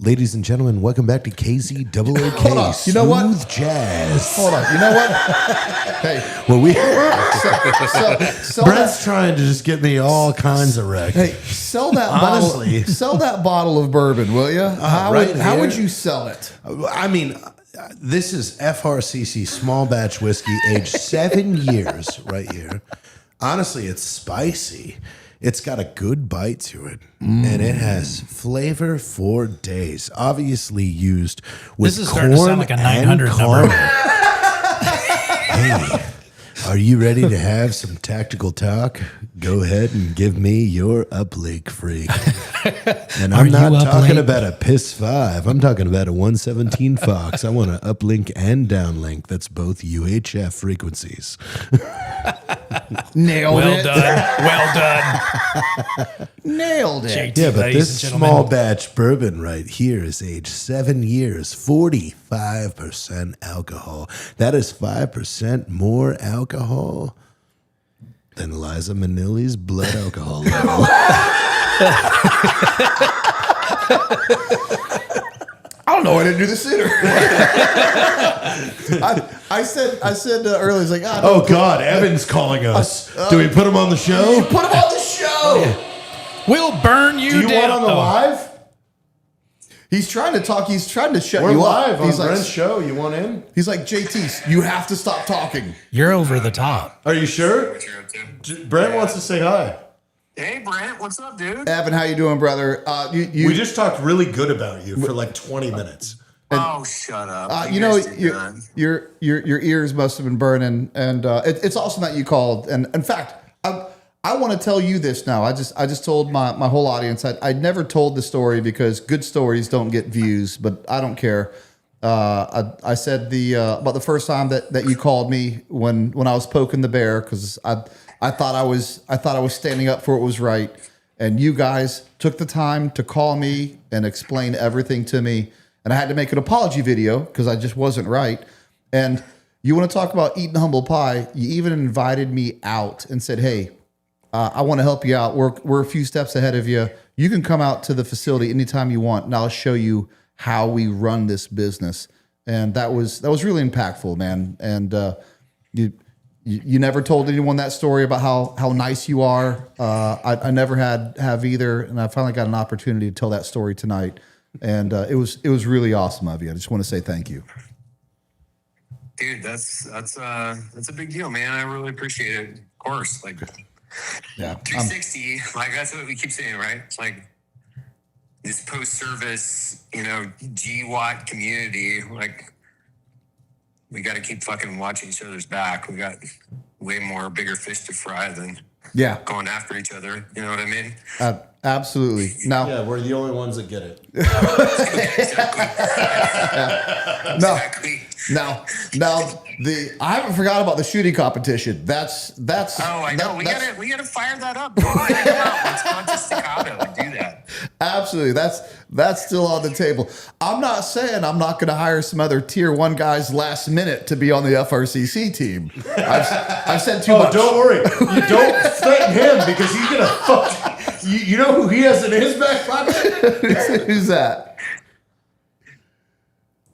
Ladies and gentlemen, welcome back to KZOOK. Hold on. You know what? Smooth jazz. Hold on. You know what? Hey. Well, Brent's trying to just get me all kinds of wrecked. Hey, sell that bottle of bourbon, will you? How would you sell it? I mean, this is FRCC small batch whiskey, aged 7 years right here. Honestly, it's spicy. It's got a good bite to it, and it has flavor for days. Obviously used with this is starting to sound like a 900 number. Hey, Are you ready to have some tactical talk? Go ahead and give me your uplink, freak. And I'm not talking about a PIS 5. I'm talking about a 117 Fox. I want an uplink and downlink. That's both UHF frequencies. Nailed it. Well done. Nailed it. JT, Yeah, but ladies this and gentlemen. small batch bourbon right here is aged 7 years, 45% alcohol. That is 5% more alcohol than Liza Minnelli's blood alcohol level. I don't know why I didn't do this sooner. I said earlier, it's like, Oh, God, Evan's calling us. Do we put him on the show? put him on the show. We'll burn you Do you down. want on the live? He's trying to talk. He's trying to shut We're you live up. on He's like, Brent's show. You want in? he's like, JT, you have to stop talking. You're over the top. Are you sure? Brent wants to say hi. Hey, Brent, what's up, dude? Evan, how you doing, brother? We just talked really good about you for like 20 minutes. Oh, shut up. You know, your ears must have been burning, and it's awesome that you called. And in fact, I want to tell you this now. I just told my whole audience. I'd never told the story because good stories don't get views, but I don't care. I said about the first time that you called me when I was poking the bear because I thought I was standing up for what was right, and you guys took the time to call me and explain everything to me, and I had to make an apology video because I just wasn't right. And you want to talk about eating humble pie? You even invited me out and said, "Hey, I want to help you out. We're a few steps ahead of you. You can come out to the facility anytime you want, and I'll show you how we run this business." And that was really impactful, man. And you never told anyone that story about how nice you are. I never have either, and I finally got an opportunity to tell that story tonight. And it was really awesome of you. I just want to say thank you. Dude, that's a big deal, man. I really appreciate it. Of course, like Yeah, 360, like that's what we keep saying, right? It's like this post-service, GWAT community, like we got to keep fucking watching each other's back. We got way more bigger fish to fry than going after each other. You know what I mean? Absolutely. Now, Yeah, we're the only ones that get it. Now, I haven't forgot about the shooting competition. That's. Oh, I know. We gotta fire that up. Let's go to staccato and do that. Absolutely. That's still on the table. I'm not saying I'm not going to hire some other tier 1 guys last minute to be on the FRCC team. I've said too much. Don't worry. You don't threaten him because he's gonna fuck. You know who he has in his back pocket? Who's that?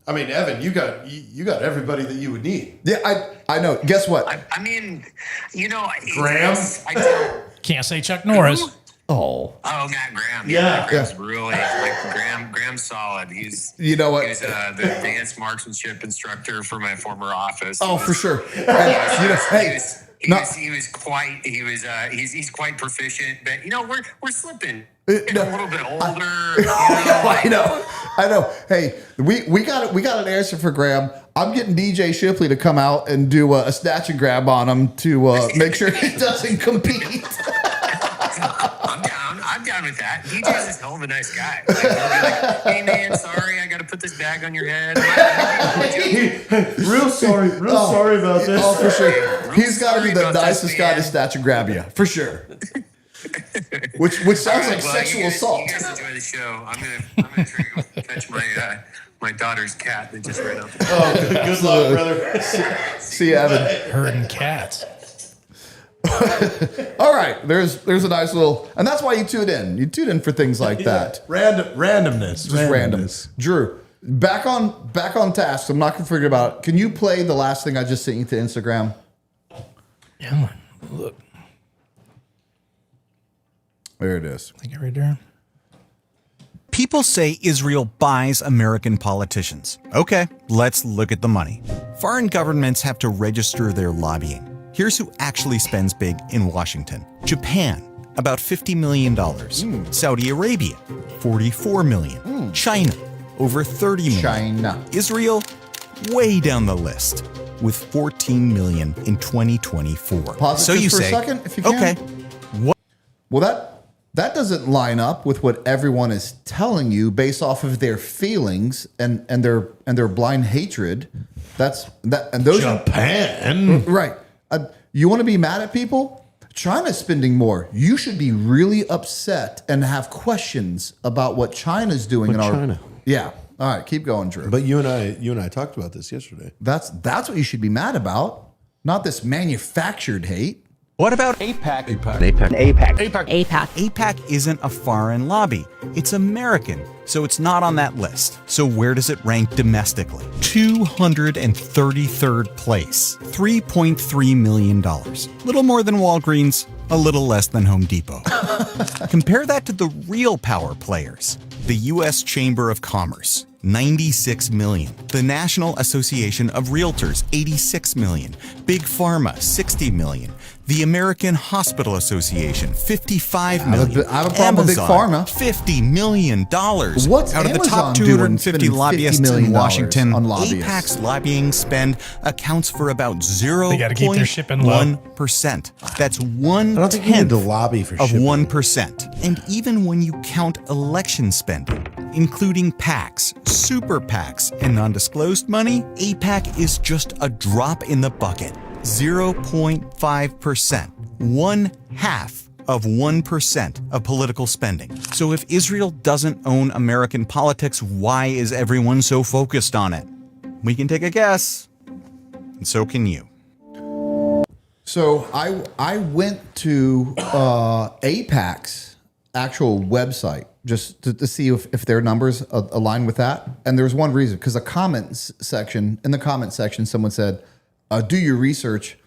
I mean, Evan, you got everybody that you would need. Yeah, I know. Guess what? I mean, Graham? Can't say Chuck Norris. Oh, Matt Graham. Yeah. Graham's really Graham's solid. He's you know what? He was the advanced marksmanship instructor for my former office. Oh, for sure. And, He's quite proficient, but we're slipping. Getting a little bit older. I know. Hey, we got an answer for Graham. I'm getting DJ Shipley to come out and do a snatch and grab on him to make sure he doesn't compete. I'm down with that. DJ's this hell of a nice guy. Like, he'll be like, hey man, sorry, I got to put this bag on your head. Real sorry about this. Oh, for sure. He's got to be the nicest guy to snatch and grab you, for sure. Which sounds like sexual assault. You guys enjoy the show. I'm gonna try to go catch my daughter's cat that just ran up. Oh, good luck, brother. See you, Evan. Herding cats. All right, there's a nice little, and that's why you tune in. You tune in for things like that. Randomness. Just random. Drew, back on task. I'm not gonna forget about it. Can you play the last thing I just sent you to Instagram? Yeah, look. There it is. I think right there. People say Israel buys American politicians. Okay, let's look at the money. Foreign governments have to register their lobbying. Here's who actually spends big in Washington. Japan, about $50 million. Saudi Arabia, $44 million. China, over $30 million. China. Israel, way down the list, with 14 million in 2024. Pause it So just you for say, a second, if you can. okay, what? Well, that doesn't line up with what everyone is telling you based off of their feelings and their blind hatred. And those Japan. right. You want to be mad at people? China's spending more. You should be really upset and have questions about what China's doing in our China. Yeah. All right, keep going, Drew. But you and I talked about this yesterday. That's what you should be mad about, not this manufactured hate. What about APAC? APAC isn't a foreign lobby. It's American, so it's not on that list. So where does it rank domestically? 233rd place, $3.3 million. Little more than Walgreens, a little less than Home Depot. Compare that to the real power players. The U.S. Chamber of Commerce, 96 million. The National Association of Realtors, 86 million. Big Pharma, 60 million. The American Hospital Association, 55 million. I have a problem with Big Pharma. $50 million. What's out of the Amazon top doing 250 spending lobbyists $50 million in Washington? on lobbyists? APAC's lobbying spend accounts for about 0.1%. They gotta keep their shipping low. That's 1/10 I don't think you need to lobby for of shipping. 1%. And even when you count election spending, including PACs, super PACs, and non-disclosed money, APAC is just a drop in the bucket. 0.5%. 1/2 of 1% of political spending. So if Israel doesn't own American politics, why is everyone so focused on it? We can take a guess, and so can you. So I went to APAC's actual website just to see if their numbers align with that. And there's one reason, because in the comment section, someone said, do your research.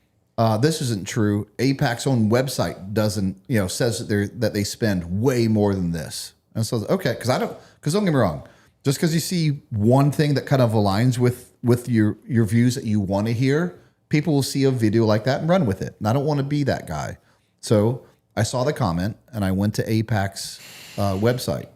This isn't true. APAC's own website doesn't, says that they spend way more than this. And so, okay, because don't get me wrong, just because you see one thing that kind of aligns with your views that you want to hear, people will see a video like that and run with it. And I don't want to be that guy. So I saw the comment and I went to APAC's website.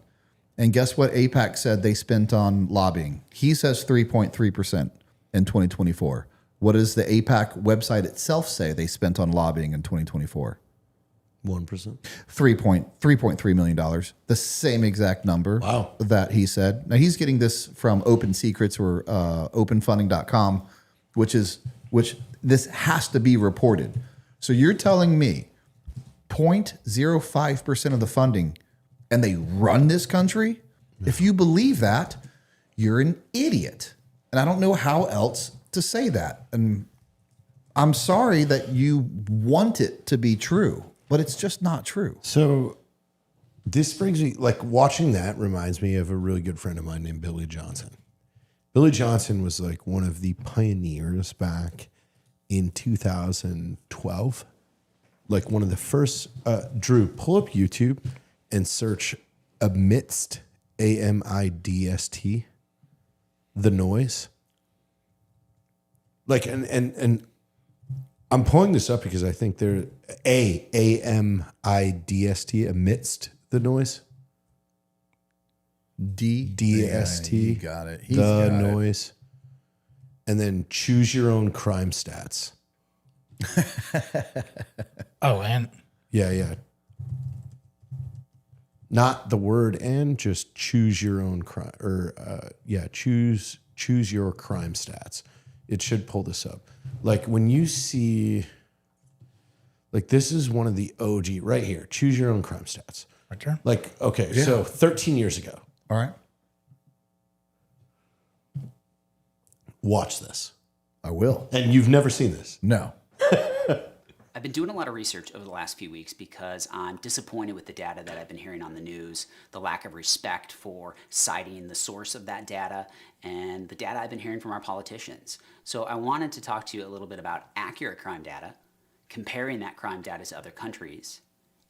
And guess what APAC said they spent on lobbying? He says 3.3% in 2024. What does the APAC website itself say they spent on lobbying in 2024? 1%. $3.3 million. The same exact number that he said. Now he's getting this from Open Secrets or openfunding.com, which this has to be reported. So you're telling me 0.05% of the funding and they run this country? If you believe that, you're an idiot. And I don't know how else to say that. And I'm sorry that you want it to be true, but it's just not true. So this brings me, like, watching that reminds me of a really good friend of mine named Billy Johnson. Billy Johnson was like one of the pioneers back in 2012. Like one of the first, Drew, pull up YouTube and search amidst, AMIDST, the noise. Like, and I'm pulling this up because I think they're AMIDST, amidst the noise. DST. You got it. He's the got noise. It. And then choose your own crime stats. And yeah. Not the word and, just choose your own crime, or choose your crime stats. It should pull this up. Like when you see, like this is one of the OG right here. Choose your own crime stats. Right there. Like, okay, so 13 years ago. All right. Watch this. I will. And you've never seen this? No. I've been doing a lot of research over the last few weeks because I'm disappointed with the data that I've been hearing on the news, the lack of respect for citing the source of that data, and the data I've been hearing from our politicians. So I wanted to talk to you a little bit about accurate crime data, comparing that crime data to other countries,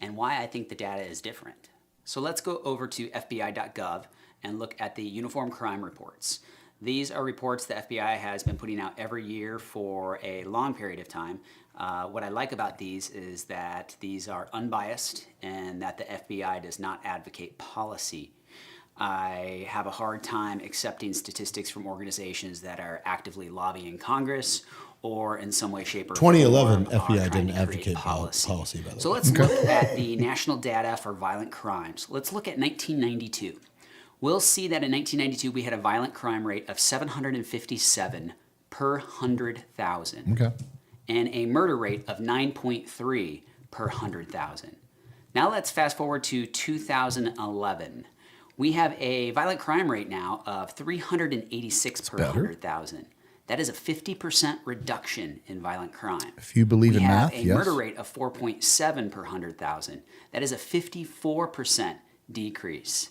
and why I think the data is different. So let's go over to FBI.gov and look at the Uniform Crime Reports. These are reports the FBI has been putting out every year for a long period of time. What I like about these is that these are unbiased and that the FBI does not advocate policy. I have a hard time accepting statistics from organizations that are actively lobbying Congress or in some way, shape, or 2011 form FBI trying didn't to create advocate policy, by the way. So let's look at the national data for violent crimes. Let's look at 1992. We'll see that in 1992 we had a violent crime rate of 757 per 100,000. Okay. And a murder rate of 9.3 per 100,000. Now let's fast forward to 2011. We have a violent crime rate now of 386 per 100,000. That is a 50% reduction in violent crime. If you believe in math, we have a murder rate of 4.7 per 100,000. That is a 54% decrease.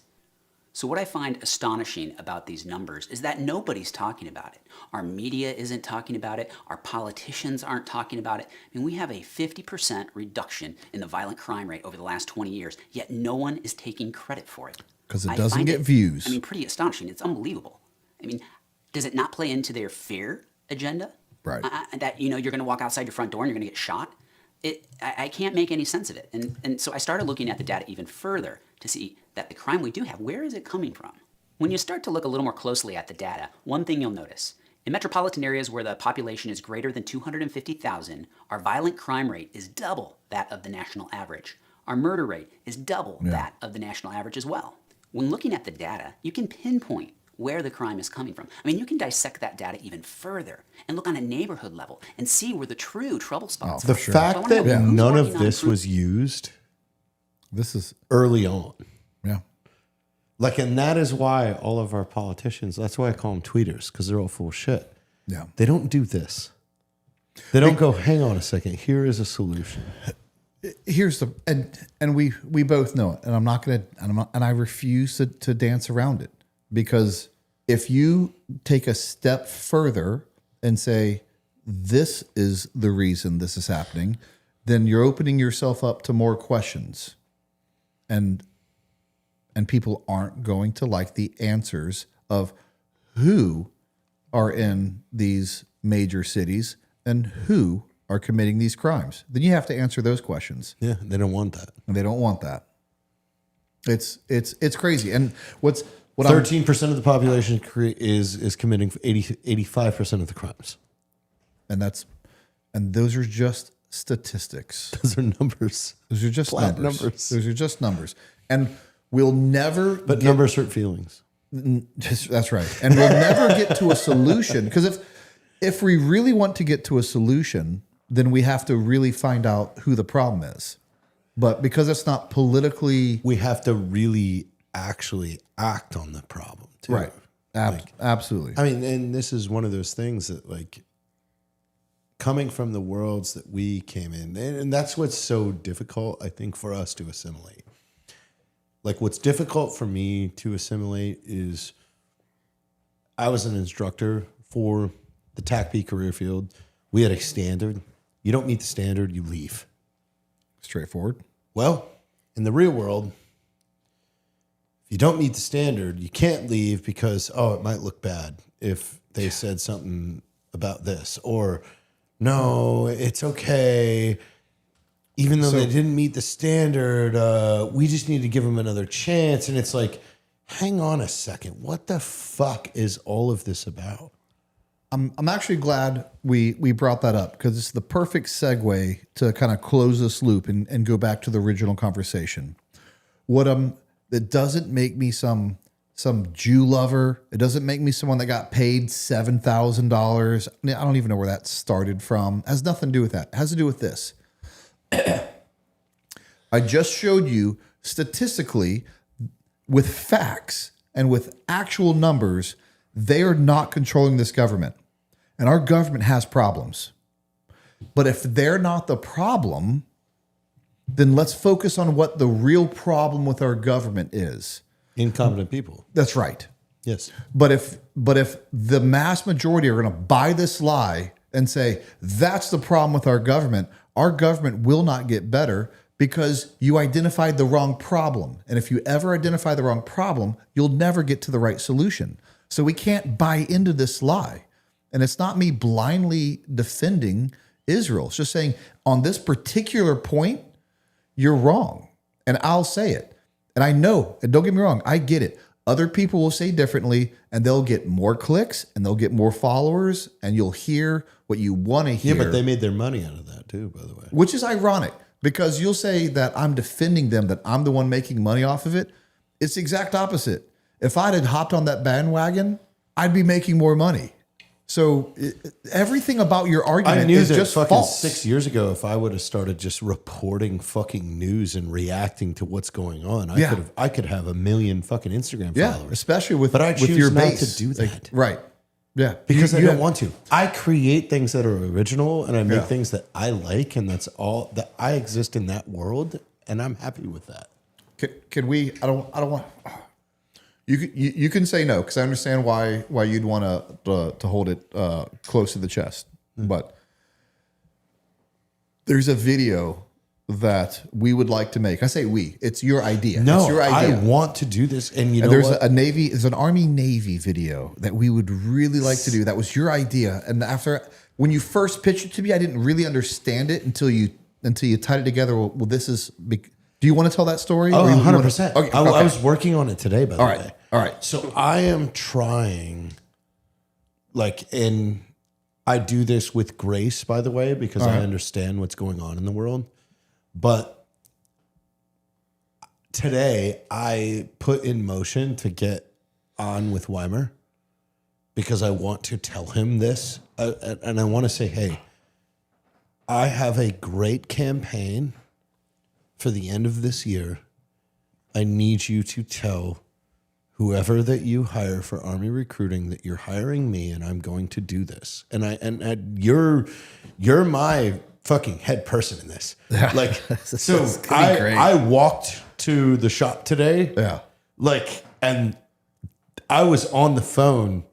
So what I find astonishing about these numbers is that nobody's talking about it. Our media isn't talking about it. Our politicians aren't talking about it. I mean, we have a 50% reduction in the violent crime rate over the last 20 years, yet no one is taking credit for it. Because it doesn't get views. I mean, pretty astonishing. It's unbelievable. I mean, does it not play into their fear agenda? Right. That, you're going to walk outside your front door and you're going to get shot? I can't make any sense of it. And so I started looking at the data even further to see that the crime we do have, where is it coming from? When you start to look a little more closely at the data, one thing you'll notice. In metropolitan areas where the population is greater than 250,000, our violent crime rate is double that of the national average. Our murder rate is double that of the national average as well. When looking at the data, you can pinpoint where the crime is coming from. I mean, you can dissect that data even further and look on a neighborhood level and see where the true trouble spots are. The fact that none of this was used this is early on. Yeah. Like, and that is why all of our politicians, that's why I call them tweeters, because they're all full of shit. Yeah. They don't do this. They don't go, hang on a second, here is a solution. Here's the and we both know it, and I'm not gonna and I refuse to dance around it, because if you take a step further and say this is the reason this is happening, then you're opening yourself up to more questions, and people aren't going to like the answers of who are in these major cities and who are committing these crimes. Then you have to answer those questions. Yeah, they don't want that. And they don't want that. It's crazy. And what 13% of the population is committing 85% of the crimes. And those are just statistics. Those are numbers. Those are just Flat numbers. Those are just numbers. And we'll never But numbers hurt feelings. That's right. And we'll never get to a solution, because if we really want to get to a solution, then we have to really find out who the problem is. But because it's not politically... We have to really actually act on the problem, too. Right. Absolutely. I mean, and this is one of those things that, like, coming from the worlds that we came in, and that's what's so difficult, I think, for us to assimilate. Like, what's difficult for me to assimilate is I was an instructor for the TACP career field. We had a standard. You don't meet the standard, you leave. Straightforward. Well, in the real world, if you don't meet the standard, you can't leave because, it might look bad if they said something about this. Or, no, it's okay. Even though they didn't meet the standard, we just need to give them another chance. And it's like, hang on a second. What the fuck is all of this about? I'm actually glad we brought that up, because it's the perfect segue to kind of close this loop and go back to the original conversation. It doesn't make me some Jew lover. It doesn't make me someone that got paid $7,000. I don't even know where that started from. It has nothing to do with that. It has to do with this. I just showed you statistically, with facts and with actual numbers, they are not controlling this government. And our government has problems. But if they're not the problem, then let's focus on what the real problem with our government is. Incompetent people. That's right. Yes. But if the mass majority are going to buy this lie and say, that's the problem with our government will not get better, because you identified the wrong problem. And if you ever identify the wrong problem, you'll never get to the right solution. So we can't buy into this lie. And it's not me blindly defending Israel. It's just saying, on this particular point, you're wrong. And I'll say it. And I know, and don't get me wrong, I get it. Other people will say differently, and they'll get more clicks and they'll get more followers, and you'll hear what you want to hear. Yeah, but they made their money out of that too, by the way. Which is ironic, because you'll say that I'm defending them, that I'm the one making money off of it. It's the exact opposite. If I'd had hopped on that bandwagon, I'd be making more money. So everything about your argument is just fucking false. 6 years ago, if I would have started just reporting fucking news and reacting to what's going on, I could have 1 million fucking Instagram followers. Especially with, but I with choose your not base. to do that. Right. Yeah. Because I don't want to. I create things that are original, and I make things that I like, and that's all that I exist in that world, and I'm happy with that. Can we? I don't want. You can say no, because I understand why you'd want to hold it close to the chest. But there's a video that we would like to make. I say we. It's your idea. No, it's your idea. I want to do this, and you know there's what? there's an Army Navy video that we would really like to do. That was your idea, and when you first pitched it to me, I didn't really understand it until you tied it together. Well, this is. Do you want to tell that story? Oh, 100%. Okay. I was working on it today, by the way. All right. So I am trying, and I do this with grace, by the way, because I understand what's going on in the world. But today I put in motion to get on with Weimer because I want to tell him this. And I want to say, hey, I have a great campaign for the end of this year. I need you to tell whoever that you hire for Army recruiting that you're hiring me, and I'm going to do this. And you're my fucking head person in this. So I walked to the shop today. Yeah. And I was on the phone.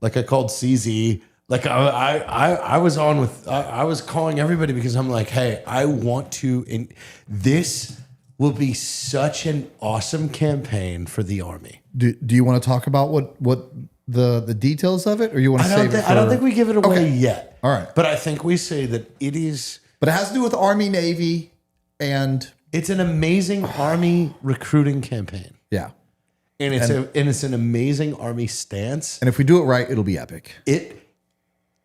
I called CZ. I was on with, I was calling everybody because I'm like, hey, I want to, and this will be such an awesome campaign for the Army. Do you want to talk about what the details of it, or you want to save it? I don't think we give it away yet. All right. But I think we say that it is. But it has to do with Army, Navy, and it's an amazing Army recruiting campaign. Yeah. And it's an amazing Army stance. And if we do it right, it'll be epic.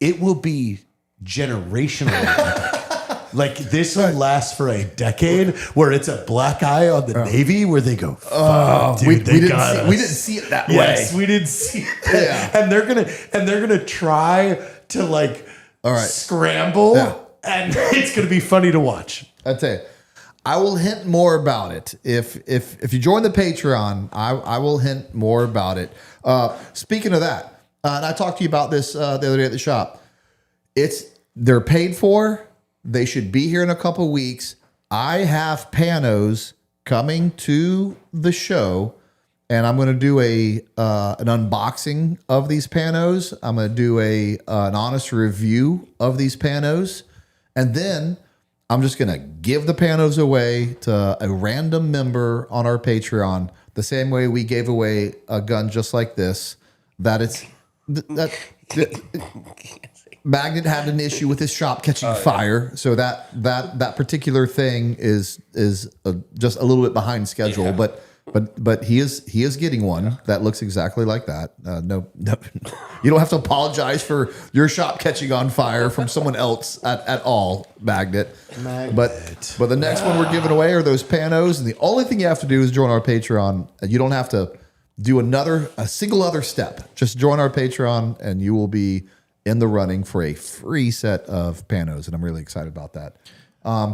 It will be generational epic. This will last for a decade, where it's a black eye on the Navy, where they go, dude, we didn't see it that way. Yes, we didn't see it. Yeah. And they're gonna try to scramble, and it's gonna be funny to watch. I tell you, I will hint more about it if you join the Patreon. I will hint more about it. Speaking of that. And I talked to you about this the other day at the shop. They're paid for. They should be here in a couple of weeks. I have panos coming to the show, and I'm going to do an unboxing of these panos. I'm going to do an honest review of these panos, and then I'm just going to give the panos away to a random member on our Patreon, the same way we gave away a gun just like this. Magnet had an issue with his shop catching fire, so that particular thing is just a little bit behind schedule. But he is getting one that looks exactly like that. No, you don't have to apologize for your shop catching on fire from someone else at all, Magnet. But the next one we're giving away are those panos, and the only thing you have to do is join our Patreon. You don't have to do a single other step. Just join our Patreon, and you will be in the running for a free set of panos, and I'm really excited about that.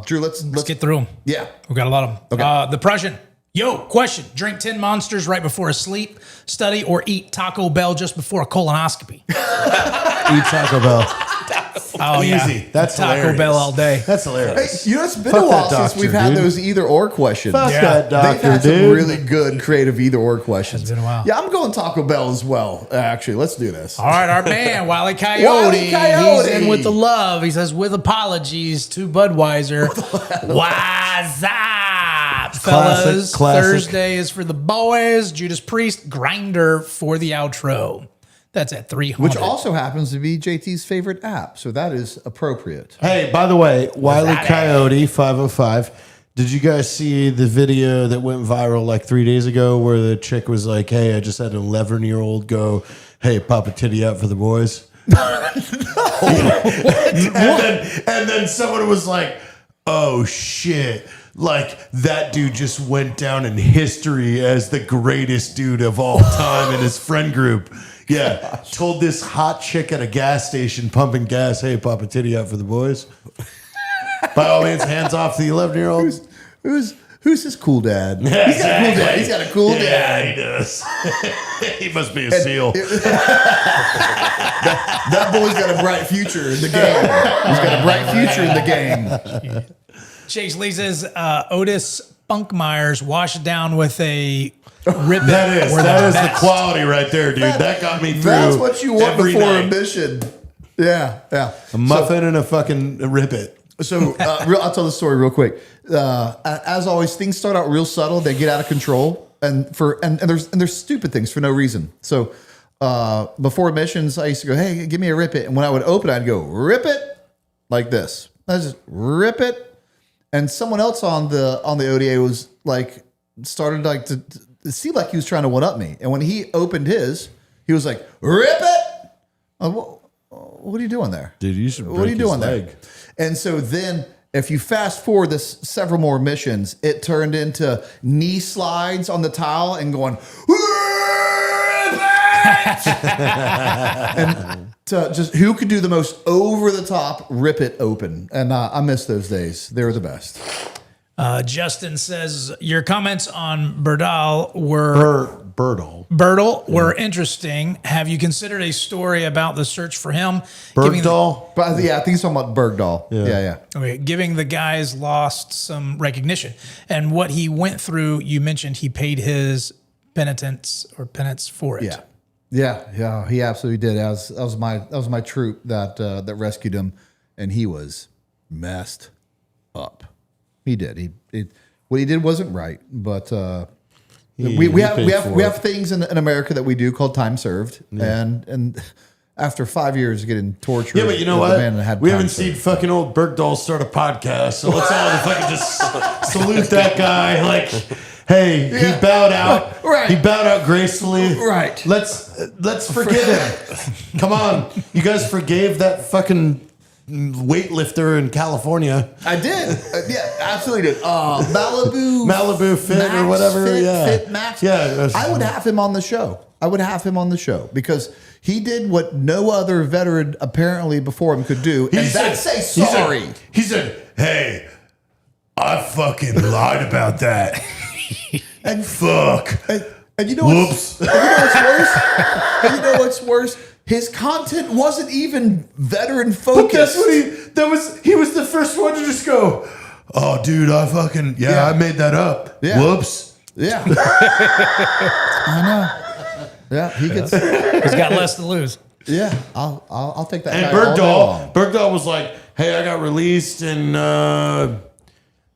Drew, let's get through them. Yeah, we got a lot of them. Okay. The Prussian. Yo, question: drink 10 Monsters right before a sleep study, or eat Taco Bell just before a colonoscopy? Eat Taco Bell. Oh yeah, easy. That's Taco hilarious. Bell all day. That's hilarious. Hey, it's been a while since we've had those either or questions. Fuck that doctor, They've had some really good creative either or questions. It's been a while. Yeah, I'm going Taco Bell as well. Actually, let's do this. All right, our man Wile E. Coyote. Wile E. Coyote. He's in with the love. He says, with apologies to Budweiser. What's up, fellas? Classic. Thursday is for the boys. Judas Priest, Grinder for the outro. That's at 300. Which also happens to be JT's favorite app, so that is appropriate. Hey, by the way, Wile E. Coyote 505. Did you guys see the video that went viral like 3 days ago where the chick was like, hey, I just had an 11-year-old go, hey, pop a titty out for the boys? and then someone was like, oh, shit. Like, that dude just went down in history as the greatest dude of all time in his friend group. Yeah. Told this hot chick at a gas station pumping gas, hey, pop a titty out for the boys. By all means, hands off the 11-year-old. Who's his cool dad? Yeah, He's got a cool dad. Yeah, he does. He must be a SEAL. That boy's got a bright future in the game. He's got a bright future in the game. Chase Lee says Otis Spunkmeyer's washed down with a ribbon. That is the quality right there, dude. That got me through. That's what you want every before night. a mission. Yeah. A muffin and a fucking ribbit. So I'll tell the story real quick. As always, things start out real subtle. They get out of control, and there's stupid things for no reason. So before missions, I used to go, "Hey, give me a rip it," and when I would open, I'd go, "Rip it," like this. I just rip it, and someone else on the ODA was like started like to seem like he was trying to one up me, and when he opened his, he was like, "Rip it." What are you doing there? Dude, you should break What are you doing his leg. there? And so then if you fast forward this several more missions, it turned into knee slides on the tile and going, and just who could do the most over the top rip it open. And I miss those days. They were the best. Justin says your comments on Bergdahl were Bergdahl were interesting. Have you considered a story about the search for him? Bergdahl? Yeah, I think it's talking about Bergdahl. Yeah. Okay, giving the guys lost some recognition and what he went through. You mentioned he paid his penance for it. Yeah. He absolutely did. That was my troop that rescued him, and he was messed up. He did. What he did wasn't right, but we have things in America that we do called time served, and after 5 years of getting tortured, yeah, but you know what? We haven't seen fucking old Bergdahl start a podcast, so let's all fucking just salute that guy. Like, hey, he bowed out. Right. He bowed out gracefully. Right. Let's forgive him. Come on, you guys forgave that fucking weightlifter in California. I did. Yeah, absolutely did. Malibu Fit Max, or whatever. Fit Max. Yeah. I would have him on the show. Because he did what no other veteran apparently before him could do, and that's say sorry. He said, hey, I fucking lied about that. And fuck. And you know whoops. And you know what's worse? His content wasn't even veteran focused. But that's what he was the first one to just go, oh, dude, I made that up. Yeah. Whoops. Yeah. I know. Yeah, he's got less to lose. Yeah, I'll take that. And guy all day long. Bergdahl was like, hey, I got released, and I'm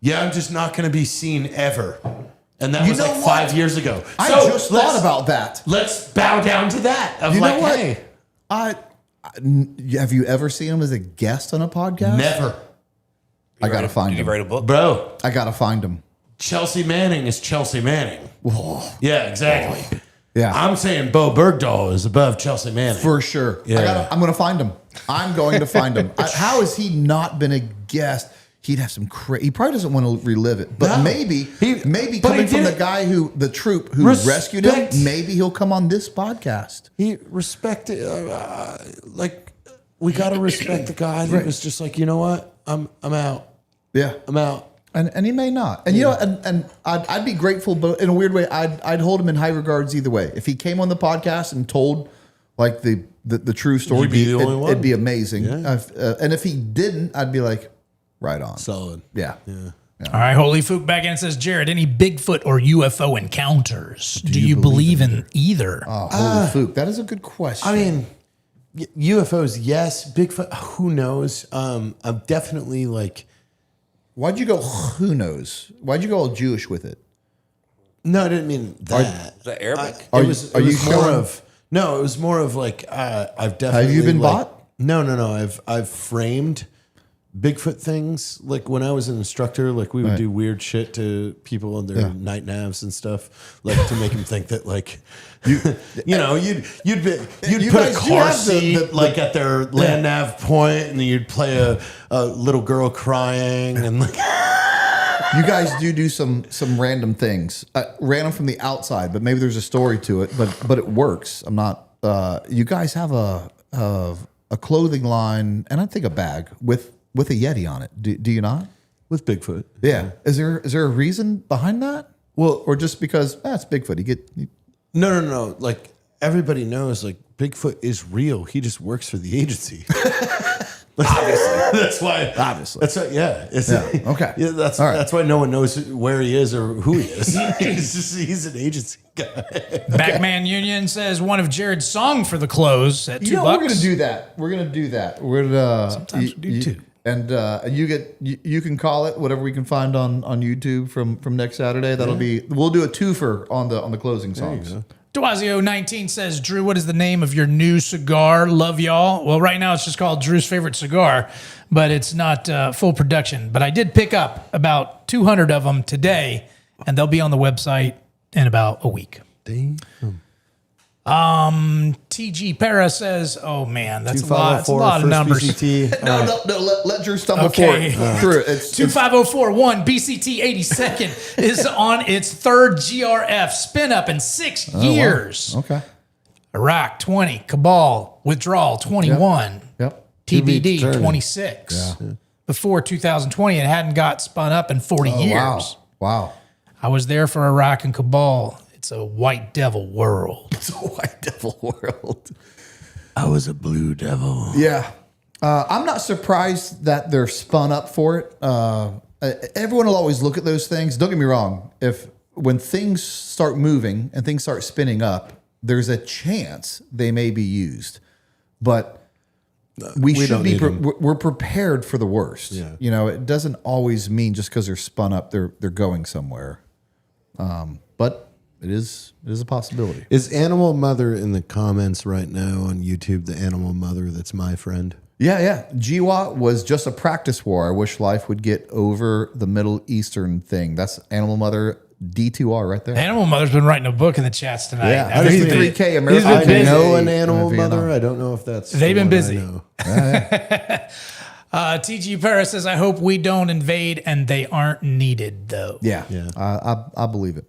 just not going to be seen ever. And that was like 5 years ago. I just thought about that. Let's bow down to that. You know what? Hey. Have you ever seen him as a guest on a podcast? Never. I got to find him. Did you write a book? Bro. I got to find him. Chelsea Manning is Chelsea Manning. Whoa. Yeah, exactly. Yeah. I'm saying Bo Bergdahl is above Chelsea Manning. For sure. Yeah. I'm going to find him. I'm going to find him. How has he not been a guest? He'd have some crazy. He probably doesn't want to relive it, but maybe coming from the troop who rescued him, maybe he'll come on this podcast. He respected, we got to respect the guy that was just like, you know what, I'm out. Yeah, I'm out. And he may not. And you know, and I'd be grateful, but in a weird way, I'd hold him in high regards either way. If he came on the podcast and told like the true story, it'd be amazing. Yeah. And if he didn't, I'd be like, right on. Solid. Yeah. All right, Holy Fook back in and says, Jared, any Bigfoot or UFO encounters? Do you believe in either? Oh, Holy Fook, that is a good question. I mean, UFOs, yes. Bigfoot, who knows? I'm definitely like. Why'd you go, who knows? Why'd you go all Jewish with it? No, I didn't mean that. Is that Arabic? It was more of like, I've definitely. Have you been like, bought? No. I've framed Bigfoot things, like when I was an instructor, like we would do weird shit to people on their night navs and stuff, like to make them think that like you'd put a car seat like at their land nav point, and then you'd play a little girl crying, and like you guys do some random things, random from the outside, but maybe there's a story to it, but it works. I'm not. You guys have a clothing line and I think a bag with a Yeti on it. Do you not? With Bigfoot. Yeah. Is there a reason behind that? Well, or just because it's Bigfoot? No. Like everybody knows, like Bigfoot is real. He just works for the agency. Obviously, that's why. Obviously, that's why. Yeah. Okay. Yeah, that's why no one knows where he is or who he is. He's an agency guy. Backman Union says one of Jared's song for the close at $2. We're gonna do that. We're gonna sometimes we do too. And you can call it whatever we can find on YouTube from next Saturday. That'll be, we'll do a twofer on the closing songs. Dwazio19 says, Drew, what is the name of your new cigar? Love y'all. Well, right now it's just called Drew's Favorite Cigar, but it's not full production. But I did pick up about 200 of them today, and they'll be on the website in about a week. Damn. TG Para says, oh man, that's a lot. It's a lot of numbers. BCT. No, let Drew stumble through it. It's 25041 BCT 82nd is on its third GRF spin up in 6 years. Wow. Okay. Iraq 20, Cabal withdrawal 21, Yep. TBD 26. Yeah. Before 2020, it hadn't got spun up in 40 years. Wow. I was there for Iraq and Cabal. It's a white devil world. It's a white devil world. I was a blue devil. Yeah. I'm not surprised that they're spun up for it. Everyone will always look at those things. Don't get me wrong. When things start moving and things start spinning up, there's a chance they may be used. But we should be we're prepared for the worst. Yeah. You know, it doesn't always mean just because they're spun up, they're going somewhere. But it is a possibility. Is Animal Mother in the comments right now on YouTube? The Animal Mother that's my friend. Yeah. GWAT was just a practice war. I wish life would get over the Middle Eastern thing. That's Animal Mother D2R right there. Animal Mother's been writing a book in the chats tonight. Yeah, 53K American. I know an Animal Mother. I don't know if that's. They've been busy. TG Paris says, I hope we don't invade and they aren't needed though. Yeah. I believe it.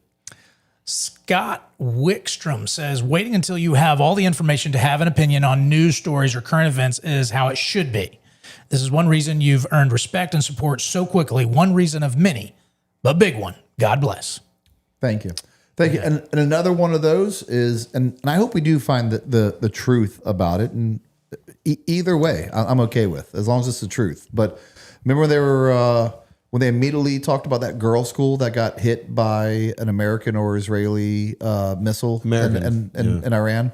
Scott Wickstrom says, waiting until you have all the information to have an opinion on news stories or current events is how it should be. This is one reason you've earned respect and support so quickly. One reason of many, but big one. God bless. Thank you. And another one of those is, and I hope we do find the truth about it. And either way, I'm okay with, as long as it's the truth. But remember they were, when they immediately talked about that girl school that got hit by an American or Israeli missile in Iran.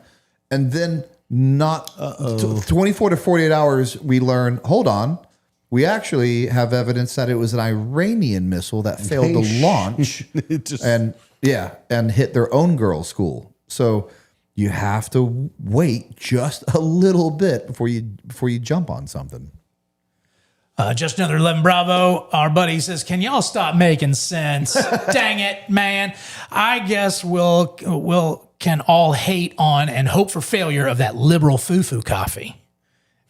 And then 24 to 48 hours, we learn, hold on, we actually have evidence that it was an Iranian missile that failed to launch and hit their own girls' school. So you have to wait just a little bit before you jump on something. Just another 11 Bravo. Our buddy says, can y'all stop making sense? Dang it, man. I guess we'll can all hate on and hope for failure of that liberal foo-foo coffee.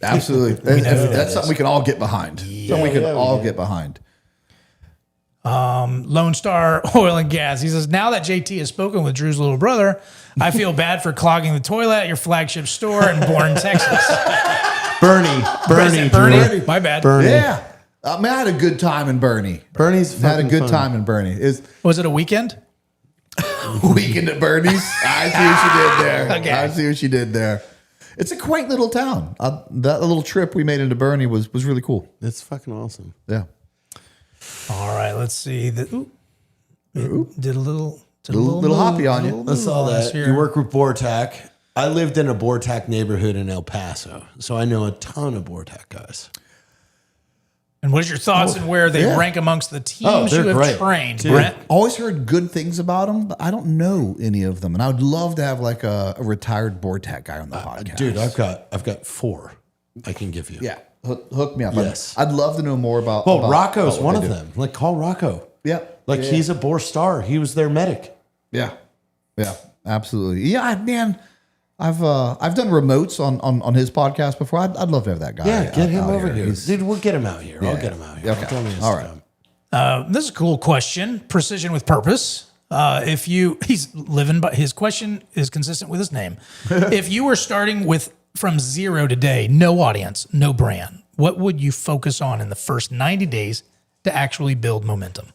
Absolutely. That's something we can all get behind. Get behind. Lone Star Oil and Gas. He says, now that JT has spoken with Drew's little brother, I feel bad for clogging the toilet at your flagship store in Bourne, Texas. Bernie. My bad. Bernie. Yeah. I had a good time in Bernie. Bernie's had a good time in Bernie. Was it a weekend? Weekend at Bernie's. I see what you did there. Okay. I see what you did there. It's a quaint little town. That little trip we made into Bernie was really cool. It's fucking awesome. Yeah. All right. Let's see. Did a little hoppy on you. I saw that. You work with Bortak. I lived in a Bortak neighborhood in El Paso, so I know a ton of Bortak guys. And what is your thoughts on where they rank amongst the teams you have trained, Brent? Always heard good things about them, but I don't know any of them. And I would love to have like a retired Bortak guy on the podcast. Dude, I've got 4 I can give you. Yeah. hook me up. Yes. I'd love to know more about. Well, about Rocco's what one they of do. them. Like, call Rocco. Yeah. Like, he's a Boar Star. He was their medic. Yeah. Yeah. Absolutely. Yeah, man. I've done remotes on his podcast before. I'd love to have that guy. Yeah, get him out over here. Dude, we'll get him out here. I'll get him out here. Okay. Tell me his All right. time. This is a cool question. Precision with purpose. He's living, but his question is consistent with his name. If you were starting from zero today, no audience, no brand, what would you focus on in the first 90 days to actually build momentum?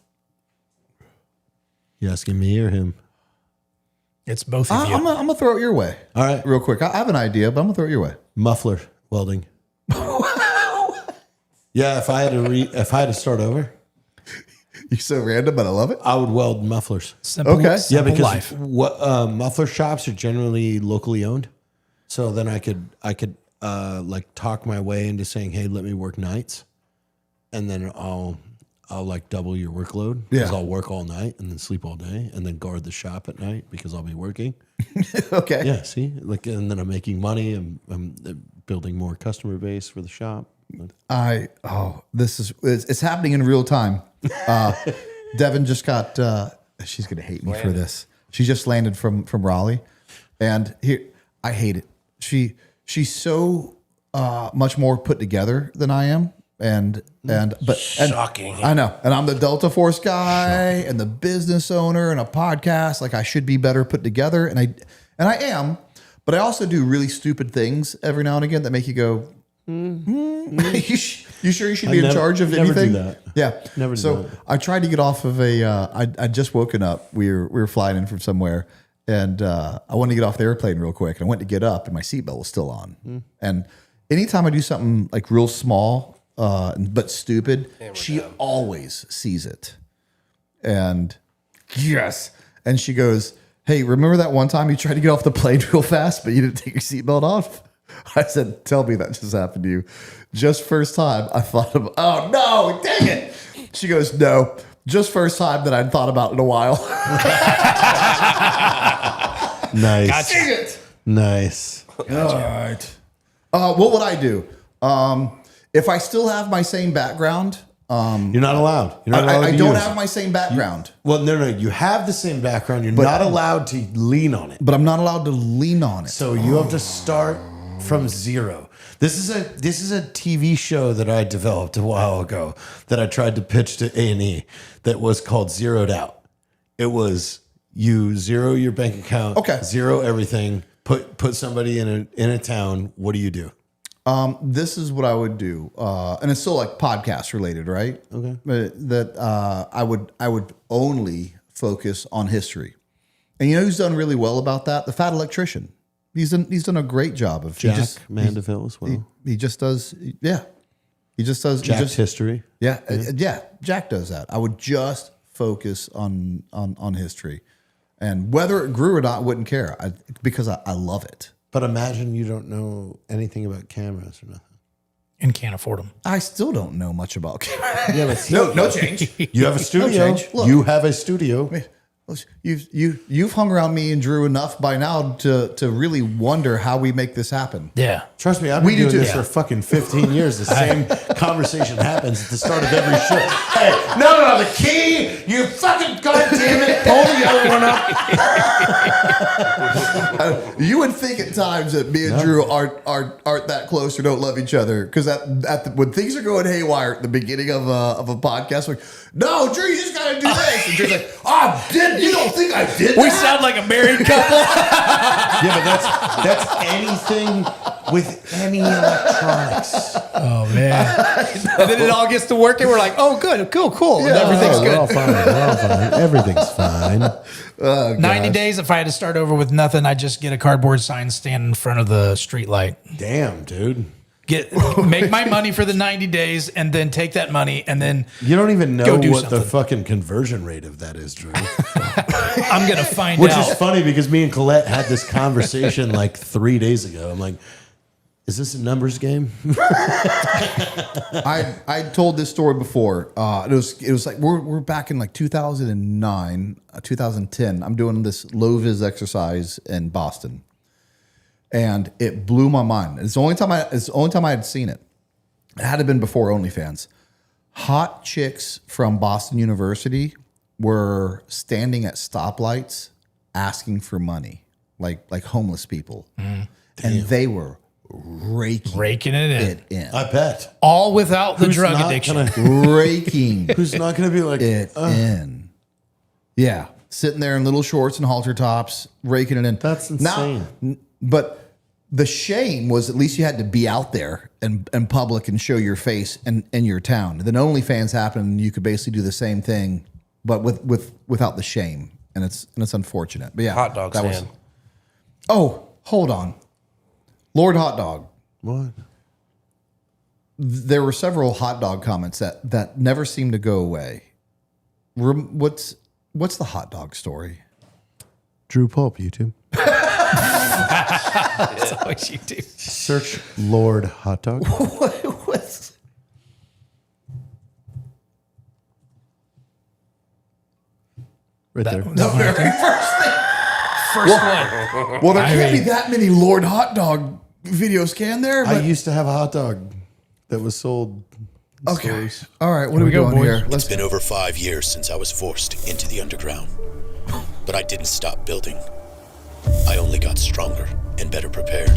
You asking me or him? It's both of you. I'm gonna throw it your way. All right. Real quick. I have an idea, but I'm gonna throw it your way. Muffler welding. Yeah, if I had to start over, You're so random, but I love it. I would weld mufflers. Simple, Okay. simple because life. Muffler shops are generally locally owned, so then I could like talk my way into saying, "Hey, let me work nights," and then I'll like double your workload because Yeah. I'll work all night and then sleep all day and then guard the shop at night because I'll be working. Okay. Yeah, see, like, and then I'm making money. I'm building more customer base for the shop. It's happening in real time. Devin just got. She's gonna hate me for this. She just landed from Raleigh, and here I hate it. She's so much more put together than I am, and Shocking. I know, and I'm the Delta Force guy and the business owner and a podcast. Like I should be better put together, and I am, but I also do really stupid things every now and again that make you go. You sure you should be in charge of anything? Do that. Yeah. Never do so that. I tried to get off of I'd just woken up. We were flying in from somewhere, and I wanted to get off the airplane real quick. And I went to get up, and my seatbelt was still on. And anytime I do something like real small but stupid, she always sees it. And yes, and she goes, "Hey, remember that one time you tried to get off the plane real fast, but you didn't take your seatbelt off?" I said, "Tell me that just happened to you." Just first time I thought of, oh no, dang it. She goes, "No, just first time that I'd thought about it in a while." Nice. Gotcha. Dang it. Nice. All right. What would I do? If I still have my same background, You're not allowed. You're not allowed I to don't use have it. my same background. Well, no. You have the same background. You're not allowed to lean on it. But I'm not allowed to lean on it. So you have to start from zero. This is a TV show that I developed a while ago that I tried to pitch to A&E that was called Zeroed Out. It was you zero your bank account, zero everything, put somebody in a town. What do you do? This is what I would do, and it's still like podcast related, right? Okay. That I would only focus on history, and you know who's done really well about that? The Fat Electrician. He's done a great job of Jack Mandeville as well. He just does, yeah. He just does Jack's history. Yeah, Jack does that. I would just focus on history, and whether it grew or not, I wouldn't care because I love it. But imagine you don't know anything about cameras or nothing. And can't afford them. I still don't know much about cameras. Yeah, but no change. You have a studio. No change. Look. You have a studio. You've hung around me and Drew enough by now to really wonder how we make this happen. Yeah. Trust me, I've been doing this for fucking 15 years. The same conversation happens at the start of every show. Hey, no, the key, you fucking goddamn it, pull the other one up. You would think at times that me and Drew aren't that close or don't love each other because when things are going haywire at the beginning of a podcast, like, no, Drew, you just got to do this, and Drew's like, you don't think I did that? We sound like a married couple. Yeah, but that's anything with any electronics. Oh man! And then it all gets to work, and we're like, "Oh, good, cool, and everything's We're all good." fine. We're all fine. Everything's fine. 90 days. If I had to start over with nothing, I'd just get a cardboard sign, stand in front of the street light. Damn, dude. Make my money for the 90 days, and then take that money, and then You don't even know go do what something. the fucking conversion rate of that is, Drew. I'm gonna find Which out. is funny because me and Colette had this conversation like 3 days ago. I'm like, is this a numbers game? I told this story before. It was like we're back in like 2009, 2010. I'm doing this low vis exercise in Boston, and it blew my mind. It's the only time I had seen it, it had to have been before OnlyFans. Hot chicks from Boston University were standing at stoplights asking for money, like homeless people. And they were raking it in. I bet. All without the Who's drug not addiction. Raking Who's not going to be like, it in. Yeah. Sitting there in little shorts and halter tops, raking it in. That's insane. But the shame was at least you had to be out there and public and show your face in your town. Then OnlyFans happened and you could basically do the same thing, but without the shame. And it's unfortunate. But yeah. Hot dog stand. Oh, hold on. Lord Hot Dog. what? There were several hot dog comments that never seemed to go away. What's the hot dog story? Drew Pulp, YouTube. That's always you do. Search Lord Hot Dog. What's Right there. the very first thing? First one. Well, there can't be that many Lord Hot Dog videos, can there? I But, used to have a hot dog that was sold. okay. Stores. All right. What are we go, doing boys. here? It's been over 5 years since I was forced into the underground. But I didn't stop building. I only got stronger and better prepared.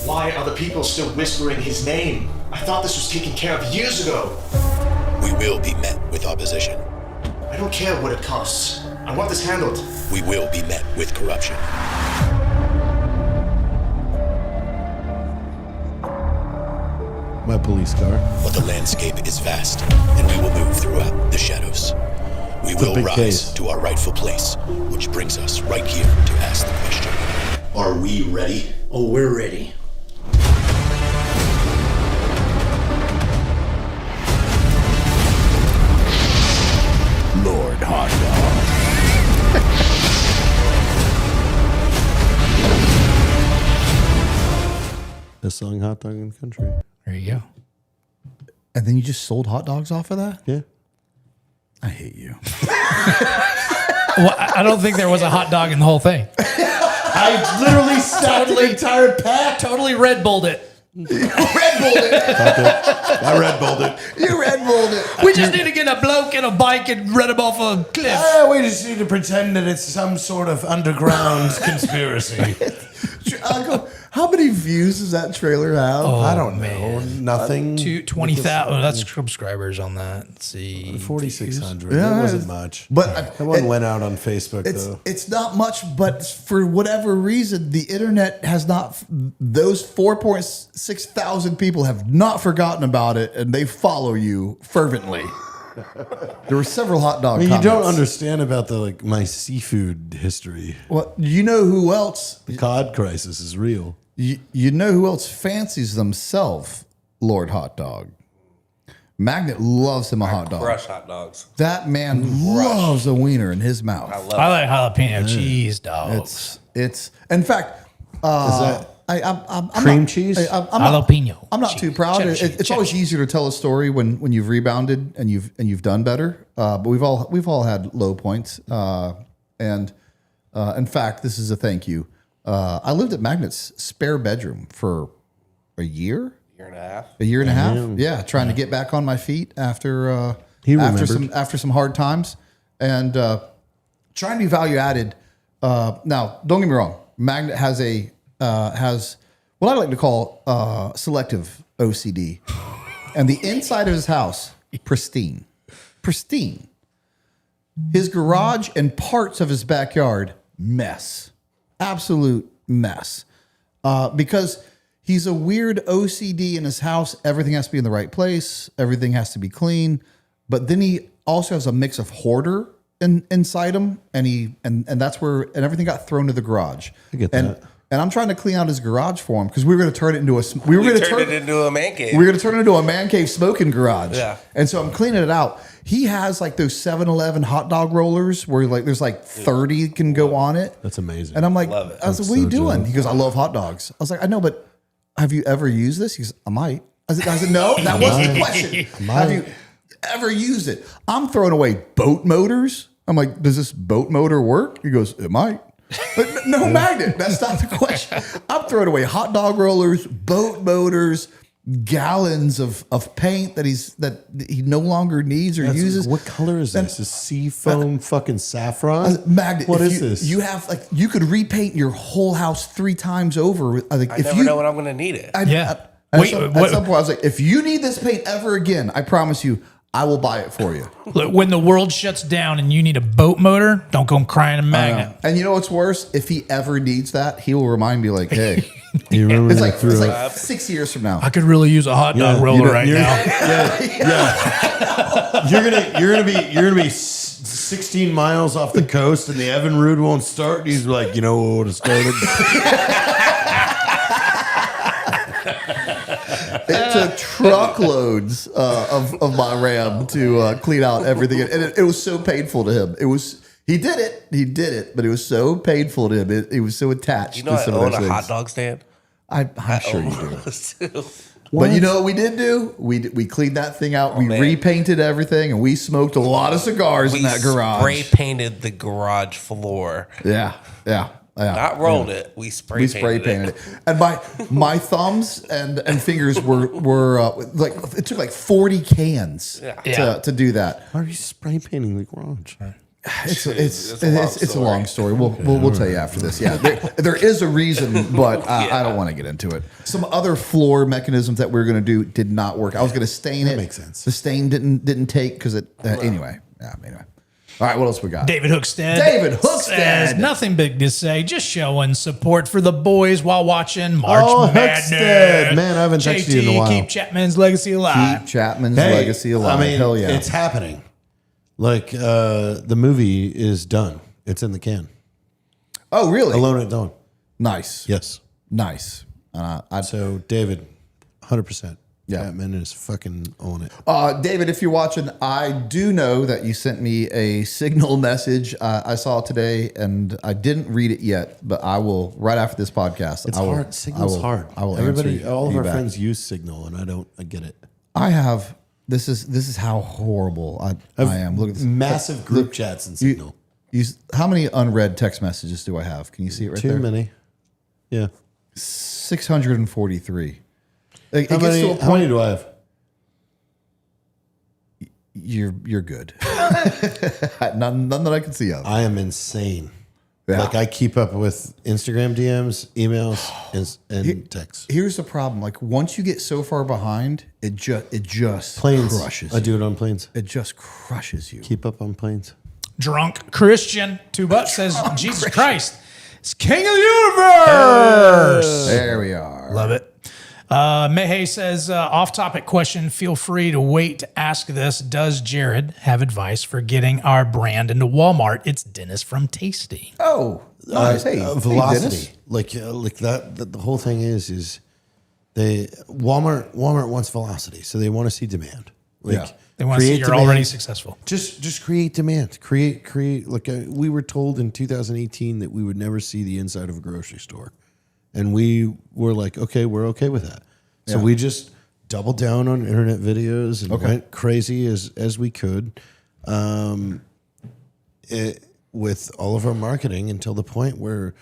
Why are the people still whispering his name? I thought this was taken care of years ago. We will be met with opposition. I don't care what it costs. I want this handled. We will be met with corruption. My police car. But the landscape is vast, and we will move throughout the shadows. We It's a will big rise case. to our rightful place, which brings us right here to ask the question. Are we ready? Oh, we're ready. Lord Hot The song Hot Dog in the Country. There you go. Dog. And then you just sold hot dogs off of that? Yeah. I hate you. Well, I don't think there was a hot dog in the whole thing. I literally stopped the entire pack. Totally Red Bulled it. Red Bulled it. I Red Bulled it. You Red Bulled it. We just need to get a bloke and a bike and run him off a cliff. We just need to pretend that it's some sort of underground conspiracy. How many views does that trailer have? I don't know. Nothing. 20,000. That's subscribers on that. Let's see. 4,600. Yeah, It wasn't much. But that one went out on Facebook, though. It's not much, but for whatever reason, the internet has not. Those 4.6 thousand people have not forgotten about it, and they follow you fervently. There were several hot dog. You comments. don't understand about my seafood history. Well, you know who else? The cod crisis is real. You know who else fancies themselves Lord Hot Dog? Magnet loves him a hot dog. Crush hot dogs. That man loves a wiener in his mouth. I like jalapeno cheese dogs. It's in fact. I'm cream not, cheese? Jalapeno. I'm not cheese. too proud. Cheddar cheese. It's always easier to tell a story when you've rebounded and you've done better. But we've all had low points. And in fact, this is a thank you. I lived at Magnet's spare bedroom for a year. Year and a half. A year and a half. Yeah, trying to get back on my feet after some hard times and trying to be value added. Now, don't get me wrong. Magnet has has what I like to call selective OCD, and the inside of his house pristine. His garage and parts of his backyard mess, absolute mess, because he's a weird OCD in his house. Everything has to be in the right place. Everything has to be clean. But then he also has a mix of hoarder inside him, and that's where everything got thrown to the garage. I get that. And I'm trying to clean out his garage for him because we were going to turn it into a man cave. We were going to turn it into a man cave smoking garage. Yeah. And so I'm cleaning it out. He has like those 7-Eleven hot dog rollers where there's 30 can go on it. That's amazing. And I'm like, Love it. I was like, what are you doing? He goes, I love hot dogs. I was like, I know, but have you ever used this? He goes, I might. I said, no, that wasn't the question. Have you ever used it? I'm throwing away boat motors. I'm like, does this boat motor work? He goes, it might. But no, Magnet, that's not the question. I'm throwing away hot dog rollers, boat motors, gallons of paint that he no longer needs or uses. What color is this? Is seafoam fucking saffron? Magnet. What is this? You have you could repaint your whole house 3 times over. I never know when I'm going to need it. At some point, I was like, if you need this paint ever again, I promise you, I will buy it for you. Look, when the world shuts down and you need a boat motor, don't go crying a magnet. And you know what's worse? If he ever needs that, he will remind me like, hey. You remember it's like 6 years from now. I could really use a hot dog roller right now. You're gonna be 16 miles off the coast, and the Evinrude won't start. And he's like, you know what would have started? It took truckloads of my Ram to clean out everything, and it was so painful to him. He did it, but it was so painful to him. He was so attached. You know, to some I of own those a things. hot dog stand. I'm sure you do. But you know what we did do? We cleaned that thing out. We repainted everything, and we smoked a lot of cigars in that garage. Spray painted the garage floor. Yeah. Not rolled it. We spray painted it. And my thumbs and fingers were like, it took like 40 cans to do that. Why are you spray painting the garage? It's a long story. We'll tell you after this. Yeah, there is a reason, but I don't want to get into it. Some other floor mechanisms that we were going to do did not work. I was going to stain it. That makes sense. The stain didn't take because it anyway. Yeah, anyway. All right, what else we got? David Hookstead. Says, nothing big to say, just showing support for the boys while watching March Madness. Hookstead. Man, I haven't texted you in a while. Keep Chapman's legacy alive. Keep Chapman's legacy alive. I mean, hell yeah, it's happening. Like the movie is done. It's in the can. Oh, really? Alone at Dawn. Nice. Yes. Nice. So David, 100%. Yeah. Batman is fucking on it. David, if you're watching, I do know that you sent me a Signal message. I saw it today, and I didn't read it yet, but I will right after this podcast. It's hard. Signal's hard. I will. Everybody, all of our back. friends use Signal, and I get it. I have. This is how horrible I am. Look at this massive group chats in Signal. How many unread text messages do I have? Can you see it right there? Too many. Yeah. 643. How many do I have? You're good. none that I can see of. I am insane. Yeah. Like I keep up with Instagram DMs, emails, and texts. Here's the problem: like once you get so far behind, it just Planes. crushes. I do it on planes. It just crushes you. Keep up on planes. Drunk Christian $2 says, Jesus Christ, it's King of the Universe. There we are. Love it. Mehe says, off-topic question. Feel free to wait to ask this. Does Jared have advice for getting our brand into Walmart? It's Dennis from Tasty. Oh, nice. Hey, velocity. Hey, like that. The whole thing is Walmart wants velocity, so they want to see demand. Like they want to see you're already successful. Just create demand. Create. Like we were told in 2018 that we would never see the inside of a grocery store. And we were like, okay, we're okay with that. So we just doubled down on internet videos and went crazy as we could with all of our marketing until the point where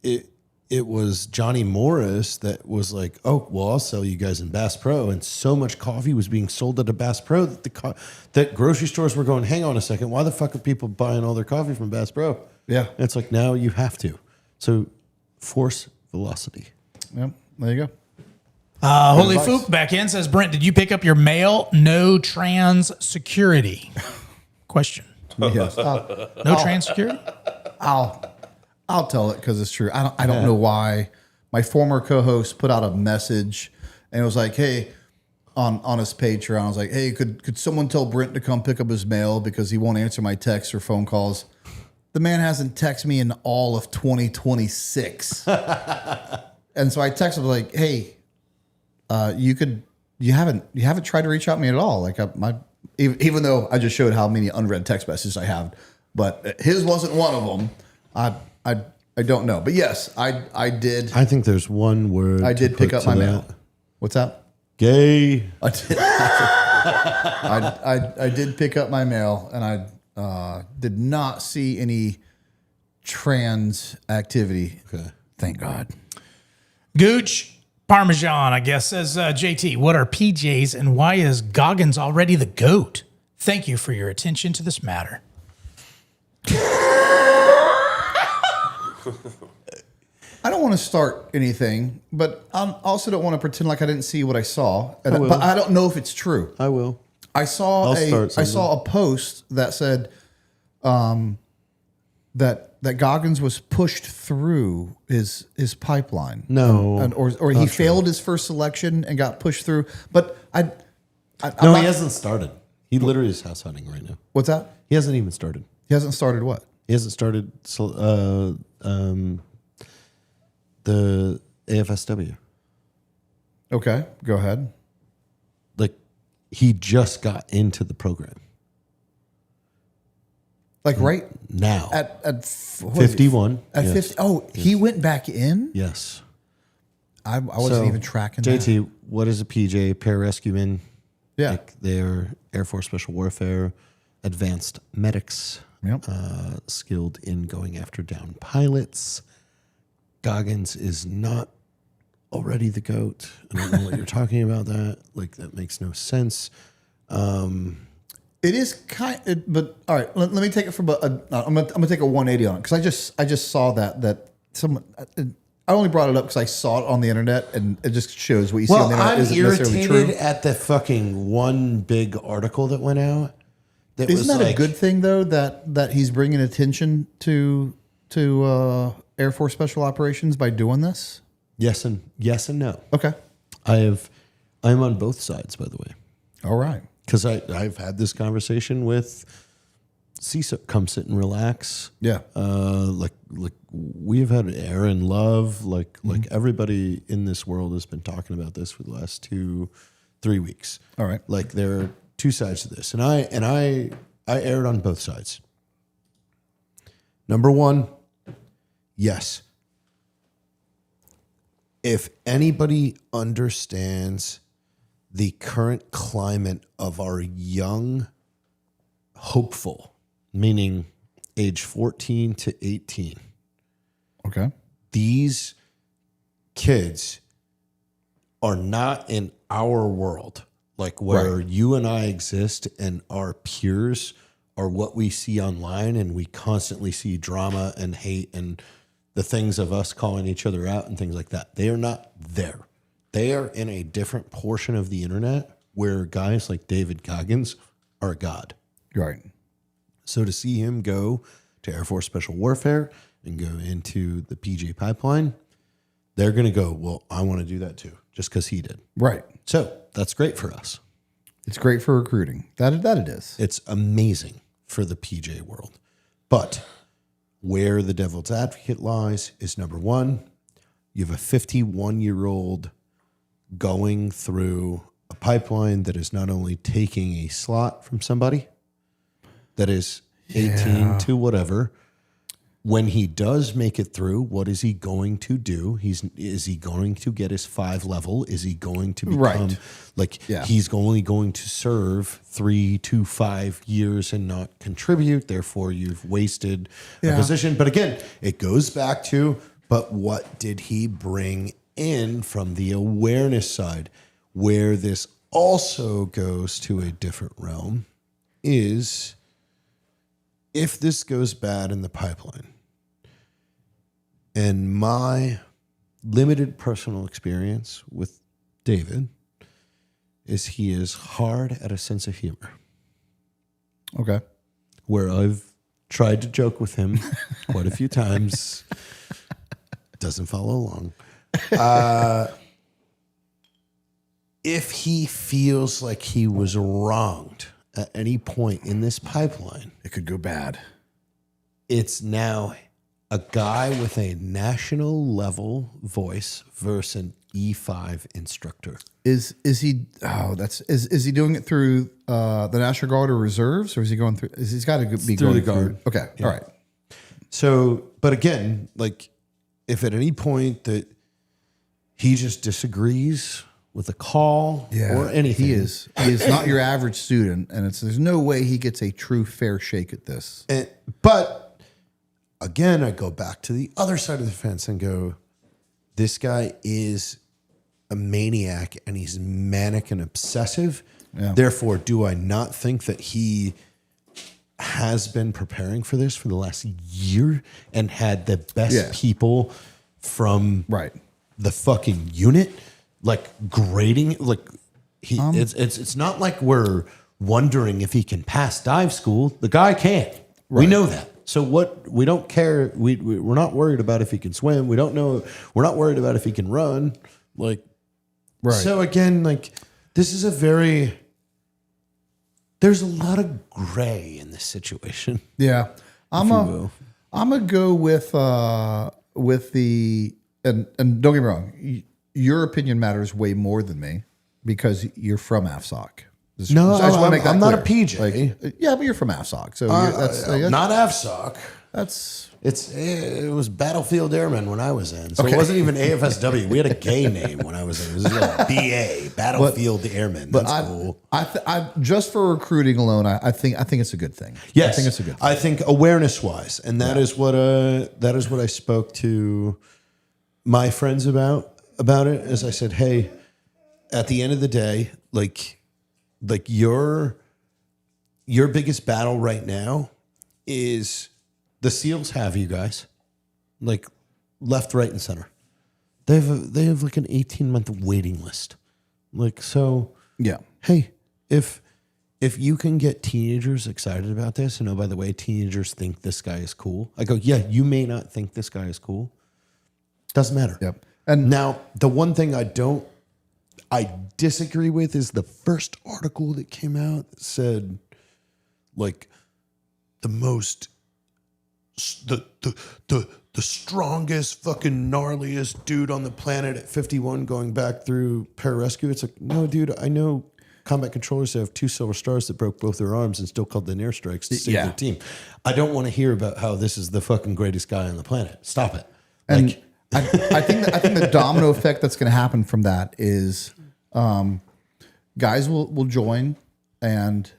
it was Johnny Morris that was like, oh, well, I'll sell you guys in Bass Pro. And so much coffee was being sold at a Bass Pro that grocery stores were going, hang on a second, why the fuck are people buying all their coffee from Bass Pro? Yeah. And it's like, now you have to. So force velocity. Yep. There you go. Holy Fook back in says, Brent, did you pick up your mail? No trans security? Question. Yes. No trans security? I'll tell it because it's true. I don't know why. My former co-host put out a message and it was like, hey, on his Patreon, I was like, hey, could someone tell Brent to come pick up his mail because he won't answer my texts or phone calls? The man hasn't texted me in all of 2026. And so I texted him like, hey, you haven't tried to reach out to me at all. Like even though I just showed how many unread text messages I have, but his wasn't one of them. I don't know. But yes, I did. I think there's one word. I did pick up my mail. What's that? Gay. I did. I did pick up my mail, and I did not see any trans activity. Okay. Thank God. Gooch, Parmesan, I guess, says JT, what are PJs and why is Goggins already the GOAT? Thank you for your attention to this matter. I don't want to start anything, but I also don't want to pretend like I didn't see what I saw. But I don't know if it's true. I will. I saw a post that said that Goggins was pushed through his pipeline. No, or he failed his first selection and got pushed through. But he hasn't started. He literally is house hunting right now. What's that? He hasn't even started. He hasn't started what? He hasn't started the AFSW. Okay, go ahead. Like, he just got into the program. Like right now at 51. At yes. 50. Oh, he went back in? Yes. I wasn't even tracking JT, that. what is a PJ? Pararescueman. Yeah. Like, they're Air Force Special Warfare, advanced medics, skilled in going after down pilots. Goggins is not already the GOAT. I don't know what you're talking about that. Like, that makes no sense. It is but all right. Let me take it from I'm gonna take a 180 on it because I just saw that someone. I only brought it up because I saw it on the internet and it just shows what you see on the internet isn't necessarily true. I'm irritated at the fucking one big article that went out. Isn't that a good thing though that he's bringing attention to Air Force Special Operations by doing this? Yes and no. Okay. I'm on both sides, by the way. All right. Because I've had this conversation with CISO, come sit and relax. Yeah. Like we've had Aaron Love, like everybody in this world has been talking about this for the last 2-3 weeks. All right. Like, there are two sides to this. And I aired on both sides. Number one, yes. If anybody understands the current climate of our young hopeful, meaning age 14 to 18. Okay. These kids are not in our world, like where you and I exist and our peers are what we see online, and we constantly see drama and hate and the things of us calling each other out and things like that. They are not there. They are in a different portion of the internet where guys like David Goggins are God. Right. So to see him go to Air Force Special Warfare and go into the PJ pipeline, they're going to go, well, I want to do that too, just because he did. Right. So that's great for us. It's great for recruiting. That it is. It's amazing for the PJ world. But where the devil's advocate lies is, number one, you have a 51-year-old going through a pipeline that is not only taking a slot from somebody that is 18 to whatever. When he does make it through, what is he going to do? Is he going to get his 5 level? Is he going to become he's only going to serve 3 to 5 years and not contribute? Therefore, you've wasted a position. But again, it goes back to, but what did he bring in from the awareness side? Where this also goes to a different realm is, if this goes bad in the pipeline, and my limited personal experience with David is he is hard at a sense of humor. Okay. Where I've tried to joke with him quite a few times. Doesn't follow along. If he feels like he was wronged at any point in this pipeline, it could go bad. It's now a guy with a national level voice versus an E5 instructor. Is he? Oh, is he doing it through the National Guard or reserves, or is he going through? He's got to be through going the Guard. Okay, all right. So, but again, like, if at any point that he just disagrees with a call or anything, he is not your average student, and there's no way he gets a true fair shake at this. But again, I go back to the other side of the fence and go, this guy is a maniac and he's manic and obsessive. Yeah. Therefore, do I not think that he has been preparing for this for the last year and had the best people from the fucking unit, like grading, like it's not like we're wondering if he can pass dive school. The guy can. We know that. So what? We don't care. We're not worried about if he can swim. We don't know. We're not worried about if he can run. Like, so again, like this is a very. There's a lot of gray in this situation. Yeah, I'm gonna go with the and don't get me wrong, your opinion matters way more than me because you're from AFSOC. No, I just want to make that I'm not a clear. PJ. Like, yeah, but you're from AFSOC, so that's not AFSOC. It was Battlefield Airman when I was in, so it wasn't even AFSW. We had a gay name when I was in. It was like BA, Battlefield Airman. That's cool. I just for recruiting alone, I think it's a good thing. Yes, I think it's a good thing. I think awareness wise, and that is what I spoke to my friends about it. As I said, hey, at the end of the day, like your biggest battle right now is. The SEALs have you guys, like left, right, and center. They have like an 18-month waiting list. Like, so yeah. Hey, if you can get teenagers excited about this, and oh, by the way, teenagers think this guy is cool. I go, yeah, you may not think this guy is cool. Doesn't matter. Yep. And now the one thing I disagree with is the first article that came out that said like the most. The strongest fucking gnarliest dude on the planet at 51 going back through pararescue. It's like, no, dude, I know combat controllers that have 2 silver stars that broke both their arms and still called in airstrikes to save their team. I don't want to hear about how this is the fucking greatest guy on the planet. Stop it. And I think the domino effect that's going to happen from that is guys will join, and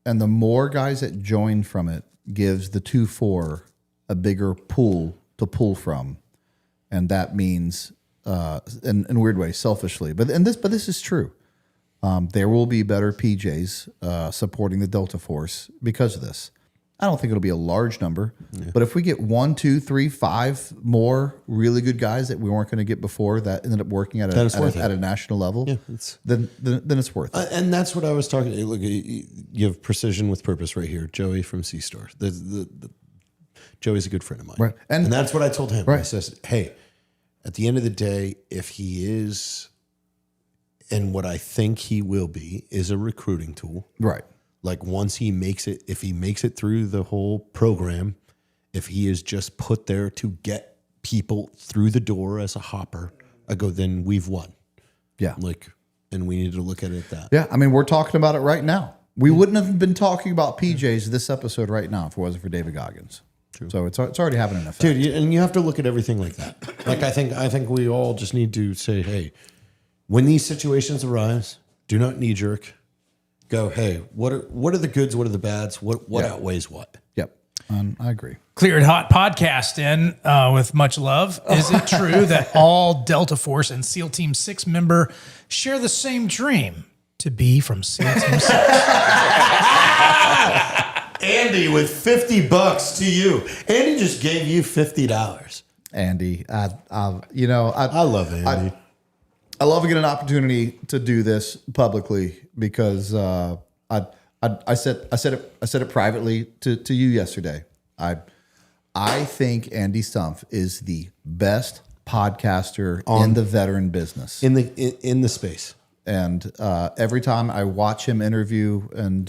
the more guys that join from it gives the 2-4 a bigger pool to pull from, and that means, in a weird way, selfishly, but this is true. There will be better PJs supporting the Delta Force because of this. I don't think it'll be a large number, but if we get 1, 2, 3, 5 more really good guys that we weren't going to get before that ended up working at a national level, then it's worth it. And that's what I was talking. Look, you have precision with purpose right here, Joey from C-Store. Joey's a good friend of mine, right? And that's what I told him. Right. I said, hey, at the end of the day, if he is, and what I think he will be, is a recruiting tool, right? Like once he makes it, if he makes it through the whole program, if he is just put there to get people through the door as a hopper, I go, then we've won. Yeah. Like, and we need to look at it that. Yeah. I mean, we're talking about it right now. We wouldn't have been talking about PJs this episode right now if it wasn't for David Goggins. True. So it's already having an effect. Dude, and you have to look at everything like that. Like I think we all just need to say, hey, when these situations arise, do not knee jerk. Go, hey, what are the goods? What are the bads? What outweighs what? Yep, I agree. Cleared Hot Podcast in with much love. Is it true that all Delta Force and SEAL Team 6 member share the same dream to be from SEAL Team 6? Andy with $50 to you. Andy just gave you $50. Andy, I love Andy. I love getting an opportunity to do this publicly because I said it privately to you yesterday. I think Andy Stumpf is the best podcaster in the veteran business in the space. And every time I watch him interview, and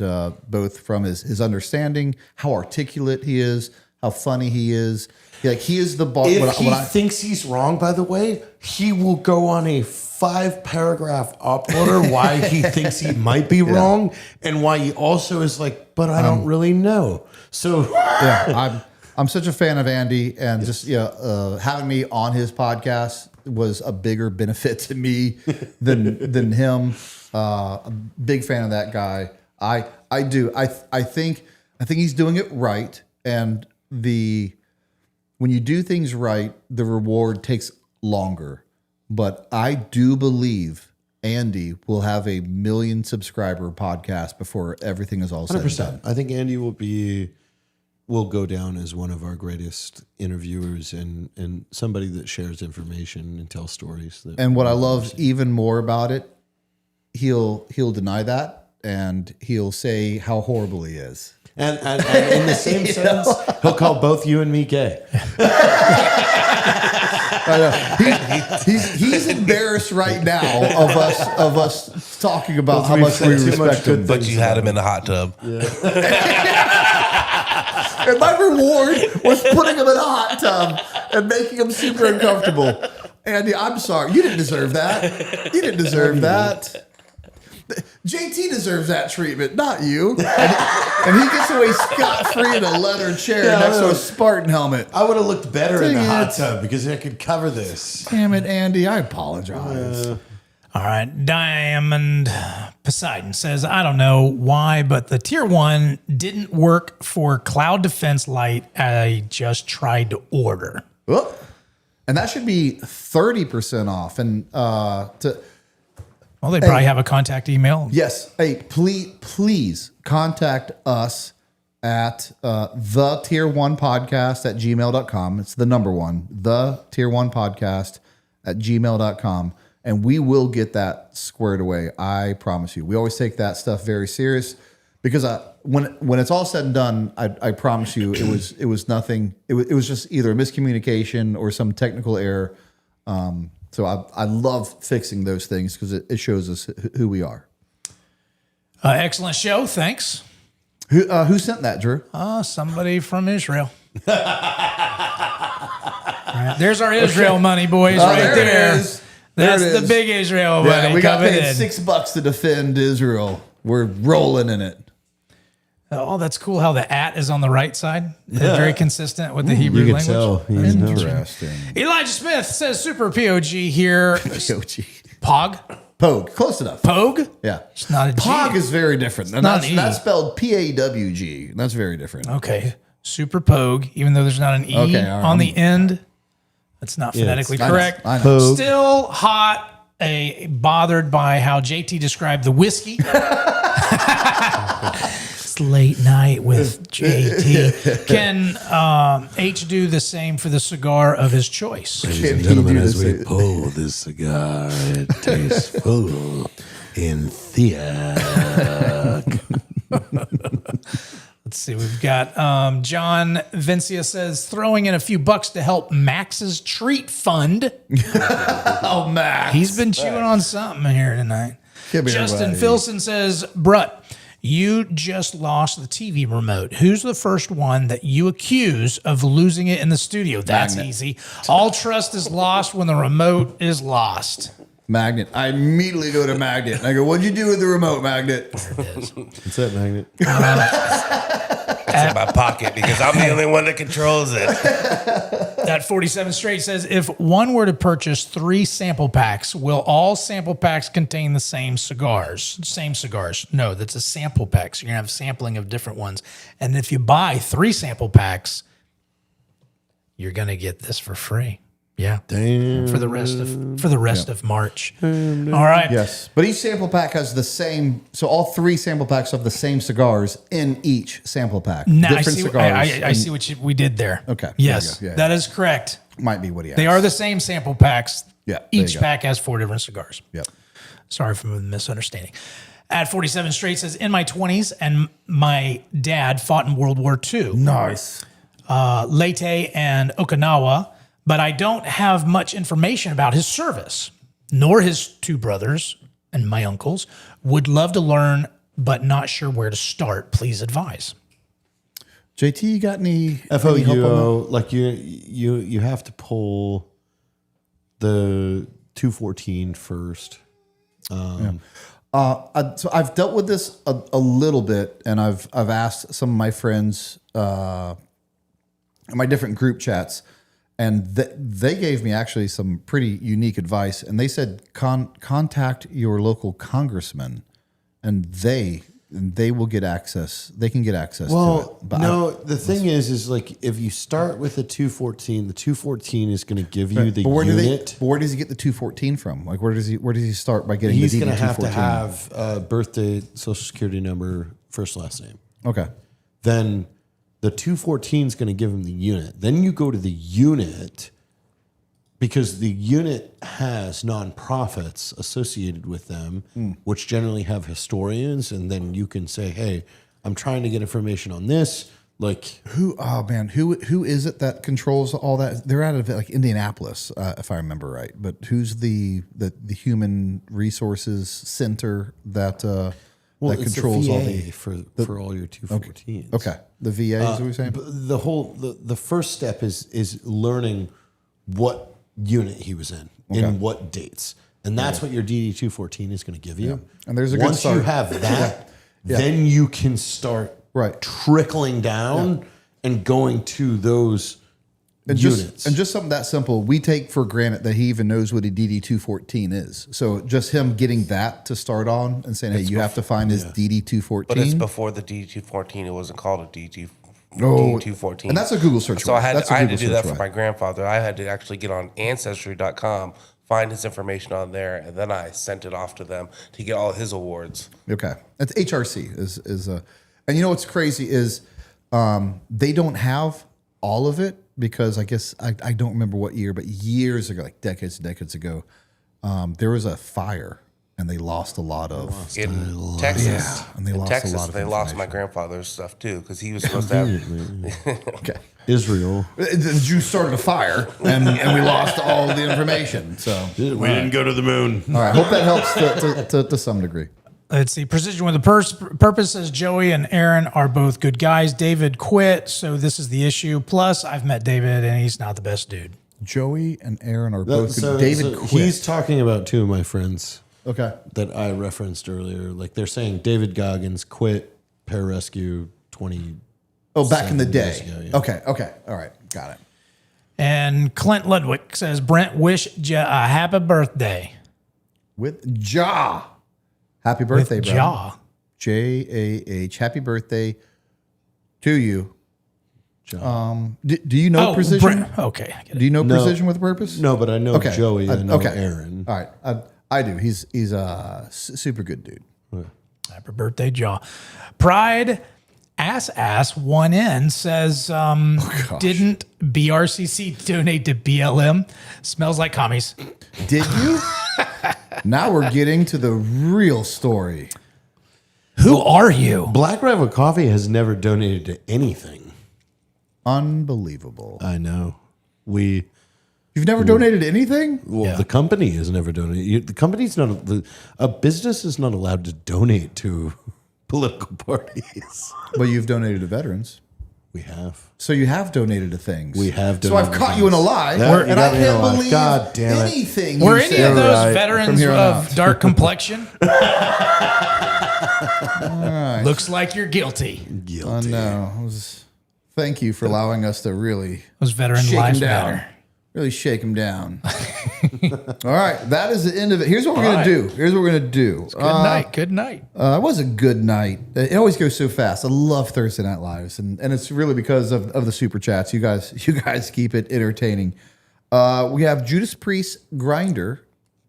both from his understanding, how articulate he is, how funny he is, he is the boss. If he thinks he's wrong, by the way, he will go on a 5-paragraph uploader why he thinks he might be wrong, and why he also is like, but I don't really know. So yeah, I'm such a fan of Andy, and just having me on his podcast was a bigger benefit to me than him. A big fan of that guy. I think he's doing it right, and when you do things right, the reward takes longer. but I do believe Andy will have a 1 million subscriber podcast before everything is all said and done. 100%. I think Andy will go down as one of our greatest interviewers and somebody that shares information and tells stories. And what I love even more about it, he'll deny that and he'll say how horrible he is. And in the same sense, he'll call both you and me gay. He's embarrassed right now of us talking about how much we respect him. But you had him in the hot tub. And my reward was putting him in a hot tub and making him super uncomfortable. Andy, I'm sorry. You didn't deserve that. You didn't deserve that. JT deserves that treatment, not you. And he gets away scot-free in a leather chair next to a Spartan helmet. I would have looked better in the hot tub because I could cover this. Damn it, Andy. I apologize. All right. Diamond Poseidon says, I don't know why, but the Tier 1 didn't work for Cloud Defense Lite I just tried to order. Oh, and that should be 30% off. And well, they probably have a contact email. Yes. Hey, please contact us at the Tier1 Podcast at gmail.com. It's the number one, the Tier1 Podcast at gmail.com. And we will get that squared away. I promise you. We always take that stuff very serious because when it's all said and done, I promise you it was nothing. It was just either a miscommunication or some technical error. So I love fixing those things because it shows us who we are. Excellent show. Thanks. Who sent that, Drew? Somebody from Israel. Right, there's our Israel money, boys, right there. That's the big Israel money. We got paid $6 to defend Israel. We're rolling in it. Oh, that's cool how the at is on the right side. Yeah. Very consistent with the Hebrew you language. Tell. Interesting. Elijah Smith says super POG here. POG. Pog? Pogue. Close enough. Pogue? Yeah. It's not a G. Pog is very different. And not an E. that's spelled P-A-W-G. That's very different. Okay. Super Pogue, even though there's not an E on the end. That's not phonetically correct. I know. Still hot. Bothered by how JT described the whiskey. It's late night with JT. Can H do the same for the cigar of his choice? Ladies and gentlemen, as we pull this cigar, it tastes full in thick. Let's see. We've got John Vincia says, throwing in a few bucks to help Max's treat fund. Oh, Max. He's been chewing on something here tonight. Justin Filson says, Brut, you just lost the TV remote. Who's the first one that you accuse of losing it in the studio? That's easy. All trust is lost when the remote is lost. Magnet. I immediately go to Magnet. And I go, what'd you do with the remote, Magnet? There it is. What's that, Magnet? It's in my pocket because I'm the only one that controls it. That 47 straight says, if one were to purchase 3 sample packs, will all sample packs contain the same cigars? Same cigars. No, that's a sample pack. So you're going to have sampling of different ones. And if you buy 3 sample packs, you're going to get this for free. Yeah. Damn. For the rest of March. All right. Yes. But each sample pack has the same, so all 3 sample packs have the same cigars in each sample pack. Now, Different cigars. I see what we did there. Okay. Yes. Yeah. That is correct. Might be what he asked. They are the same sample packs. Yeah. Each pack has 4 different cigars. Yep. Sorry for the misunderstanding. At 47 straight says, in my 20s, and my dad fought in World War II. Nice. Leyte and Okinawa, but I don't have much information about his service, nor his 2 brothers and my uncles. Would love to learn, but not sure where to start. Please advise. JT, you got any FOUO? Like you have to pull the 214 first. So I've dealt with this a little bit, and I've asked some of my friends in my different group chats. And they gave me actually some pretty unique advice. And they said, contact your local congressman, and they they will get access. They can get access Well, to it. But no, the thing is like if you start with a 214, the 214 is going to give you the unit. Where does he get the 214 from? Like where does he start by getting He's the going to DD214? have birthday, social security number, first, last name. Okay. Then the 214 is going to give him the unit. Then you go to the unit because the unit has nonprofits associated with them, which generally have historians. And then you can say, hey, I'm trying to get information on this. Like who is it that controls all that? They're out of like Indianapolis, if I remember right. But who's the human resources center that that controls all the for all your 214s? Okay. The VA is what you're saying? The first step is learning what unit he was in what dates. And that's what your DD214 is going to give you. Yeah. And there's a Once good you have that, then you can start trickling down and going to those units. Just something that simple, we take for granted that he even knows what a DD214 is. So just him getting that to start on and saying, hey, you have to find his DD214. But it's before the DD214. It wasn't called a DD214. And that's a Google search. So I had to do that for my grandfather. I had to actually get on Ancestry.com, find his information on there, and then I sent it off to them to get all his awards. Okay. That's HRC is and you know what's crazy is they don't have all of it because I guess I don't remember what year, but years ago, like decades and decades ago, there was a fire and they lost a lot of in Texas. Yeah, and they lost a lot of they lost my grandfather's stuff too because he was supposed to have. Okay. Israel. The Jews started a fire and we lost all the information. So we didn't go to the moon. All right. Hope that helps to some degree. Let's see. Precision with a purpose says Joey and Aaron are both good guys. David quit, so this is the issue. Plus, I've met David, and he's not the best dude. Joey and Aaron are both good. David quit. He's talking about two of my friends. Okay. That I referenced earlier. Like they're saying David Goggins quit pararescue 20. Oh, back in the day. Ago, yeah. Okay. All right. Got it. And Clint Ludwig says, Brent, wish Ja a happy birthday. With Ja. Happy birthday, bro. Ja. JAH. Happy birthday to you. Do you know Precision? Okay. Do you know Precision with a Purpose? No, but I know Joey and I know Aaron. All right. I do. He's a super good dude. Happy birthday, Ja. Pride Ass 1N says, didn't BRCC donate to BLM? Smells like commies. Did you? Now we're getting to the real story. Who are you? Black Rifle Coffee has never donated to anything. Unbelievable. I know. You've never donated anything? Well, the company has never donated. The company's not a business is not allowed to donate to political parties. But you've donated to veterans. We have. So you have donated to things. We have So donated I've caught you in a lie, and I can't believe God damn it. anything Were you any said. of those veterans of dark complexion? Right. Looks like you're guilty. Guilty. No. Thank you for allowing us to really Those veteran shake lives him down. matter. Really shake him down. All right. That is the end of it. Here's what we're going to do. Good night. Good night. It was a good night. It always goes so fast. I love Thursday Night Lives, and it's really because of the super chats. You guys keep it entertaining. We have Judas Priest Grinder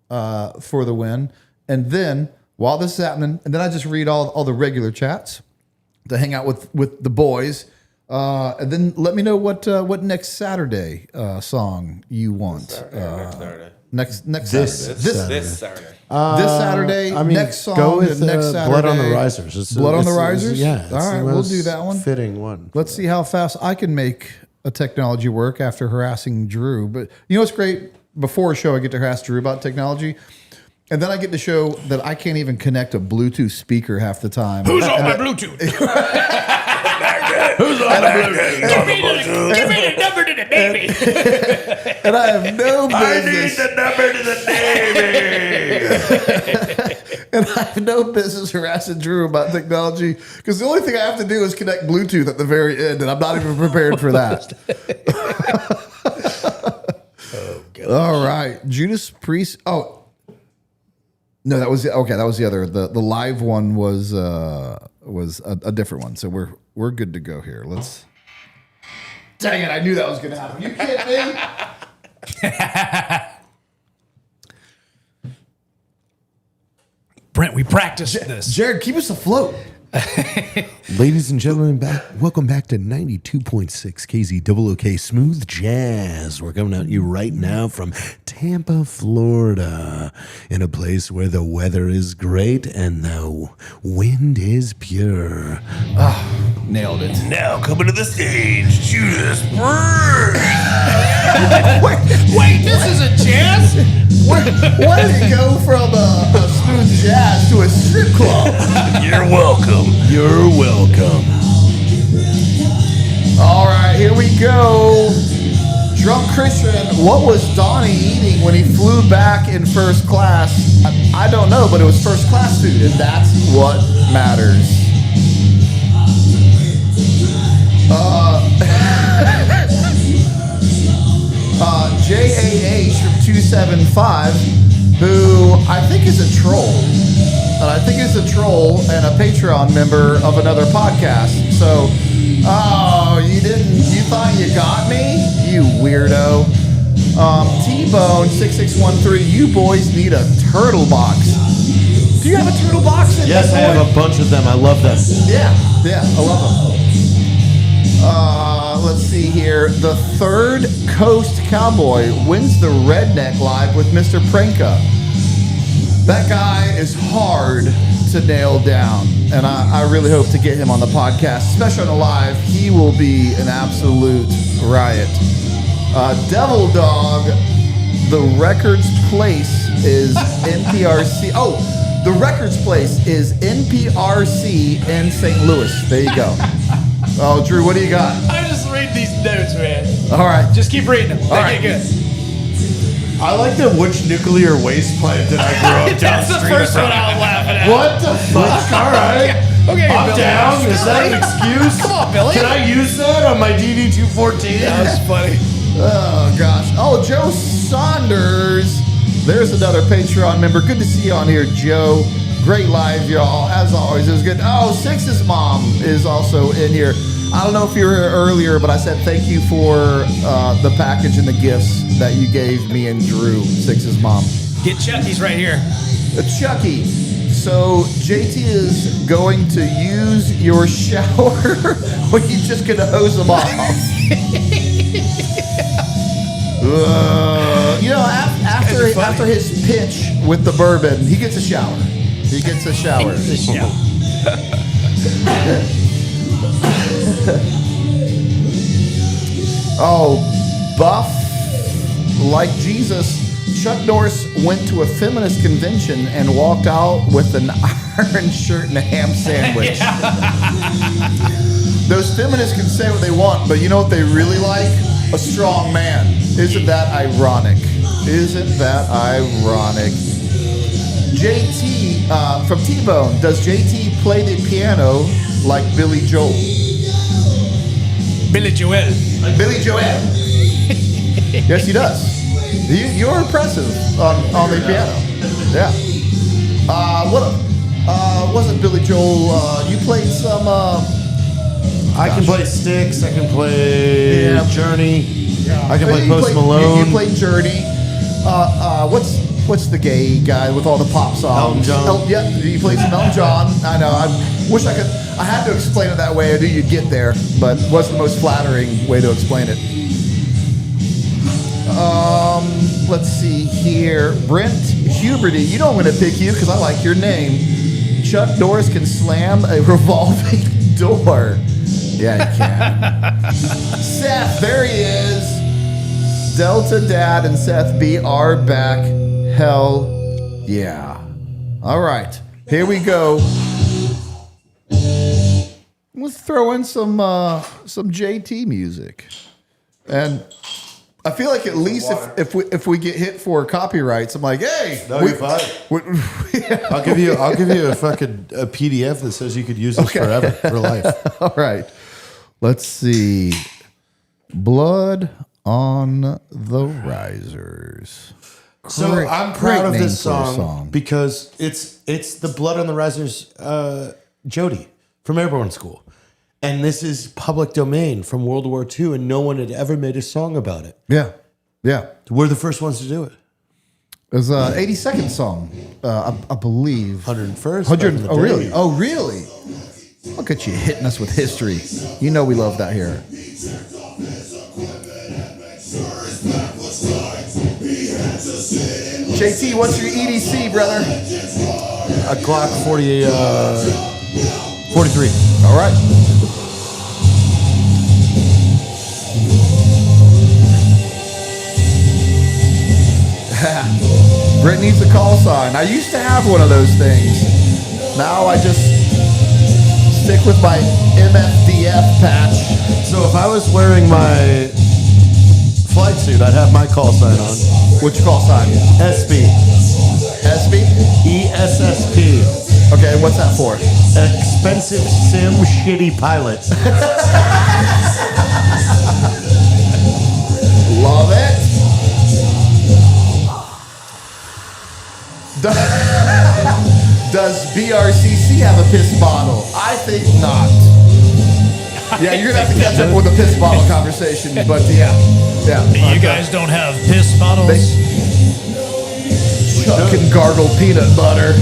for the win, and then while this is happening, and then I just read all the regular chats to hang out with the boys, and then let me know what next Saturday song you want. Next Saturday. This Saturday. This Saturday, I mean, next song, go with next Saturday. Blood on the Risers. Blood on the Risers? Yeah. All right, we'll do that one. Fitting one. Let's see how fast I can make a technology work after harassing Drew. But you know what's great? Before a show, I get to harass Drew about technology. And then I get to show that I can't even connect a Bluetooth speaker half the time. Who's on my Bluetooth? Who's on my Bluetooth? Give me the number to the baby. And I have no business. I need the number to the navy. And I have no business harassing Drew about technology because the only thing I have to do is connect Bluetooth at the very end, and I'm not even prepared for that. Oh, God. All right. Judas Priest. Oh, No, that was okay. That was the other. The live one was a different one. So we're good to go here. Let's. Dang it! I knew that was going to happen. You kidding me? Brent, we practiced this. Jared, keep us afloat. Ladies and gentlemen, welcome back to 92.6 KZOOK Smooth Jazz. We're coming at you right now from Tampa, Florida, in a place where the weather is great and the wind is pure. Oh, nailed it. Now coming to the stage, Judas Bird. Wait, this is a jazz? Where did it go from a smooth jazz to a strip club? You're welcome. You're welcome. All right, here we go. Drunk Christian, what was Donnie eating when he flew back in first class? I don't know, but it was first class food, and that's what matters. JAH from 275, who I think is a troll. And I think is a troll and a Patreon member of another podcast. So, you thought you got me? You weirdo. T-Bone 6613, you boys need a turtle box. Do you have a turtle box? Yes, I have a bunch of them. I love them. Yeah, I love them. Let's see here. The Third Coast Cowboy wins the Redneck Live with Mr. Pranka. That guy is hard to nail down, and I really hope to get him on the podcast, especially on the live. He will be an absolute riot. Devil Dog, the records place is NPRC. Oh, the records place is NPRC in St. Louis. There you go. Oh, Drew, what do you got? I just read these notes, man. All right. Just keep reading them. All right. Good. I like the which nuclear waste plant did I grow up That's the downstream first from? one I was laughing at. What the fuck? All right. Okay, I'm Billy. down. Is that an excuse? Come on, Billy. Can I use that on my DD214? That was funny. Oh, gosh. Oh, Joe Saunders. There's another Patreon member. Good to see you on here, Joe. Great live, y'all. As always, it was good. Oh, Six's mom is also in here. I don't know if you were here earlier, but I said thank you for the package and the gifts that you gave me and Drew, Six's mom. Get Chucky's right here. Chucky. So JT is going to use your shower, or you just gonna hose them off? After his pitch with the bourbon, he gets a shower. He gets a shower. Oh, buff like Jesus. Chuck Norris went to a feminist convention and walked out with an iron shirt and a ham sandwich. Those feminists can say what they want, but you know what they really like? A strong man. Isn't that ironic? Isn't that ironic? JT from T-Bone. Does JT play the piano like Billy Joel? Billy Joel. Billy Joel. Yes, he does. You're impressive on the piano. Yeah. Wasn't Billy Joel? You played some. I can play Styx. I can play Journey. I can play Post Malone. You played Journey. What's the gay guy with all the pop songs? Elton John. Yeah, you played some Elton John. I know. I wish I could. I had to explain it that way. I knew you'd get there, but wasn't the most flattering way to explain it. Let's see here. Brent Huberty, you know I'm going to pick you because I like your name. Chuck Norris can slam a revolving door. Yeah, he can. Seth, there he is. Delta Dad and Seth B are back. Hell yeah. All right, here we go. Let's throw in some JT music. And I feel like at least if we get hit for copyrights, I'm like, hey, no, you're fine. I'll give you a fucking PDF that says you could use this forever, for life. All right. Let's see. Blood on the Risers. So I'm proud of this song because it's the Blood on the Risers, Jody from Airborne School. And this is public domain from World War II, and no one had ever made a song about it. Yeah. Yeah. We're the first ones to do it. It was an 82nd song, I believe. 101st. 100. Oh, really? Oh, really? Look at you hitting us with history. You know we love that here. JT, what's your EDC, brother? A Glock 43. All right. Britt needs a call sign. I used to have one of those things. Now I just stick with my MFDF patch. So if I was wearing my flight suit, I'd have my call sign on. What's your call sign? SB. SB? ESSP. Okay, what's that for? Expensive sim shitty pilot. Love it. Does BRCC have a piss bottle? I think not. Yeah, you're gonna have to catch up with the piss bottle conversation, but yeah. You guys don't have piss bottles? Chuck and gargle peanut butter.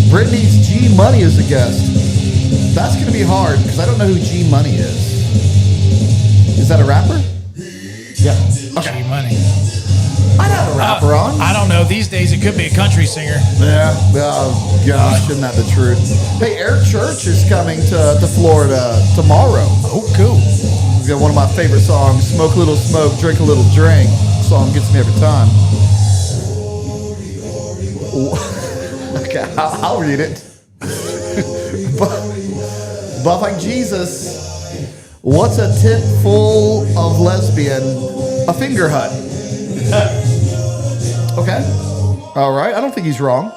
Britt needs G Money as a guest. That's gonna be hard because I don't know who G Money is. Is that a rapper? Yeah. Okay. G Money. I'd have a rapper on. I don't know. These days it could be a country singer. Yeah. Oh, gosh, isn't that the truth? Hey, Eric Church is coming to Florida tomorrow. Oh, cool. He's got one of my favorite songs, Smoke a Little Smoke, Drink a Little Drink. Song gets me every time. Okay, I'll read it. Buff like Jesus. What's a tip full of lesbian? A finger hut. Okay. All right. I don't think he's wrong.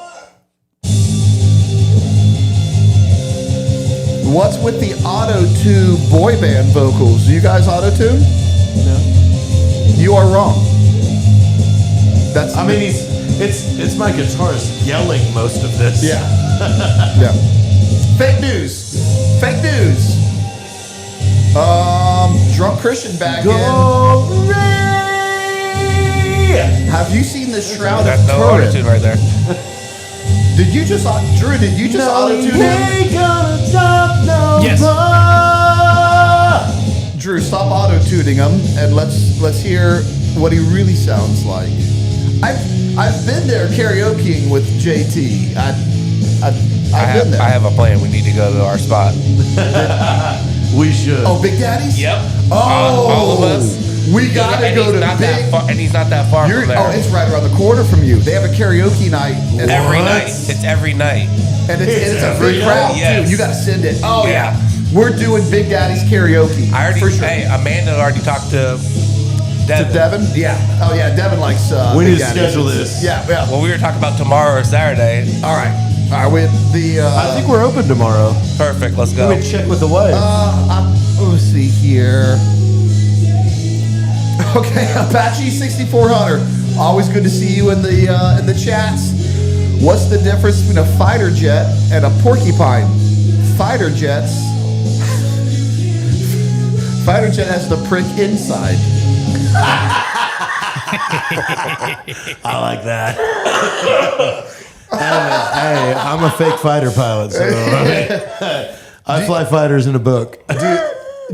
What's with the auto-tune boy band vocals? Do you guys auto-tune? No. You are wrong. That's. I mean, it's my guitarist yelling most of this. Yeah. Yeah. Fake news. Fake news. Drunk Christian back in. Have you seen the Shroud of no Turin? auto-tune right there. Did you just, Drew? Did you just auto-tune him? Yes. Drew, stop auto-tuning him and let's hear what he really sounds like. I've been there karaokeing with JT. I've been there. I have a plan. We need to go to our spot. We should. Oh, Big Daddy's? Yep. Oh, all of us. We gotta go to Big. And he's not that far from there. Oh, it's right around the corner from you. They have a karaoke night. Every night. It's every night. And it's a big crowd too. You gotta send it. Oh yeah. We're doing Big Daddy's karaoke. I already. For sure. Hey, Amanda already talked to Devin. To Devin? Yeah. Oh yeah. Devin likes. We need Big to Daddy's. schedule this. Yeah. Yeah. Well, we were talking about tomorrow or Saturday. All right. All right. With the. I think we're open tomorrow. Perfect. Let's go. Let me check with the wife. Let's see here. Okay, Apache 6400. Always good to see you in the chats. What's the difference between a fighter jet and a porcupine? Fighter jet has the prick inside. I like that. Hey, I'm a fake fighter pilot, so I fly fighters in a book.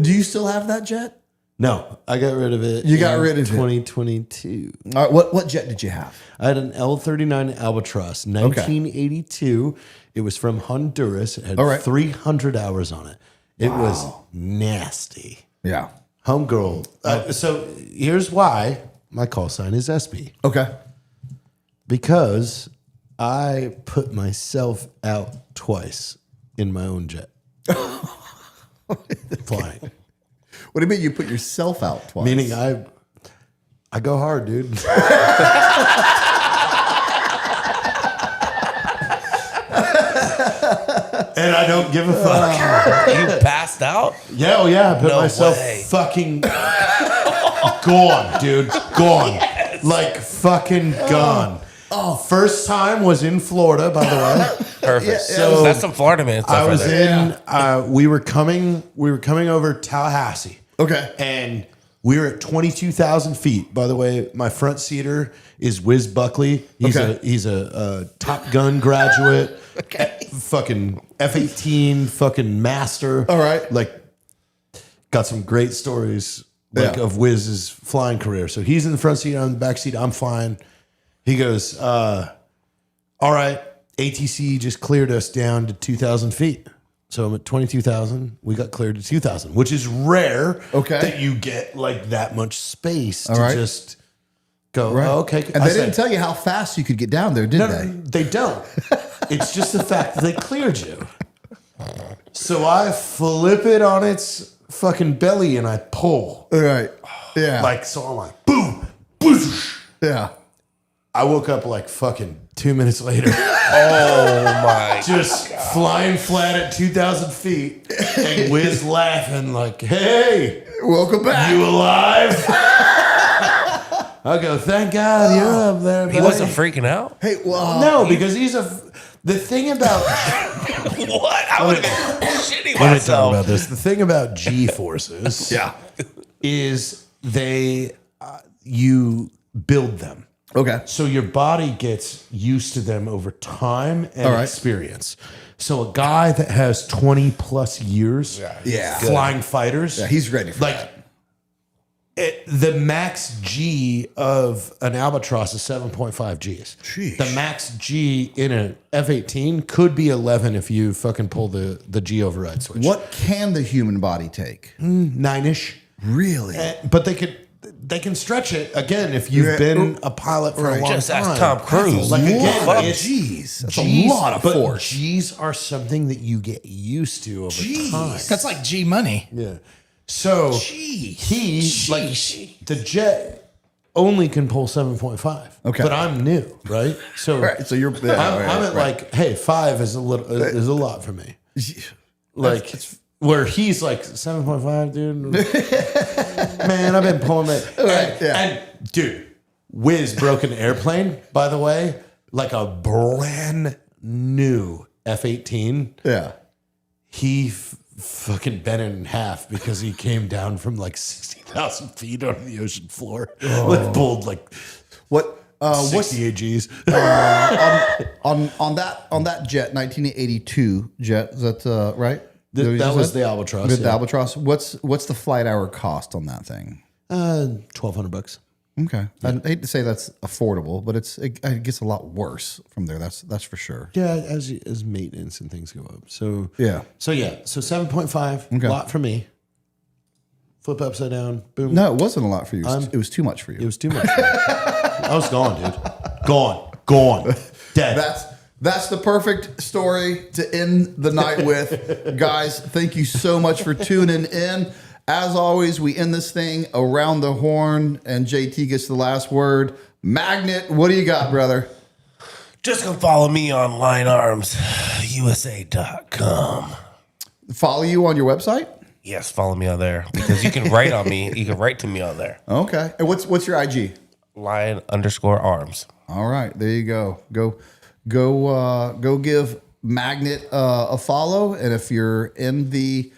Do you still have that jet? No, I got rid of it. You got rid of it. 2022. All right, what jet did you have? I had an L-39 Albatross, 1982. It was from Honduras. It had 300 hours on it. It was nasty. Yeah. Homegirl. So here's why my call sign is SB. Okay. Because I put myself out twice in my own jet. Flying. What do you mean you put yourself out twice? Meaning I go hard, dude. And I don't give a fuck. You passed out? Yeah, oh yeah. I put No myself way. fucking Gone, dude. Gone. Like fucking gone. Oh, first time was in Florida, by the way. Perfect. So that's some Florida man stuff. I was right there. in. We were coming over Tallahassee. Okay, and we were at 22,000 feet. By the way, my front seater is Wiz Buckley. He's a Top Gun graduate. Fucking F-18 fucking master. All right, like got some great stories of Wiz's flying career. So he's in the front seat, I'm in the back seat. I'm flying. He goes, all right, ATC just cleared us down to 2,000 feet. So I'm at 22,000. We got cleared to 2,000, which is rare that you get like that much space to just go, oh, okay. And they didn't tell you how fast you could get down there, did they? They don't. It's just the fact that they cleared you. So I flip it on its fucking belly and I pull. All right. Yeah. Like, so I'm like, boom, boosh. Yeah. I woke up like fucking 2 minutes later. Oh my! Just flying flat at 2,000 feet, and Wiz laughing like, "Hey, welcome back. You alive?" I go, "Thank God you're up there." He wasn't freaking out. Hey, well, no, because he's the thing about what? I would have been shitting Let me talk myself. about this. The thing about G forces, is you build them. Okay. So your body gets used to them over time and experience. So a guy that has 20 plus years flying fighters, he's ready for that. The max G of an albatross is 7.5 Gs. Jeez. The max G in an F-18 could be 11 if you fucking pull the G override switch. What can the human body take? 9-ish. Really? But they can stretch it again if you've been a pilot for a long Just time. ask Tom Cruise. Like again, G's. That's a lot of force. G's are something that you get used to over time. That's like G money. Yeah. So the jet only can pull 7.5. Okay. But I'm new, right? So Right, so you're- I'm yeah, at like, hey, 5 is a lot for me. Like where he's like 7.5, dude. Man, I've been pulling it. And dude, Wiz broke an airplane, by the way, like a brand new F-18. Yeah. He fucking bent it in half because he came down from like 60,000 feet onto the ocean floor. Like pulled like what 68 Gs. on that jet, 1982 jet, is that right? That was the Albatross. The Albatross. What's the flight hour cost on that thing? $1,200. Okay. I hate to say that's affordable, but it gets a lot worse from there. That's for sure. Yeah, as maintenance and things go up. So Yeah. So 7.5. Okay. Lot for me. Flip upside down. Boom. No, it wasn't a lot for you. It was too much for you. It was too much. For me. I was gone, dude. Gone. Dead. That's the perfect story to end the night with. Guys, thank you so much for tuning in. As always, we end this thing around the horn, and JT gets the last word. Magnet, what do you got, brother? Just come follow me on linearmsusa.com. Follow you on your website? Yes, follow me on there because you can write on me. You can write to me on there. Okay. And what's your IG? Lion_arms. All right, there you go. Go give Magnet a follow, and if you're in the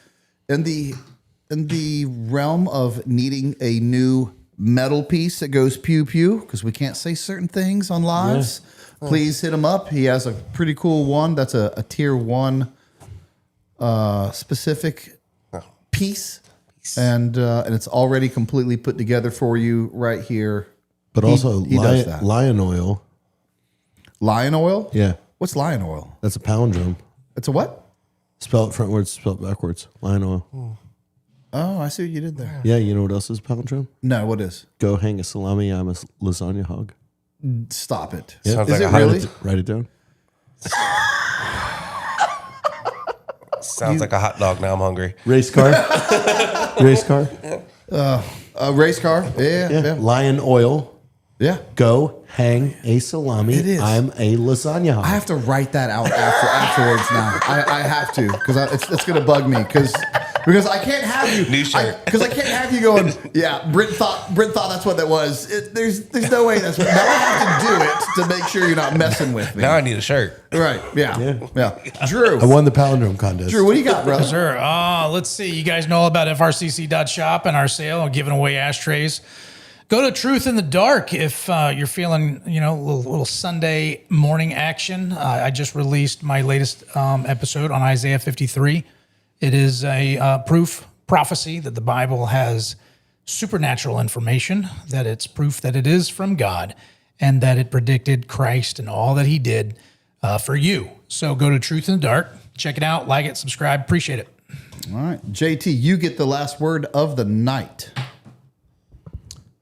realm of needing a new metal piece that goes pew pew, because we can't say certain things on lives, please hit him up. He has a pretty cool one. That's a tier 1 specific piece, and it's already completely put together for you right here. But also does that. lion oil. Lion oil? Yeah. What's lion oil? That's a palindrome. It's a what? Spell it frontwards, spell it backwards. Lion oil. Oh, I see what you did there. Yeah, you know what else is a palindrome? No, what is? Go hang a salami, I'm a lasagna hog. Stop it. Yeah. Sounds Is like it a really? Write it down. Sounds like a hot dog. Now I'm hungry. Race car. Race car. A race car? Yeah. Lion oil. Yeah. Go hang a salami. It is. I'm a lasagna hog. I have to write that out afterwards now. I have to, because it's going to bug me, because Because I can't have you. New shirt. Because I can't have you going. Yeah, Brent thought that's what that was. There's no way that's what. Now I have to do it to make sure you're not messing with me. Now I need a shirt. Right? Yeah. Drew, I won the palindrome contest. Drew, what do you got, brother? Sir, let's see. You guys know about FRCC.shop and our sale on giving away ashtrays. Go to Truth in the Dark if you're feeling, a little Sunday morning action. I just released my latest episode on Isaiah 53. It is a prophecy that the Bible has supernatural information, that it's proof that it is from God, and that it predicted Christ and all that he did for you. So go to Truth in the Dark, check it out, like it, subscribe, appreciate it. All right. JT, you get the last word of the night.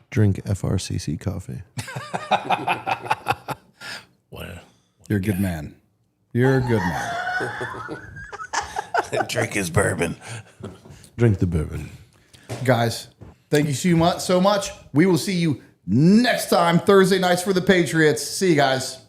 Drink FRCC coffee. You're a good man. You're a good man. Drink his bourbon. Drink the bourbon. Guys, thank you so much. We will see you next time, Thursday nights for the Patriots. See you guys.